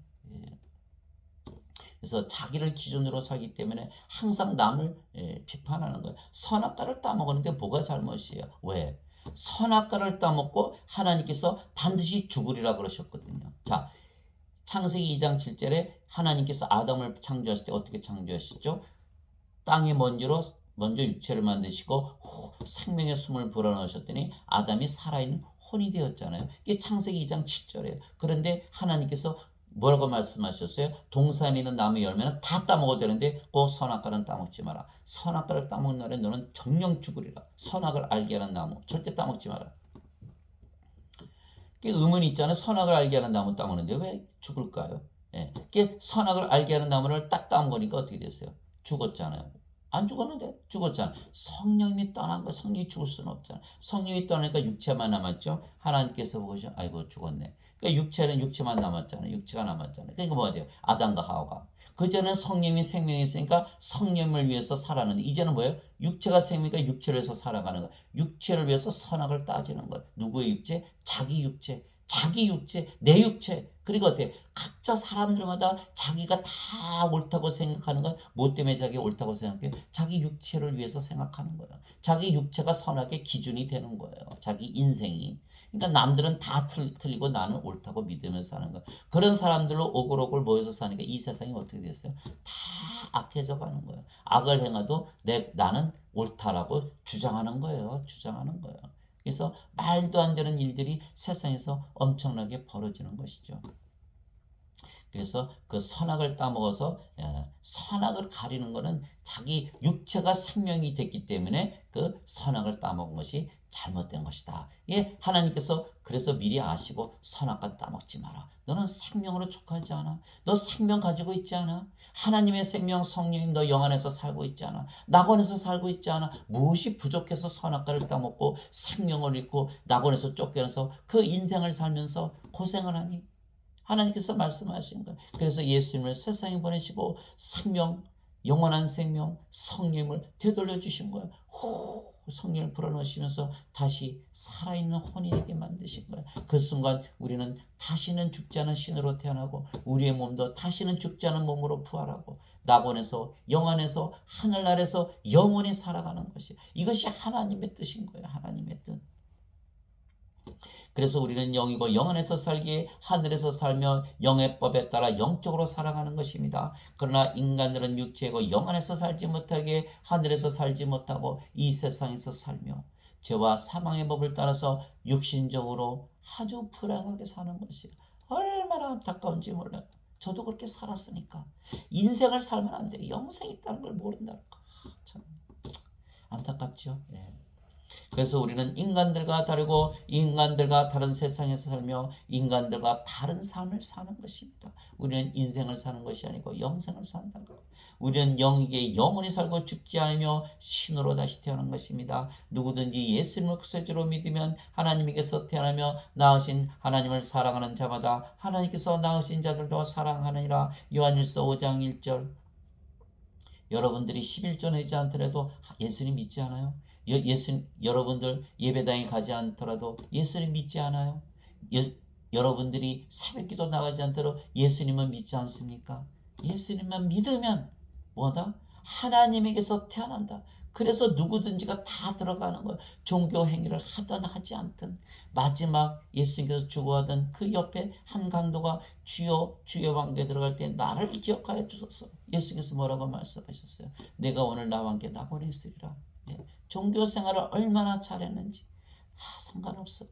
S1: 그래서 자기를 기준으로 살기 때문에 항상 남을 비판하는 거예요. 선악과를 따먹었는데 뭐가 잘못이에요? 왜? 선악과를 따먹고 하나님께서 반드시 죽으리라 그러셨거든요. 자, 창세기 2장 7절에 하나님께서 아담을 창조하실 때 어떻게 창조하셨죠? 땅의 먼저 육체를 만드시고 생명의 숨을 불어넣으셨더니 아담이 살아있는 혼이 되었잖아요. 이게 창세기 2장 7절이에요. 그런데 하나님께서 뭐라고 말씀하셨어요? 동산에 있는 나무 열매는 다 따먹어도 되는데 그 선악과는 따먹지 마라. 선악과를 따먹는 날에 너는 정령 죽으리라. 선악을 알게 하는 나무 절대 따먹지 마라. 의문이 있잖아요. 선악을 알게 하는 나무 따먹는데 왜 죽을까요? 선악을 알게 하는 나무를 딱 따먹으니까 어떻게 됐어요? 죽었잖아요. 안 죽었는데 죽었잖아. 성령님이 떠난 거, 성령이 죽을 수는 없잖아. 성령이 떠나니까 육체만 남았죠. 하나님께서 보시면 아이고 죽었네. 그러니까 육체는 육체만 남았잖아요. 육체가 남았잖아요. 그러니까 뭐가 돼요? 아담과 하와가. 그전에는 성령이 생명이 있으니까 성령을 위해서 살았는데 이제는 뭐예요? 육체가 생명이니까 육체를 위해서 살아가는 거예요. 육체를 위해서 선악을 따지는 거예요. 누구의 육체? 자기 육체. 자기 육체, 내 육체. 그리고 어때? 각자 사람들마다 자기가 다 옳다고 생각하는 건 뭐 때문에 자기가 옳다고 생각해요? 자기 육체를 위해서 생각하는 거예요. 자기 육체가 선악의 기준이 되는 거예요. 자기 인생이. 그러니까 남들은 다 틀리고 나는 옳다고 믿으면서 사는 거예요. 그런 사람들로 오글오글 모여서 사니까 이 세상이 어떻게 됐어요? 다 악해져 가는 거예요. 악을 행해도 나는 옳다라고 주장하는 거예요. 주장하는 거예요. 그래서 말도 안 되는 일들이 세상에서 엄청나게 벌어지는 것이죠. 그래서 그 선악을 따먹어서 선악을 가리는 것은 자기 육체가 생명이 됐기 때문에 그 선악을 따먹은 것이 잘못된 것이다. 하나님께서 그래서 미리 아시고 선악과 따먹지 마라. 너는 생명으로 족하지 않아. 너 생명 가지고 있지 않아. 하나님의 생명 성령님 너 영 안에서 살고 있지 않아. 낙원에서 살고 있지 않아. 무엇이 부족해서 선악과를 따먹고 생명을 잃고 낙원에서 쫓겨나서 그 인생을 살면서 고생을 하니? 하나님께서 말씀하신 거예요. 그래서 예수님을 세상에 보내시고 생명, 영원한 생명, 성령을 되돌려 주신 거예요. 성령을 불어넣으시면서 다시 살아있는 혼이 되게 만드신 거예요. 그 순간 우리는 다시는 죽지 않은 신으로 태어나고 우리의 몸도 다시는 죽지 않은 몸으로 부활하고 낙원에서 영안에서 하늘나라에서 영원히 살아가는 것이 이것이 하나님의 뜻인 거예요. 하나님의 뜻. 그래서 우리는 영이고 영 안에서 살기에 하늘에서 살며 영의 법에 따라 영적으로 살아가는 것입니다. 그러나 인간들은 육체이고 영 안에서 살지 못하게 하늘에서 살지 못하고 이 세상에서 살며 죄와 사망의 법을 따라서 육신적으로 아주 불행하게 사는 것이 얼마나 안타까운지 몰라요. 저도 그렇게 살았으니까. 인생을 살면 안 돼. 영생이 있다는 걸 모른다는 거. 참. 안타깝죠. 예. 그래서 우리는 인간들과 다르고 인간들과 다른 세상에서 살며 인간들과 다른 삶을 사는 것입니다. 우리는 인생을 사는 것이 아니고 영생을 산다는 것. 우리는 영에게 영원히 살고 죽지 않으며 신으로 다시 태어난 것입니다. 누구든지 예수님을 구세주로 믿으면 하나님께서 태어나며 낳으신 하나님을 사랑하는 자마다 하나님께서 낳으신 자들도 사랑하느니라. 요한일서 5장 1절. 여러분들이 11조 내지 않더라도 예수님 믿지 않아요? 여러분들 예배당에 가지 않더라도 예수님 믿지 않아요? 여러분들이 새벽기도 나가지 않더라도 예수님은 믿지 않습니까? 예수님만 믿으면 뭐다? 하나님에게서 태어난다. 그래서 누구든지가 다 들어가는 거예요. 종교 행위를 하든 하지 않든 마지막 예수님께서 죽어가던 그 옆에 한 강도가 주여 왕궤에 들어갈 때 나를 기억하여 주소서. 예수님께서 뭐라고 말씀하셨어요? 내가 오늘 나와 함께 낙원에 있으리라. 예. 종교 생활을 얼마나 잘했는지 상관없어.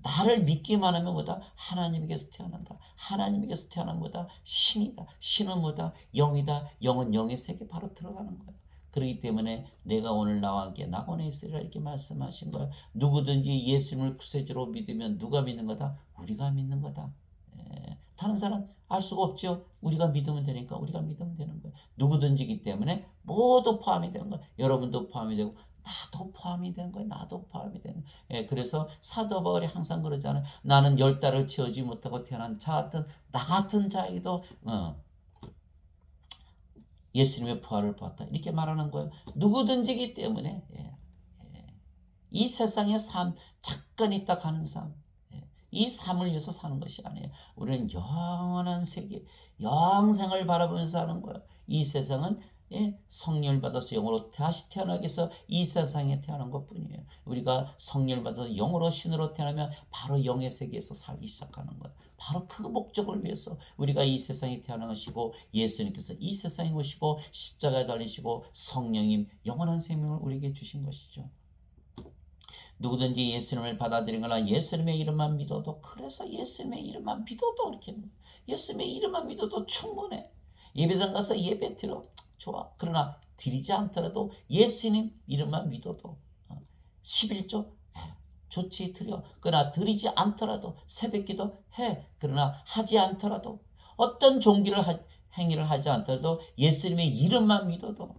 S1: 나를 믿기만 하면 뭐다? 하나님에게서 태어난다. 하나님에게서 태어난 뭐다? 신이다. 신은 뭐다? 영이다. 영은 영의 세계 바로 들어가는 거예요. 그렇기 때문에 내가 오늘 나와 함께 낙원에 있으리라 이렇게 말씀하신 거예요. 누구든지 예수님을 구세주로 믿으면 누가 믿는 거다? 우리가 믿는 거다. 다른 사람 알 수가 없죠. 우리가 믿으면 되니까 우리가 믿으면 되는 거예요. 누구든지기 때문에 모두 포함이 되는 거예요. 여러분도 포함이 되고 나도 포함이 된 거예요. 나도 포함이 되는 거예요. 그래서 사도 바울이 항상 그러잖아요. 나는 10달을 채우지 못하고 태어난 자 같은 나 같은 자에게도 예수님의 부활을 보았다. 이렇게 말하는 거예요. 누구든지기 때문에 이 세상의 삶 잠깐 있다 가는 삶 이 삶을 위해서 사는 것이 아니에요. 우리는 영원한 세계 영생을 바라보면서 사는 거예요. 이 세상은 성령을 받아서 영으로 다시 태어나기 위해서 이 세상에 태어난 것뿐이에요. 우리가 성령을 받아서 영으로 신으로 태어나면 바로 영의 세계에서 살기 시작하는 거예요. 바로 그 목적을 위해서 우리가 이 세상에 태어난 것이고 예수님께서 이 세상에 오시고 십자가에 달리시고 성령님 영원한 생명을 우리에게 주신 것이죠. 누구든지 예수님을 받아들이거나 예수님의 이름만 믿어도 그래서 예수님의 이름만 믿어도 이렇게 예수님의 이름만 믿어도 충분해. 예배당 가서 예배 드려 좋아. 그러나 드리지 않더라도 예수님 이름만 믿어도 11조 좋지 드려. 그러나 드리지 않더라도 새벽기도 해. 그러나 하지 않더라도 어떤 행위를 하지 않더라도 예수님의 이름만 믿어도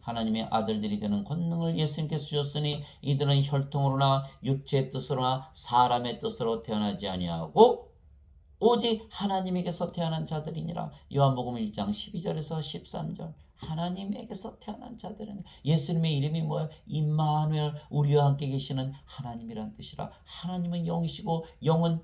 S1: 하나님의 아들들이 되는 권능을 예수님께서 주셨으니 이들은 혈통으로나 육체의 뜻으로나 사람의 뜻으로 태어나지 아니하고 오직 하나님에게서 태어난 자들이니라. 요한복음 1장 12절에서 13절. 하나님에게서 태어난 자들은 예수님의 이름이 뭐예요? 임마누엘 우리와 함께 계시는 하나님이란 뜻이라. 하나님은 영이시고 영은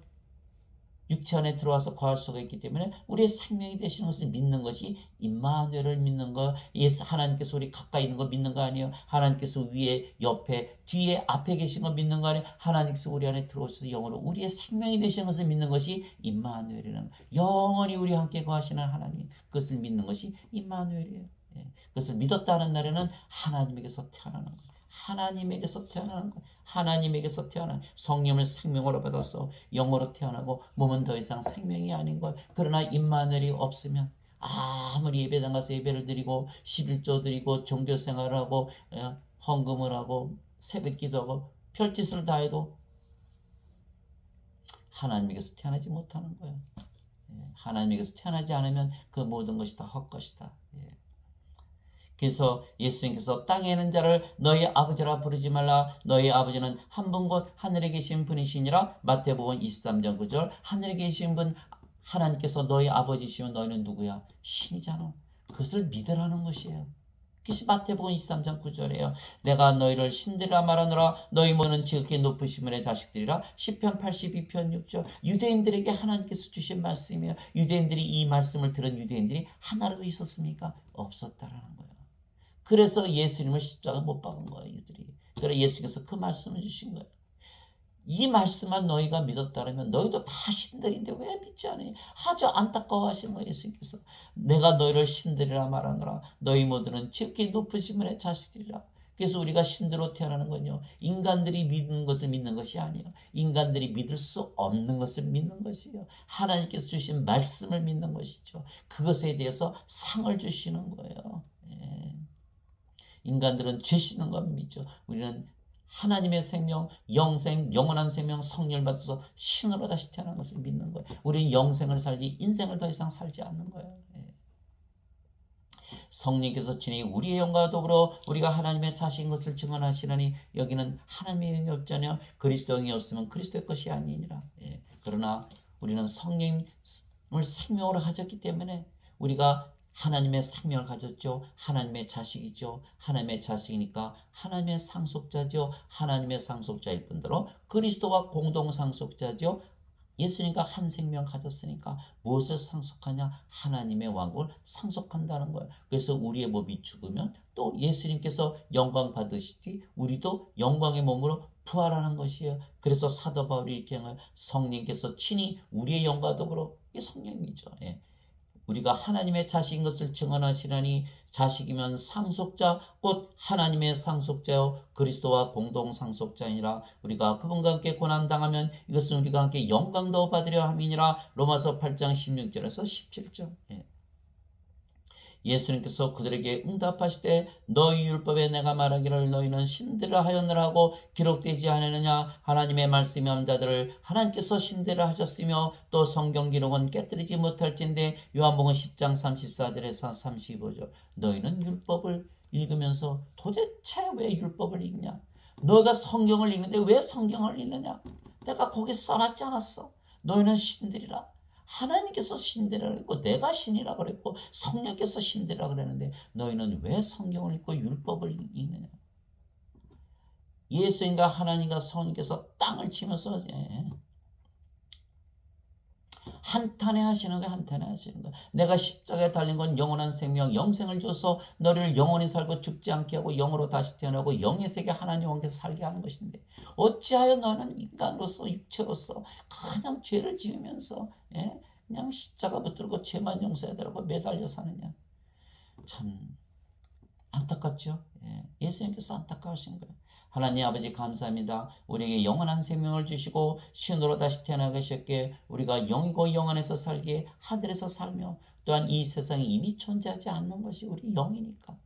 S1: 육체 안에 들어와서 거할 수가 있기 때문에 우리의 생명이 되시는 것을 믿는 것이 임마누엘을 믿는 거. 예수 하나님께서 우리 가까이 있는 거 믿는 거 아니에요. 하나님께서 위에 옆에 뒤에 앞에 계신 거 믿는 거 아니에요. 하나님께서 우리 안에 들어오셔서 영으로 우리의 생명이 되시는 것을 믿는 것이 임마누엘이라는 영원히 우리와 함께 거하시는 하나님 그것을 믿는 것이 임마누엘이에요. 그것을 믿었다는 날에는 하나님에게서 태어나는 거예요. 하나님에게서 태어나는 거예요. 하나님에게서 태어난 성령을 생명으로 받아서 영으로 태어나고 몸은 더 이상 생명이 아닌 거예요. 그러나 임마누엘이 없으면 아무리 예배당 가서 예배를 드리고 11조 드리고 종교생활을 하고 헌금을 하고 새벽기도 하고 별짓을 다 해도 하나님에게서 태어나지 못하는 거예요. 하나님에게서 태어나지 않으면 그 모든 것이 다 헛것이다. 그래서 예수님께서 땅에 있는 자를 너희 아버지라 부르지 말라. 너희 아버지는 한 분 곧 하늘에 계신 분이시니라. 마태복음 23장 9절. 하늘에 계신 분 하나님께서 너희 아버지시면 너희는 누구야? 신이잖아. 그것을 믿으라는 것이에요. 그것이 마태복음 23장 9절이에요. 내가 너희를 신들이라 말하노라. 너희 모는 지극히 높으신 분의 자식들이라. 시편 82편 6절. 유대인들에게 하나님께서 주신 말씀이에요. 유대인들이 이 말씀을 들은 유대인들이 하나라도 있었습니까? 없었다라는 거예요. 그래서 예수님을 십자가 못 박은 거예요. 이들이. 그래서 예수께서 그 말씀을 주신 거예요. 이 말씀만 너희가 믿었다면 너희도 다 신들인데 왜 믿지 않아요? 아주 안타까워하시는 거예요. 예수님께서. 내가 너희를 신들이라 말하노라. 너희 모두는 지극히 높으신 분의 자식들이라. 그래서 우리가 신들로 태어나는 건요. 인간들이 믿는 것을 믿는 것이 아니에요. 인간들이 믿을 수 없는 것을 믿는 것이에요. 하나님께서 주신 말씀을 믿는 것이죠. 그것에 대해서 상을 주시는 거예요. 인간들은 죄 씻는 것 믿죠. 우리는 하나님의 생명, 영생, 영원한 생명, 성령을 받아서 신으로 다시 태어난 것을 믿는 거예요. 우리는 영생을 살지 인생을 더 이상 살지 않는 거예요. 성령께서 친히 우리의 영과 더불어 우리가 하나님의 자식인 것을 증언하시나니 여기는 하나님의 영이 없잖아요. 그리스도 영이 없으면 그리스도의 것이 아니니라. 그러나 우리는 성령을 생명으로 가졌기 때문에 우리가 하나님의 생명을 가졌죠. 하나님의 자식이죠. 하나님의 자식이니까 하나님의 상속자죠. 하나님의 상속자일 뿐더러 그리스도와 공동 상속자죠. 예수님과 한 생명 가졌으니까 무엇을 상속하냐? 하나님의 왕국을 상속한다는 거예요. 그래서 우리의 몸이 죽으면 또 예수님께서 영광 받으시지 우리도 영광의 몸으로 부활하는 것이에요. 그래서 사도 바울이 이렇게 하는 거예요. 성령께서 친히 우리의 영과 더불어, 이게 성령이죠. 우리가 하나님의 자식인 것을 증언하시나니 자식이면 상속자 곧 하나님의 상속자요 그리스도와 공동 상속자이니라. 우리가 그분과 함께 고난당하면 이것은 우리가 함께 영광도 받으려 함이니라. 로마서 8장 16절에서 17절. 예수님께서 그들에게 응답하시되 너희 율법에 내가 말하기를 너희는 신들을 하였느라 하고 기록되지 않았느냐. 하나님의 말씀이 한 자들을 하나님께서 신들을 하셨으며 또 성경 기록은 깨뜨리지 못할진대. 요한복음 10장 34절에서 35절. 너희는 율법을 읽으면서 도대체 왜 율법을 읽냐? 너희가 성경을 읽는데 왜 성경을 읽느냐? 내가 거기 써놨지 않았어? 너희는 신들이라. 하나님께서 신들이라 그랬고 내가 신이라 그랬고 성령께서 신들이라 그랬는데 너희는 왜 성경을 읽고 율법을 읽느냐? 예수님과 하나님과 성령께서 땅을 치면서 한탄해 하시는 거야. 한탄해 하시는 거야. 내가 십자가에 달린 건 영원한 생명, 영생을 줘서 너를 영원히 살고 죽지 않게 하고 영으로 다시 태어나고 영의 세계 하나님 왕께서 살게 하는 것인데 어찌하여 너는 인간으로서 육체로서 그냥 죄를 지으면서 그냥 십자가 붙들고 죄만 용서해달라고 매달려 사느냐. 참 안타깝죠. 예수님께서 안타까우신 거예요. 하나님 아버지 감사합니다. 우리에게 영원한 생명을 주시고 신으로 다시 태어나게 하셨기에 우리가 영이고 영 안에서 살기에 하늘에서 살며 또한 이 세상에 이미 존재하지 않는 것이 우리 영이니까.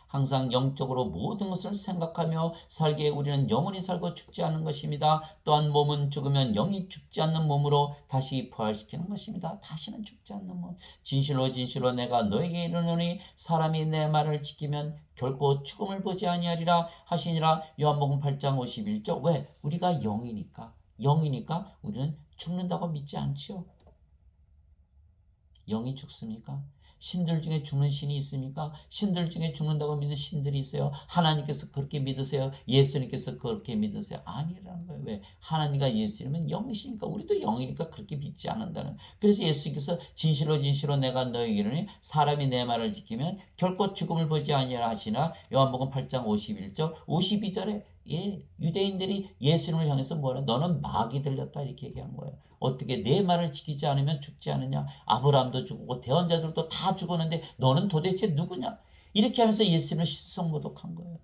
S1: 항상 영적으로 모든 것을 생각하며 살기에 우리는 영원히 살고 죽지 않는 것입니다. 또한 몸은 죽으면 영이 죽지 않는 몸으로 다시 부활시키는 것입니다. 다시는 죽지 않는 몸. 진실로 진실로 내가 너에게 이르노니 사람이 내 말을 지키면 결코 죽음을 보지 아니하리라 하시니라. 요한복음 8장 51절. 왜? 우리가 영이니까. 영이니까 우리는 죽는다고 믿지 않지요. 영이 죽습니까? 신들 중에 죽는 신이 있습니까? 신들 중에 죽는다고 믿는 신들이 있어요. 하나님께서 그렇게 믿으세요? 예수님께서 그렇게 믿으세요? 아니라는 거예요. 왜? 하나님과 예수님은 영이시니까 우리도 영이니까 그렇게 믿지 않는다는. 그래서 예수님께서 진실로 진실로 내가 너에게 이르노니 사람이 내 말을 지키면 결코 죽음을 보지 아니하리라 하시나. 요한복음 8장 51절 52절에 유대인들이 예수님을 향해서 뭐라? 너는 마귀 들렸다 이렇게 얘기한 거예요. 어떻게 내 말을 지키지 않으면 죽지 않느냐? 아브라함도 죽고 대언자들도 다 죽었는데 너는 도대체 누구냐? 이렇게 하면서 예수님을 시성모독한 거예요.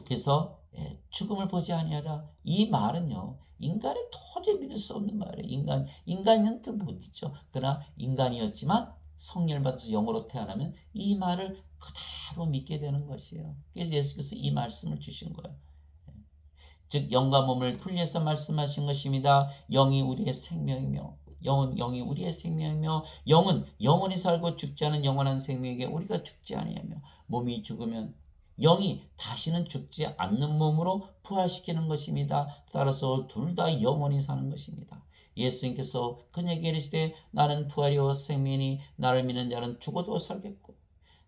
S1: 그래서 죽음을 보지 아니하라. 이 말은요, 인간이 도저히 믿을 수 없는 말이에요. 인간은 못 믿죠. 그러나 인간이었지만 성령을 받아서 영으로 태어나면 이 말을 그대로 믿게 되는 것이에요. 그래서 예수께서 이 말씀을 주신 거예요. 즉 영과 몸을 분리해서 말씀하신 것입니다. 영이 우리의 생명이며 영이 우리의 생명이며 영은 영원히 살고 죽지 않은 영원한 생명에게 우리가 죽지 아니하며 몸이 죽으면 영이 다시는 죽지 않는 몸으로 부활시키는 것입니다. 따라서 둘 다 영원히 사는 것입니다. 예수님께서 그에게 이르시되 나는 부활이요 생명이니 나를 믿는 자는 죽어도 살겠고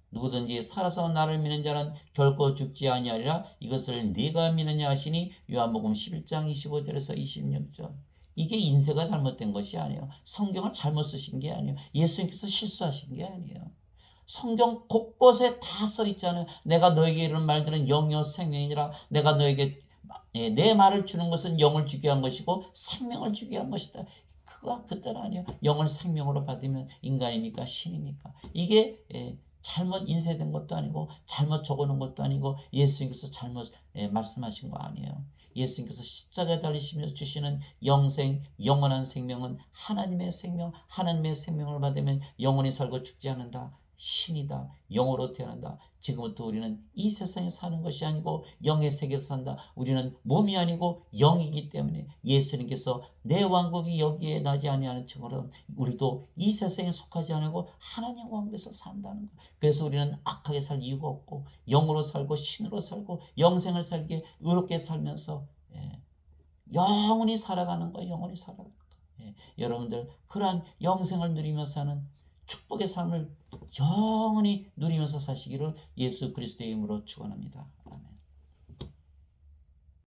S1: 누구든지 살아서 나를 믿는 자는 결코 죽지 아니하리라. 이것을 네가 믿느냐 하시니. 요한복음 11장 25절에서 26절. 이게 인쇄가 잘못된 것이 아니에요. 성경을 잘못 쓰신 게 아니에요. 예수님께서 실수하신 게 아니에요. 성경 곳곳에 다 써 있잖아요. 내가 너에게 이르는 말들은 영이요 생명이니라. 내가 너에게 내 말을 주는 것은 영을 주게 한 것이고 생명을 주게 한 것이다. 그거 그때는 아니에요. 영을 생명으로 받으면 인간입니까? 신입니까? 이게 잘못 인쇄된 것도 아니고 잘못 적어놓은 것도 아니고 예수님께서 잘못 말씀하신 거 아니에요. 예수님께서 십자가에 달리시면서 주시는 영생, 영원한 생명은 하나님의 생명, 하나님의 생명을 받으면 영원히 살고 죽지 않는다. 신이다. 영으로 태어난다. 지금부터 우리는 이 세상에 사는 것이 아니고 영의 세계에서 산다. 우리는 몸이 아니고 영이기 때문에 예수님께서 내 왕국이 여기에 나지 아니하는 것처럼 우리도 이 세상에 속하지 않고 하나님 왕국에서 산다는 것. 그래서 우리는 악하게 살 이유가 없고 영으로 살고 신으로 살고 영생을 살게 의롭게 살면서 영원히 살아가는 거예요. 영원히 살아가는 거예요. 여러분들 그러한 영생을 누리며 사는 축복의 삶을 영원히 누리면서 사시기를 예수 그리스도의 이름으로 축원합니다. 아멘.